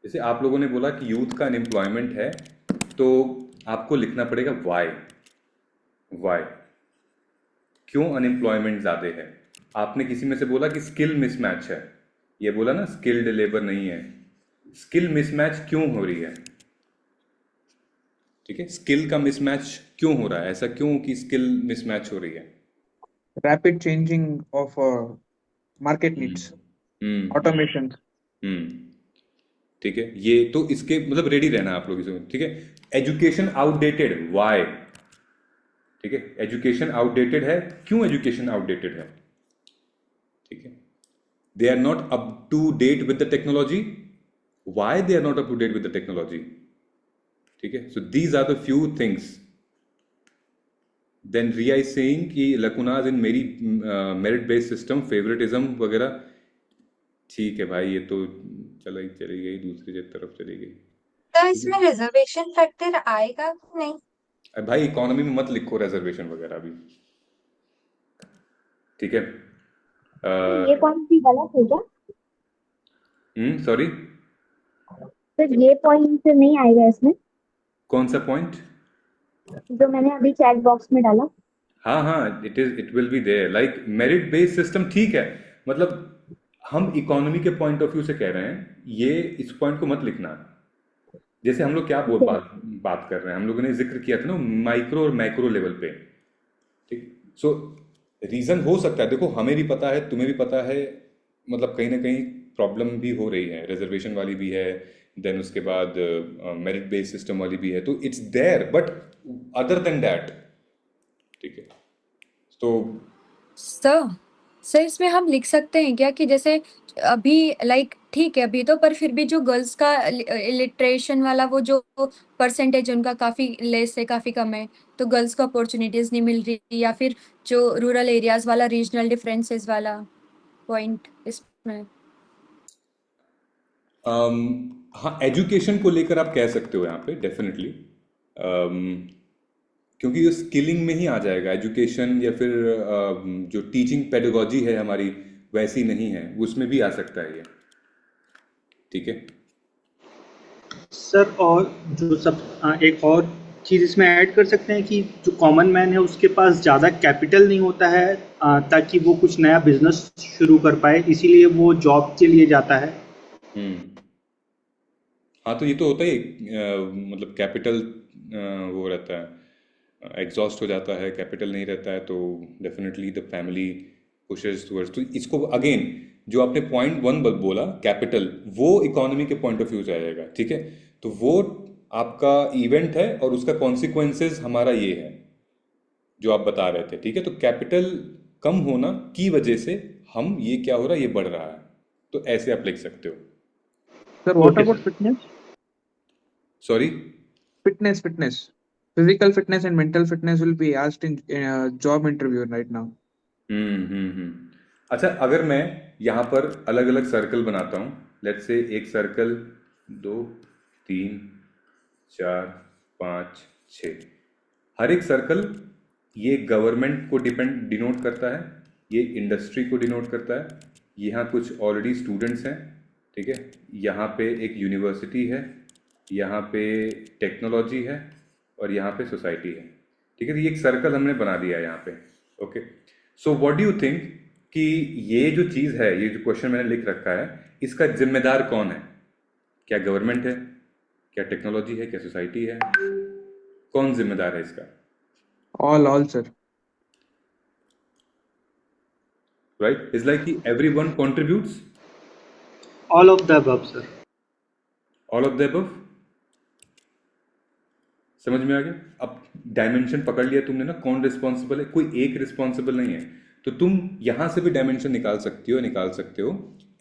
जैसे आप लोगों ने बोला कि यूथ का अनएम्प्लॉयमेंट है, तो आपको लिखना पड़ेगा वाई। वाई, क्यों अनएम्प्लॉयमेंट ज़्यादा है। आपने किसी में से बोला कि स्किल मिसमैच है, ये बोला ना स्किल्ड लेबर नहीं है। स्किल मिसमैच क्यों हो रही है, ठीक है, स्किल का मिसमैच क्यों हो रहा है, ऐसा क्यों कि स्किल मिसमैच हो रही है। Rapid changing of market needs, automation. ठीक है, ये तो इसके मतलब रेडी रहना आप लोग इसमें, ठीक है। एजुकेशन आउटडेटेड, वाई, ठीक है, एजुकेशन आउटडेटेड है, क्यों एजुकेशन आउटडेटेड है, ठीक है। They are not up to date with the technology, why they are not up to date with the technology, ठीक है। So these are the few things. Then Riya is saying कि lacunas इन मेरी merit based system, favouritism वगैरह। ठीक है भाई, ये तो चली गई, दूसरी तरफ चली गई। तो इसमें रिजर्वेशन फैक्टर आएगा कि नहीं? अब भाई इकोनॉमी में मत लिखो रिजर्वेशन वगैरह भी, ठीक है। ये पॉइंट भी गलत है क्या? सॉरी, सर ये पॉइंट नहीं आएगा इसमें, कौन सा पॉइंट? जो मैंने अभी चैट बॉक्स में डाला। हाँ हाँ, it will be there, like merit based system, ठीक है। मतलब हम इकोनॉमी के पॉइंट ऑफ व्यू से कह रहे हैं, ये इस पॉइंट को मत लिखना। जैसे हम लोग क्या बात कर रहे हैं, हम लोगों ने जिक्र किया था ना माइक्रो और मैक्रो लेवल पे, ठीक। सो रीजन हो सकता है, देखो हमें भी पता है, तुम्हें भी पता है, मतलब कहीं ना कहीं प्रॉब्लम भी हो रही है, रिजर्वेशन वाली भी है, देन उसके बाद मेरिट बेस्ड सिस्टम वाली भी है, तो it's there, but other than that, ठीक है। तो सर इसमें हम लिख सकते हैं क्या कि जैसे अभी लाइक ठीक है अभी तो, पर फिर भी जो गर्ल्स का लिटरेशन वाला वो जो परसेंटेज उनका काफी लेस है, काफी कम है, तो गर्ल्स को अपॉर्चुनिटीज नहीं मिल रही, या फिर जो रूरल एरियाज वाला रीजनल डिफरेंसेस वाला पॉइंट इसमें। हाँ, एजुकेशन को लेकर आप कह सकते हो यहाँ पे डेफिनेटली, क्योंकि ये स्किलिंग में ही आ जाएगा एजुकेशन, या फिर जो टीचिंग पेडागोजी है हमारी वैसी नहीं है, उसमें भी आ सकता है ये, ठीक है सर। और जो सब एक और चीज़ इसमें ऐड कर सकते हैं कि जो कॉमन मैन है उसके पास ज़्यादा कैपिटल नहीं होता है ताकि वो कुछ नया बिजनेस शुरू कर पाए, इसीलिए वो जॉब के लिए जाता है। हाँ, तो ये तो होता ही मतलब कैपिटल वो रहता है, एग्जॉस्ट हो जाता है, कैपिटल नहीं रहता है, तो definitely the family pushes towards. तो इसको अगेन जो आपने पॉइंट 1 बोला कैपिटल, वो इकोनॉमी के पॉइंट ऑफ व्यू से आएगा, ठीक है। तो वो आपका इवेंट है और उसका कॉन्सिक्वेंसेस हमारा ये है जो आप बता रहे थे, ठीक है। तो कैपिटल कम होना की वजह से हम ये क्या हो रहा है, ये बढ़ रहा है, तो ऐसे आप लिख सकते हो। Sir, what about fitness? Sorry? Fitness. Physical fitness and mental fitness will be asked in job interview right now. अच्छा, अगर मैं यहाँ पर अलग अलग सर्कल बनाता हूँ, लेट्स से एक सर्कल 2 3 4 5 6, हर एक सर्कल ये गवर्नमेंट को डिनोट करता है, ये इंडस्ट्री को डिनोट करता है, यहाँ कुछ ऑलरेडी स्टूडेंट्स हैं, ठीक है, यहाँ पे एक यूनिवर्सिटी है, यहाँ पे टेक्नोलॉजी है, और यहाँ पे सोसाइटी है, ठीक है। तो ये एक सर्कल हमने बना दिया है यहाँ पे, okay. So what do you think कि ये जो चीज़ है, ये जो क्वेश्चन मैंने लिख रखा है, इसका जिम्मेदार कौन है? क्या गवर्नमेंट है, क्या टेक्नोलॉजी है, क्या सोसाइटी है, कौन जिम्मेदार है इसका? All, sir. right? It's like everyone contributes. All of the above, sir. All of the above. समझ में आ गया? अब डायमेंशन पकड़ लिया तुमने ना, कौन रिस्पॉन्सिबल है, कोई एक रिस्पॉन्सिबल नहीं है, तो तुम यहां से भी डायमेंशन निकाल सकते हो।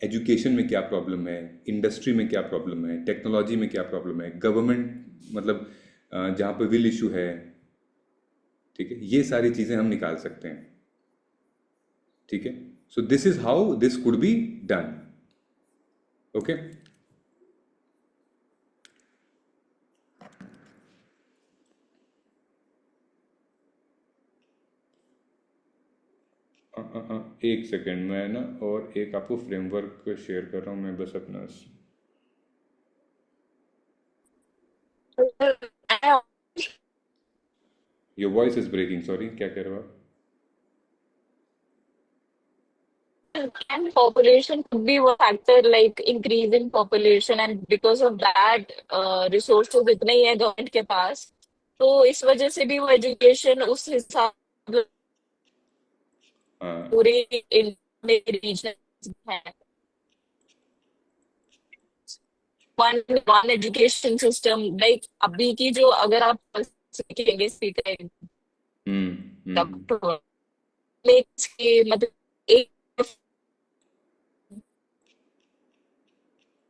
एजुकेशन में क्या प्रॉब्लम है, इंडस्ट्री में क्या प्रॉब्लम है, टेक्नोलॉजी में क्या प्रॉब्लम है, गवर्नमेंट मतलब जहां पे विल इशू है, ठीक है, ये सारी चीजें हम निकाल सकते हैं, ठीक है। सो this is how this could be done, okay. एक सेकेंड, मैं ना और एक आपको फ्रेमवर्क शेयर कर रहा हूँ मैं बस अपना। Your voice is breaking, sorry, क्या कह रहे हो आप? And population could be one factor, like increase in population, and because of that, resources इतने ही है गवर्नमेंट के पास, तो इस वजह से भी वो एजुकेशन उस हिसाब पूरे रीजन है। वन एजुकेशन सिस्टम, लाइक अभी की जो, अगर आप सीखेंगे स्पीकर डॉक्टर, मतलब एक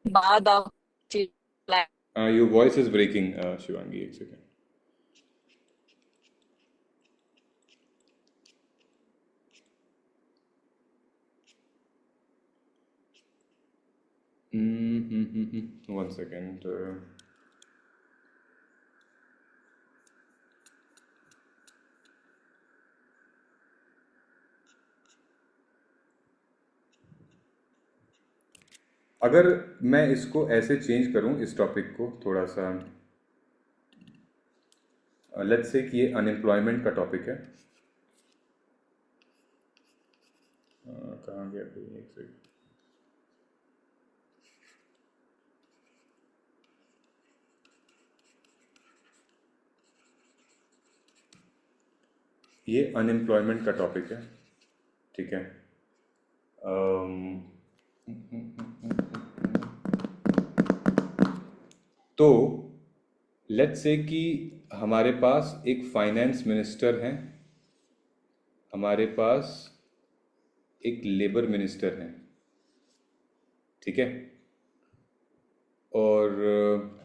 बाद आप your voice is breaking Shivangi, एक सेकेंड। One second. अगर मैं इसको ऐसे चेंज करूं, इस टॉपिक को थोड़ा सा, लेट्स से कि ये अनएम्प्लॉयमेंट का टॉपिक है। कहाँ गया भाई, एक सेकंड। ये अनएम्प्लॉयमेंट का टॉपिक है, ठीक है। तो लेट्स से कि हमारे पास एक फाइनेंस मिनिस्टर हैं, हमारे पास एक लेबर मिनिस्टर हैं, ठीक है, और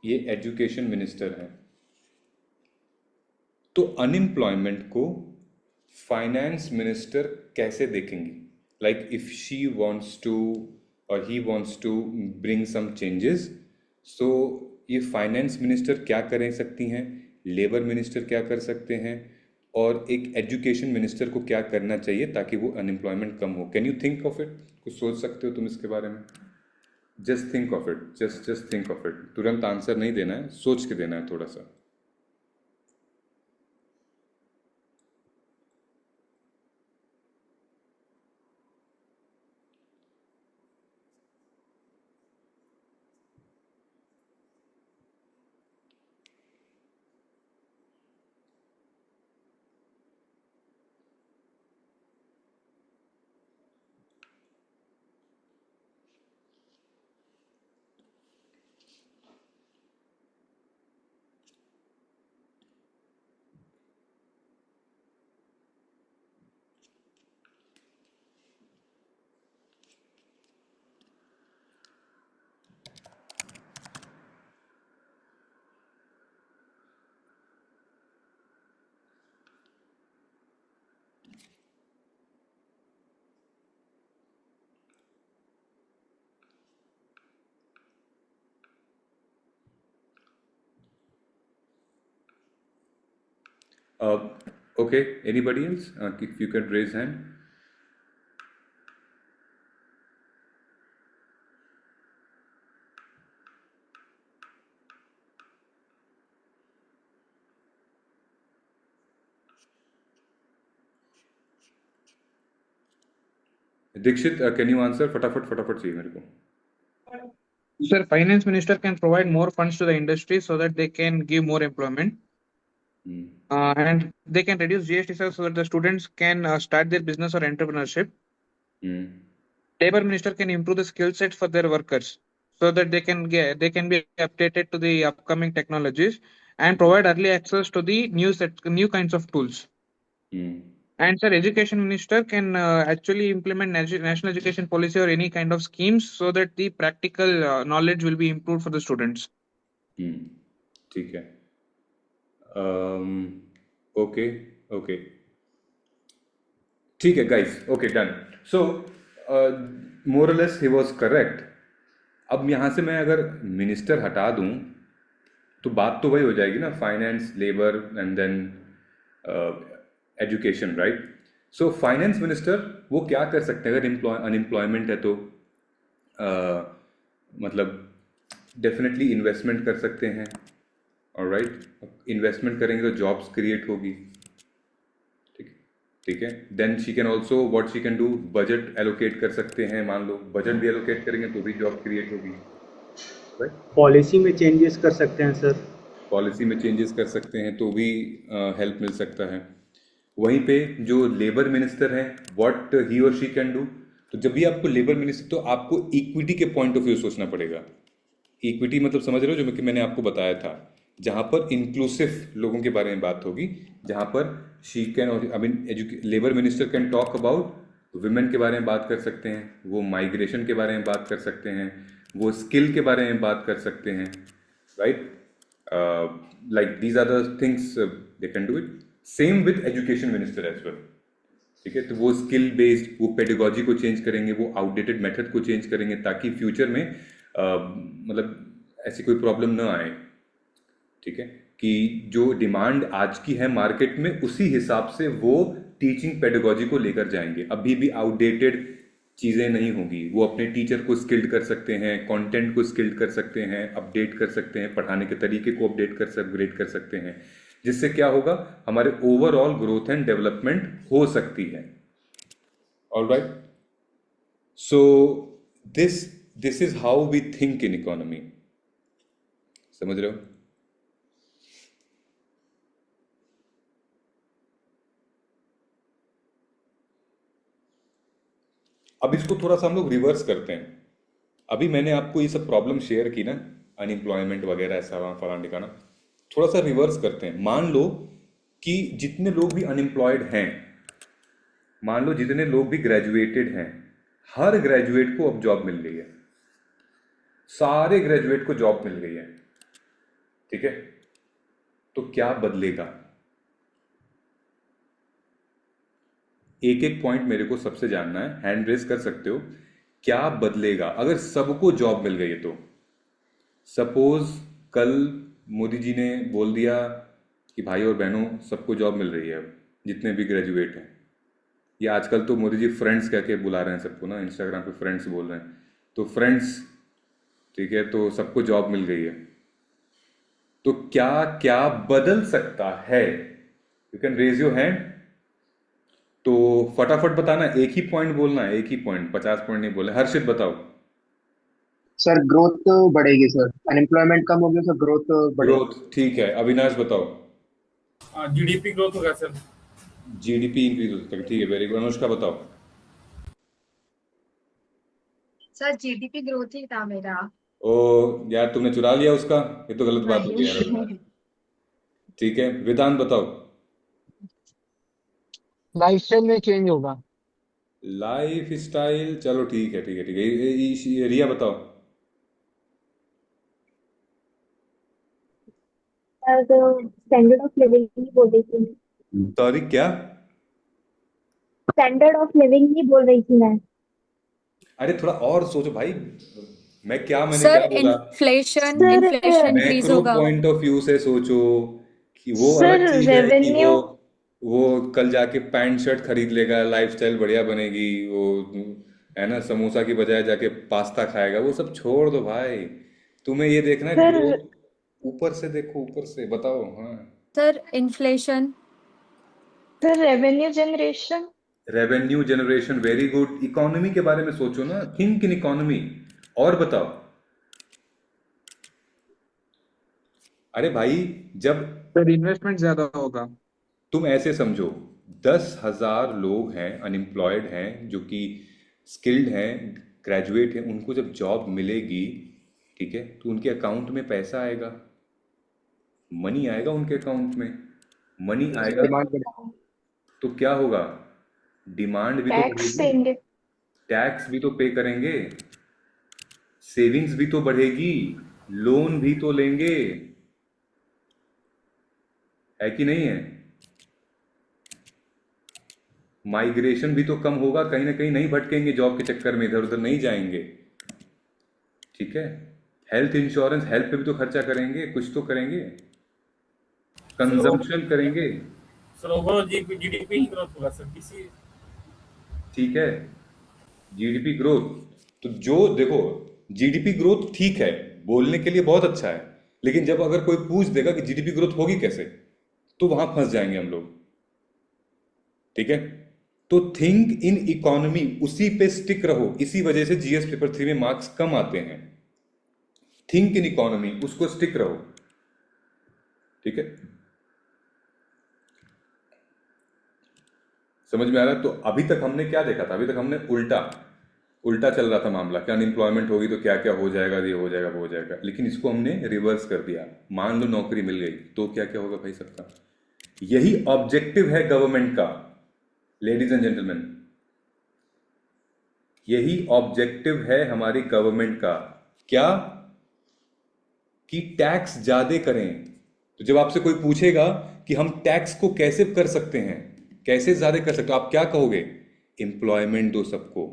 ये एजुकेशन मिनिस्टर हैं। तो अनएम्प्लॉयमेंट को फाइनेंस मिनिस्टर कैसे देखेंगी? Like if she wants to or he wants to bring some changes, so ये फाइनेंस मिनिस्टर क्या कर सकती हैं, लेबर मिनिस्टर क्या कर सकते हैं, और एक एजुकेशन मिनिस्टर को क्या करना चाहिए ताकि वो अनएम्प्लॉयमेंट कम हो? Can you think of it? कुछ सोच सकते हो तुम इसके बारे में? Just think of it, just think of it. तुरंत आंसर नहीं देना है, सोच के देना है थोड़ा सा। Okay, anybody else? If you can raise hand. Dikshit, can you answer? फटाफट चाहिए मेरे को। Sir, finance minister can provide more funds to the industry so that they can give more employment. And they can reduce GST so that the students can start their business or entrepreneurship. Labor minister can improve the skill set for their workers so that they can be updated to the upcoming technologies and provide early access to the new kinds of tools. And sir, education minister can actually implement national education policy or any kind of schemes so that the practical knowledge will be improved for the students. ठीक है. Okay okay ठीक है guys. Okay done. So Morales he was correct. अब यहाँ से मैं अगर minister हटा दूँ तो बात तो वही हो जाएगी ना, finance, labour and then education, right? So finance minister वो क्या कर सकते हैं अगर अनएम्प्लॉयमेंट है तो मतलब डेफिनेटली इन्वेस्टमेंट कर सकते हैं. ऑलराइट, इन्वेस्टमेंट करेंगे तो जॉब्स क्रिएट होगी. ठीक है. Then she can also what she can do, budget allocate कर सकते हैं. मान लो बजट भी एलोकेट करेंगे तो भी जॉब क्रिएट होगी. राइट, पॉलिसी में चेंजेस कर सकते हैं सर. पॉलिसी में चेंजेस कर सकते हैं तो भी हेल्प मिल सकता है. वहीं पे जो लेबर मिनिस्टर है, व्हाट ही और शी कैन डू, तो जब भी आपको लेबर मिनिस्टर, तो आपको इक्विटी के पॉइंट ऑफ व्यू सोचना पड़ेगा. इक्विटी मतलब समझ रहे हो, जो कि मैंने आपको बताया था, जहाँ पर इंक्लूसिव लोगों के बारे में बात होगी, जहाँ पर she can, I mean labour minister can talk about women के बारे में बात कर सकते हैं, वो माइग्रेशन के बारे में बात कर सकते हैं, वो स्किल के बारे में बात कर सकते हैं. Right, like these are the things they can do it. Same with education minister as well. ठीक है, तो वो स्किल बेस्ड, वो पेडागोजी को चेंज करेंगे, वो आउटडेटेड मेथड को चेंज करेंगे ताकि फ्यूचर में मतलब ऐसी कोई प्रॉब्लम ना आए. ठीक है, कि जो डिमांड आज की है मार्केट में उसी हिसाब से वो टीचिंग पेडागोजी को लेकर जाएंगे. अभी भी आउटडेटेड चीज़ें नहीं होगी. वो अपने टीचर को स्किल्ड कर सकते हैं, कंटेंट को स्किल्ड कर सकते हैं, अपडेट कर सकते हैं, पढ़ाने के तरीके को अपग्रेड कर सकते हैं, जिससे क्या होगा, हमारे ओवरऑल ग्रोथ एंड डेवलपमेंट हो सकती है. Alright, so this is how we think in economy. समझ रहे हो? अब इसको थोड़ा सा हम लोग रिवर्स करते हैं. अभी मैंने आपको ये सब प्रॉब्लम शेयर की ना, अनएम्प्लॉयमेंट वगैरह ऐसा वहाँ फलान ठिकाना, थोड़ा सा रिवर्स करते हैं. मान लो कि जितने लोग भी अनएम्प्लॉयड हैं, मान लो जितने लोग भी ग्रेजुएटेड हैं, हर ग्रेजुएट को अब जॉब मिल गई है. सारे ग्रेजुएट को जॉब मिल गई है. ठीक है, तो क्या बदलेगा? एक एक पॉइंट मेरे को सबसे जानना है. हैंड रेज कर सकते हो. क्या बदलेगा अगर सबको जॉब मिल गई है? तो सपोज कल मोदी जी ने बोल दिया कि भाई और बहनों सबको जॉब मिल रही है, अब जितने भी ग्रेजुएट हैं. ये आजकल तो मोदी जी फ्रेंड्स कह के बुला रहे हैं सबको ना, इंस्टाग्राम पे फ्रेंड्स बोल रहे हैं, तो फ्रेंड्स. ठीक है, तो सबको जॉब मिल गई है, तो क्या क्या बदल सकता है? You can raise your hand. तो फटाफट बताना, एक ही पॉइंट बोलना है, एक ही पॉइंट, 50 पॉइंट नहीं बोले. हर्षित बताओ. सर ग्रोथ तो बढ़ेगी सर, अनएम्प्लॉयमेंट कम होगी सर, ग्रोथ बढ़ेगी. ग्रोथ, ठीक है. अविनाश बताओ. जीडीपी ग्रोथ होगा सर. जीडीपी इंक्रीज हो सकता है. ठीक है, वेरी गुड. अनुष्का बताओ. सर जीडीपी ग्रोथ ही था मेरा. ओ यार, तुमने चुरा लिया उसका, ये तो गलत बात हो गई यार अविनाश. ठीक है, वेदांत बताओ. लाइफस्टाइल में चेंज होगा. लाइफ स्टाइल, चलो ठीक है ठीक है ठीक है. रिया बताओ. स्टैंडर्ड ऑफ लिविंग ही बोल रही थी. सॉरी, क्या? स्टैंडर्ड ऑफ लिविंग ही बोल रही थी मैं. अरे थोड़ा और सोचो भाई. मैंने क्या सर बोला? इन्फ्लेशन इंक्रीज मैक्रो होगा. पॉइंट ऑफ व्यू से सोचो कि वो अलग सर चीज है कि रेवेन्यू, वो कल जाके पैंट शर्ट खरीद लेगा, लाइफस्टाइल बढ़िया बनेगी, वो है ना, समोसा की बजाय जाके पास्ता खाएगा. वो सब छोड़ दो भाई. तुम्हें ये देखना है सर ग्रोथ. ऊपर से देखो, ऊपर से बताओ. हाँ, sir inflation. Sir revenue generation. Revenue generation, very good. Economy के बारे में सोचो ना, थिंक इन इकोनॉमी. और बताओ. अरे भाई, जब सर इन्वेस्टमेंट ज्यादा होगा। तुम ऐसे समझो, 10,000 लोग हैं अनएम्प्लॉयड हैं जो कि स्किल्ड हैं, ग्रेजुएट हैं, उनको जब जॉब मिलेगी, ठीक है, तो उनके अकाउंट में पैसा आएगा, मनी आएगा उनके अकाउंट में, मनी आएगा डिमांड बढ़ तो क्या होगा, डिमांड भी तो टैक्स बढ़ेगी, देंगे। टैक्स भी तो पे करेंगे, सेविंग्स भी तो बढ़ेगी, लोन भी तो लेंगे, है कि नहीं है? माइग्रेशन भी तो कम होगा, कहीं ना कहीं नहीं भटकेंगे जॉब के चक्कर में, इधर उधर नहीं जाएंगे, ठीक है। हेल्थ इंश्योरेंस, हेल्थ पे भी तो खर्चा करेंगे, कुछ तो करेंगे, कंजम्पशन करेंगे, सर ओवरऑल जीडीपी ही ग्रोथ होगा सर, किसी ठीक है। जीडीपी ग्रोथ, तो जो देखो, जीडीपी ग्रोथ ठीक है, बोलने के लिए बहुत अच्छा है, लेकिन जब अगर कोई पूछ देगा कि जीडीपी ग्रोथ होगी कैसे, तो वहां फंस जाएंगे हम लोग, ठीक है। तो थिंक इन इकोनॉमी, उसी पे स्टिक रहो, इसी वजह से जीएस पेपर 3 में मार्क्स कम आते हैं। थिंक इन इकोनॉमी, उसको स्टिक रहो, ठीक है। समझ में आ रहा है? तो अभी तक हमने क्या देखा था, अभी तक हमने उल्टा उल्टा चल रहा था मामला, क्या अनएम्प्लॉयमेंट होगी तो क्या क्या हो जाएगा, ये हो जाएगा वो हो जाएगा, लेकिन इसको हमने रिवर्स कर दिया। मान लो नौकरी मिल गई तो क्या क्या होगा भाई सबका, यही ऑब्जेक्टिव है गवर्नमेंट का, लेडीज एंड जेंटलमैन, यही ऑब्जेक्टिव है हमारी गवर्नमेंट का, क्या, कि टैक्स ज्यादा करें। तो जब आपसे कोई पूछेगा कि हम टैक्स को कैसे कर सकते हैं, कैसे ज्यादा कर सकते हो, आप क्या कहोगे, एम्प्लॉयमेंट दो सबको।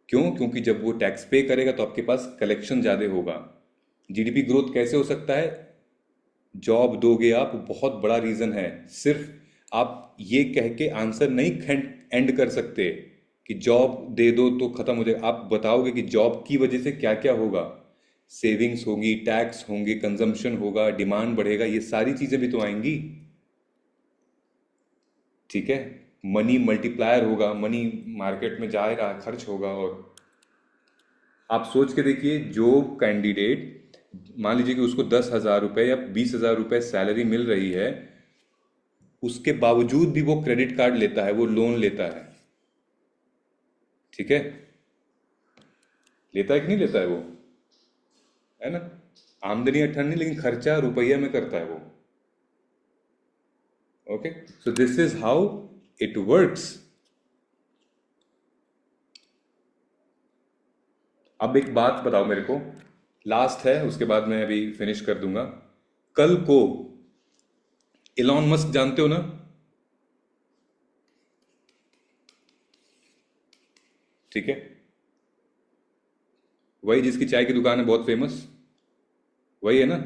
क्यों? क्योंकि जब वो टैक्स पे करेगा तो आपके पास कलेक्शन ज्यादा होगा। जीडीपी ग्रोथ कैसे हो सकता है, जॉब दोगे आप, बहुत बड़ा रीजन है। सिर्फ आप ये कह के आंसर नहीं एंड कर सकते कि जॉब दे दो तो खत्म हो जाएगा, आप बताओगे कि जॉब की वजह से क्या क्या होगा, सेविंग्स होगी, टैक्स होंगे, कंजम्पशन होगा, डिमांड बढ़ेगा, ये सारी चीजें भी तो आएंगी, ठीक है। मनी मल्टीप्लायर होगा, मनी मार्केट में जा रहा, खर्च होगा। और आप सोच के देखिए, जो कैंडिडेट मान लीजिए कि उसको 10,000 रुपए या 20,000 रुपए सैलरी मिल रही है, उसके बावजूद भी वो क्रेडिट कार्ड लेता है, वो लोन लेता है, ठीक है, लेता है कि नहीं लेता है वो, है ना। आमदनी 98 लेकिन खर्चा रुपया में करता है वो, okay. So this is how it works. अब एक बात बताओ मेरे को, लास्ट है, उसके बाद मैं अभी फिनिश कर दूंगा। कल को इलॉन मस्क जानते हो ना, ठीक है, वही जिसकी चाय की दुकान है बहुत फेमस, वही है ना,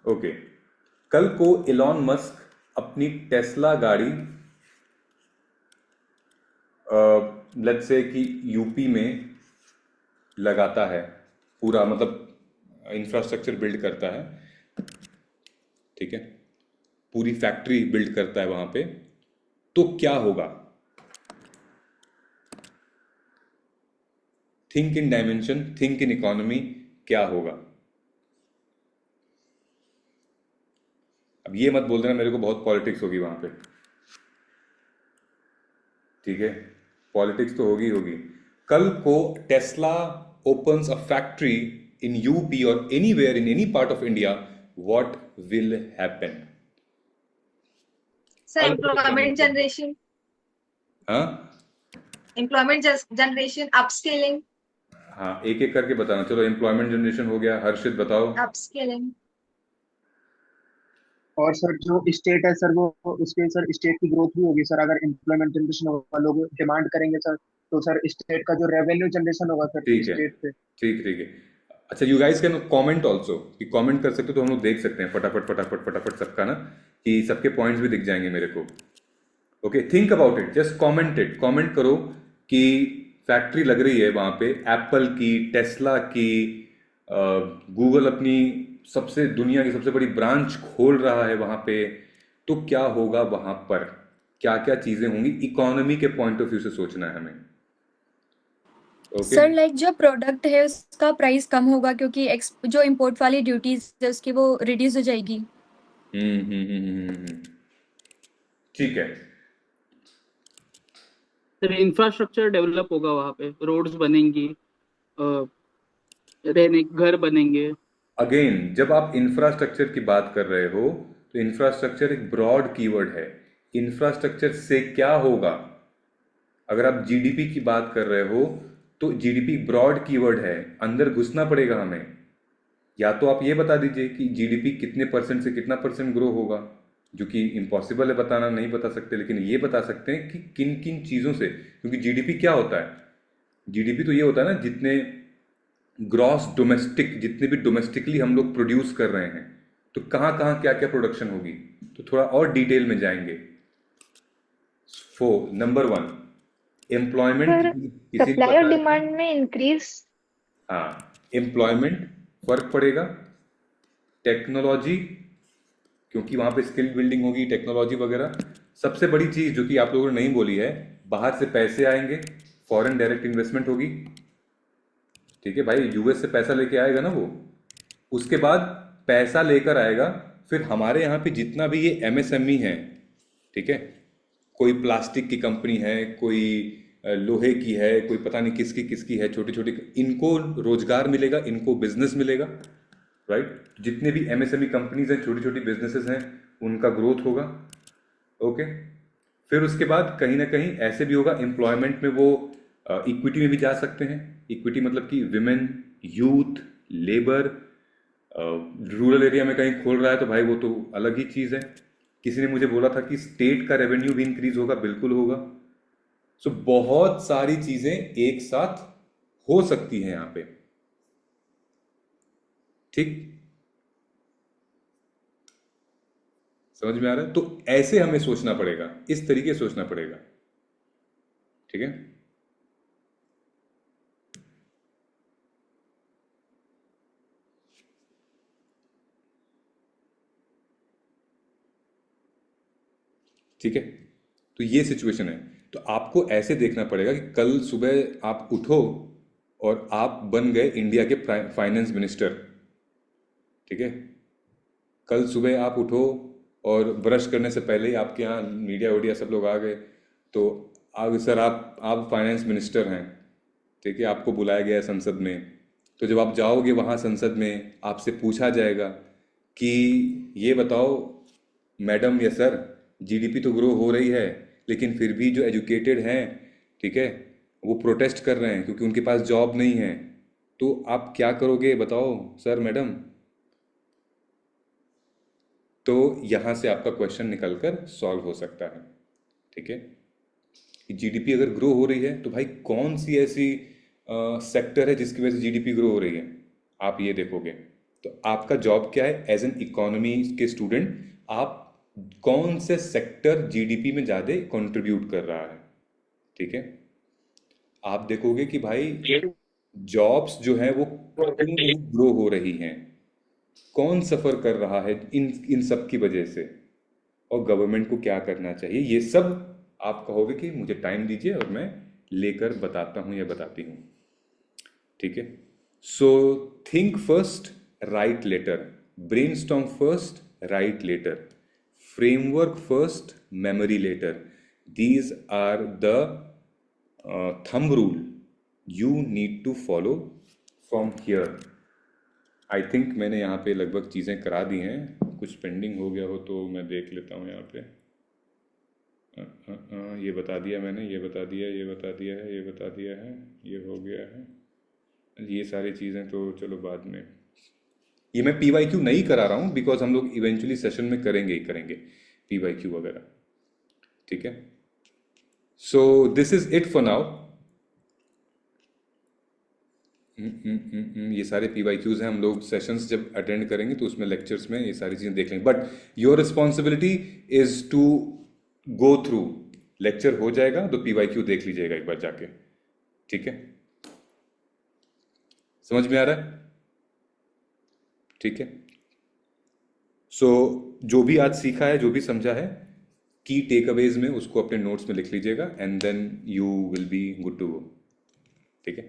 ओके। कल को इलॉन मस्क अपनी टेस्ला गाड़ी लेट्स से कि यूपी में लगाता है, पूरा मतलब इंफ्रास्ट्रक्चर बिल्ड करता है, ठीक है, पूरी फैक्ट्री बिल्ड करता है वहां पे, तो क्या होगा, think in dimension, think in economy, क्या होगा। अब ये मत बोल देना मेरे को बहुत पॉलिटिक्स होगी वहां पे, ठीक है, पॉलिटिक्स तो होगी होगी। कल को Tesla opens a factory in UP or anywhere in any part of India, what will happen? Sir employment generation, हाँ एम्प्लॉयमेंट जनरेशन, अपस्किलिंग, हाँ, एक एक करके बताना। चलो, एम्प्लॉयमेंट जनरेशन हो गया, हर्षित बताओ। अपस्किलिंग, और सर जो स्टेट है सर, वो उसके सर स्टेट की ग्रोथ भी होगी सर, अगर एम्प्लॉयमेंट जनरेशन होगा, लोग डिमांड करेंगे सर, तो सर स्टेट का जो रेवेन्यू जनरेशन होगा सर ठीक है, स्टेट से। ठीक ठीक है। अच्छा, you guys can comment also, कि कमेंट कर सकते हो तो हम लोग देख सकते हैं फटाफट फटाफट फटाफट सबका ना, कि सबके पॉइंट्स भी दिख जाएंगे मेरे को। Okay, think about it, just comment it, comment करो कि फैक्ट्री लग रही है वहां पे, एप्पल की, टेस्ला की, गूगल अपनी सबसे दुनिया की सबसे बड़ी ब्रांच खोल रहा है वहां पे, तो क्या होगा वहां पर, क्या क्या चीजें होंगी, इकोनॉमी के पॉइंट ऑफ व्यू से सोचना है हमें, ओके सर लाइक जो प्रोडक्ट है उसका प्राइस कम होगा क्योंकि जो इंपोर्ट वाली ड्यूटीज है उसकी वो रिड्यूस हो जाएगी। ठीक है। फिर इंफ्रास्ट्रक्चर डेवलप होगा, वहाँ पे रोड्स बनेंगी, रहने घर बनेंगे। अगेन जब आप इंफ्रास्ट्रक्चर की बात कर रहे हो तो इंफ्रास्ट्रक्चर एक ब्रॉड कीवर्ड है। इंफ्रास्ट्रक्चर से क्या होगा? अगर आप जीडीपी की बात कर रहे हो तो जीडीपी ब्रॉड कीवर्ड है, अंदर घुसना पड़ेगा हमें। या तो आप ये बता दीजिए कि जीडीपी कितने परसेंट से कितना परसेंट ग्रो होगा, जो कि इम्पॉसिबल है बताना, नहीं बता सकते, लेकिन ये बता सकते हैं कि किन किन चीज़ों से। क्योंकि जीडीपी क्या होता है? जीडीपी तो ये होता है ना, जितने ग्रॉस डोमेस्टिक, जितने भी डोमेस्टिकली हम लोग प्रोड्यूस कर रहे हैं, तो कहाँ कहाँ क्या क्या प्रोडक्शन होगी, तो थोड़ा और डिटेल में जाएंगे। नंबर 1 एम्प्लॉयमेंट, किसी ने सप्लाई और बताया। डिमांड में इंक्रीज। हाँ, एम्प्लॉयमेंट फर्क पड़ेगा, टेक्नोलॉजी, क्योंकि वहां पे स्किल बिल्डिंग होगी, टेक्नोलॉजी वगैरह। सबसे बड़ी चीज जो कि आप लोगों ने नहीं बोली है, बाहर से पैसे आएंगे, फॉरेन डायरेक्ट इन्वेस्टमेंट होगी। ठीक है भाई, यूएस से पैसा लेके आएगा ना वो, उसके बाद पैसा लेकर आएगा, फिर हमारे यहाँ पे जितना भी ये एमएसएमई है, ठीक है, कोई प्लास्टिक की कंपनी है, कोई लोहे की है, कोई पता नहीं किसकी किसकी है, छोटी छोटी, इनको रोजगार मिलेगा, इनको बिजनेस मिलेगा, राइट। जितने भी एमएसएमई कंपनीज हैं, छोटी छोटी बिजनेसेस हैं, उनका ग्रोथ होगा। ओके, फिर उसके बाद कहीं ना कहीं ऐसे भी होगा, एम्प्लॉयमेंट में वो इक्विटी में भी जा सकते हैं। इक्विटी मतलब कि women, youth, labour, rural area में कहीं खोल रहा है तो भाई वो तो अलग ही चीज़ है। किसी ने मुझे बोला था कि स्टेट का रेवेन्यू भी इंक्रीज होगा, बिल्कुल होगा। सो बहुत सारी चीजें एक साथ हो सकती हैं यहां पे, ठीक, समझ में आ रहा है? तो ऐसे हमें सोचना पड़ेगा, इस तरीके से सोचना पड़ेगा, ठीक है। ठीक है, तो ये सिचुएशन है। तो आपको ऐसे देखना पड़ेगा कि कल सुबह आप उठो और आप बन गए इंडिया के फाइनेंस मिनिस्टर, ठीक है। कल सुबह आप उठो और ब्रश करने से पहले ही आपके यहाँ मीडिया वीडिया सब लोग आ गए, तो अब सर आप फाइनेंस मिनिस्टर हैं, ठीक है, आपको बुलाया गया है संसद में। तो जब आप जाओगे वहाँ संसद में, आपसे पूछा जाएगा कि ये बताओ मैडम या सर, जीडीपी तो ग्रो हो रही है, लेकिन फिर भी जो एजुकेटेड हैं, ठीक है, वो प्रोटेस्ट कर रहे हैं क्योंकि उनके पास जॉब नहीं है, तो आप क्या करोगे बताओ सर मैडम? तो यहाँ से आपका क्वेश्चन निकलकर सॉल्व हो सकता है, ठीक है। जीडीपी अगर ग्रो हो रही है तो भाई कौन सी ऐसी सेक्टर है जिसकी वजह से जीडीपी ग्रो हो रही है, आप ये देखोगे। तो आपका जॉब क्या है एज एन इकोनॉमी के स्टूडेंट, आप कौन से सेक्टर जीडीपी में ज़्यादा कंट्रीब्यूट कर रहा है, ठीक है। आप देखोगे कि भाई जॉब्स जो है वो ग्रो हो रही हैं, कौन सफ़र कर रहा है इन सब की वजह से, और गवर्नमेंट को क्या करना चाहिए, ये सब आप कहोगे कि मुझे टाइम दीजिए और मैं लेकर बताता हूँ या बताती हूँ, ठीक है। So think first, write later, brainstorm first, write later, framework first, memory later. These are the thumb rule you need to follow from here. I think मैंने यहाँ पे लगभग चीज़ें करा दी हैं, कुछ पेंडिंग हो गया हो तो मैं देख लेता हूँ यहाँ पे। ये बता दिया मैंने, ये बता दिया, ये बता दिया है, ये बता दिया है, ये हो गया है। ये सारी चीज़ें तो चलो बाद में, ये मैं PYQ नहीं करा रहा हूँ बिकॉज हम लोग इवेंचुअली सेशन में करेंगे ही करेंगे PYQ वगैरह, ठीक है। सो this is it for now. ये सारे PYQs हैं, हम लोग सेशंस जब अटेंड करेंगे तो उसमें लेक्चर्स में ये सारी चीज़ें देख लेंगे, but your responsibility is to go through. Lecture हो जाएगा तो PYQ देख लीजिएगा एक बार जाके, ठीक है, समझ में आ रहा है? ठीक है। सो जो भी आज सीखा है, जो भी समझा है, की टेकअवेज में उसको अपने नोट्स में लिख लीजिएगा, and then you will be good to go, ठीक है।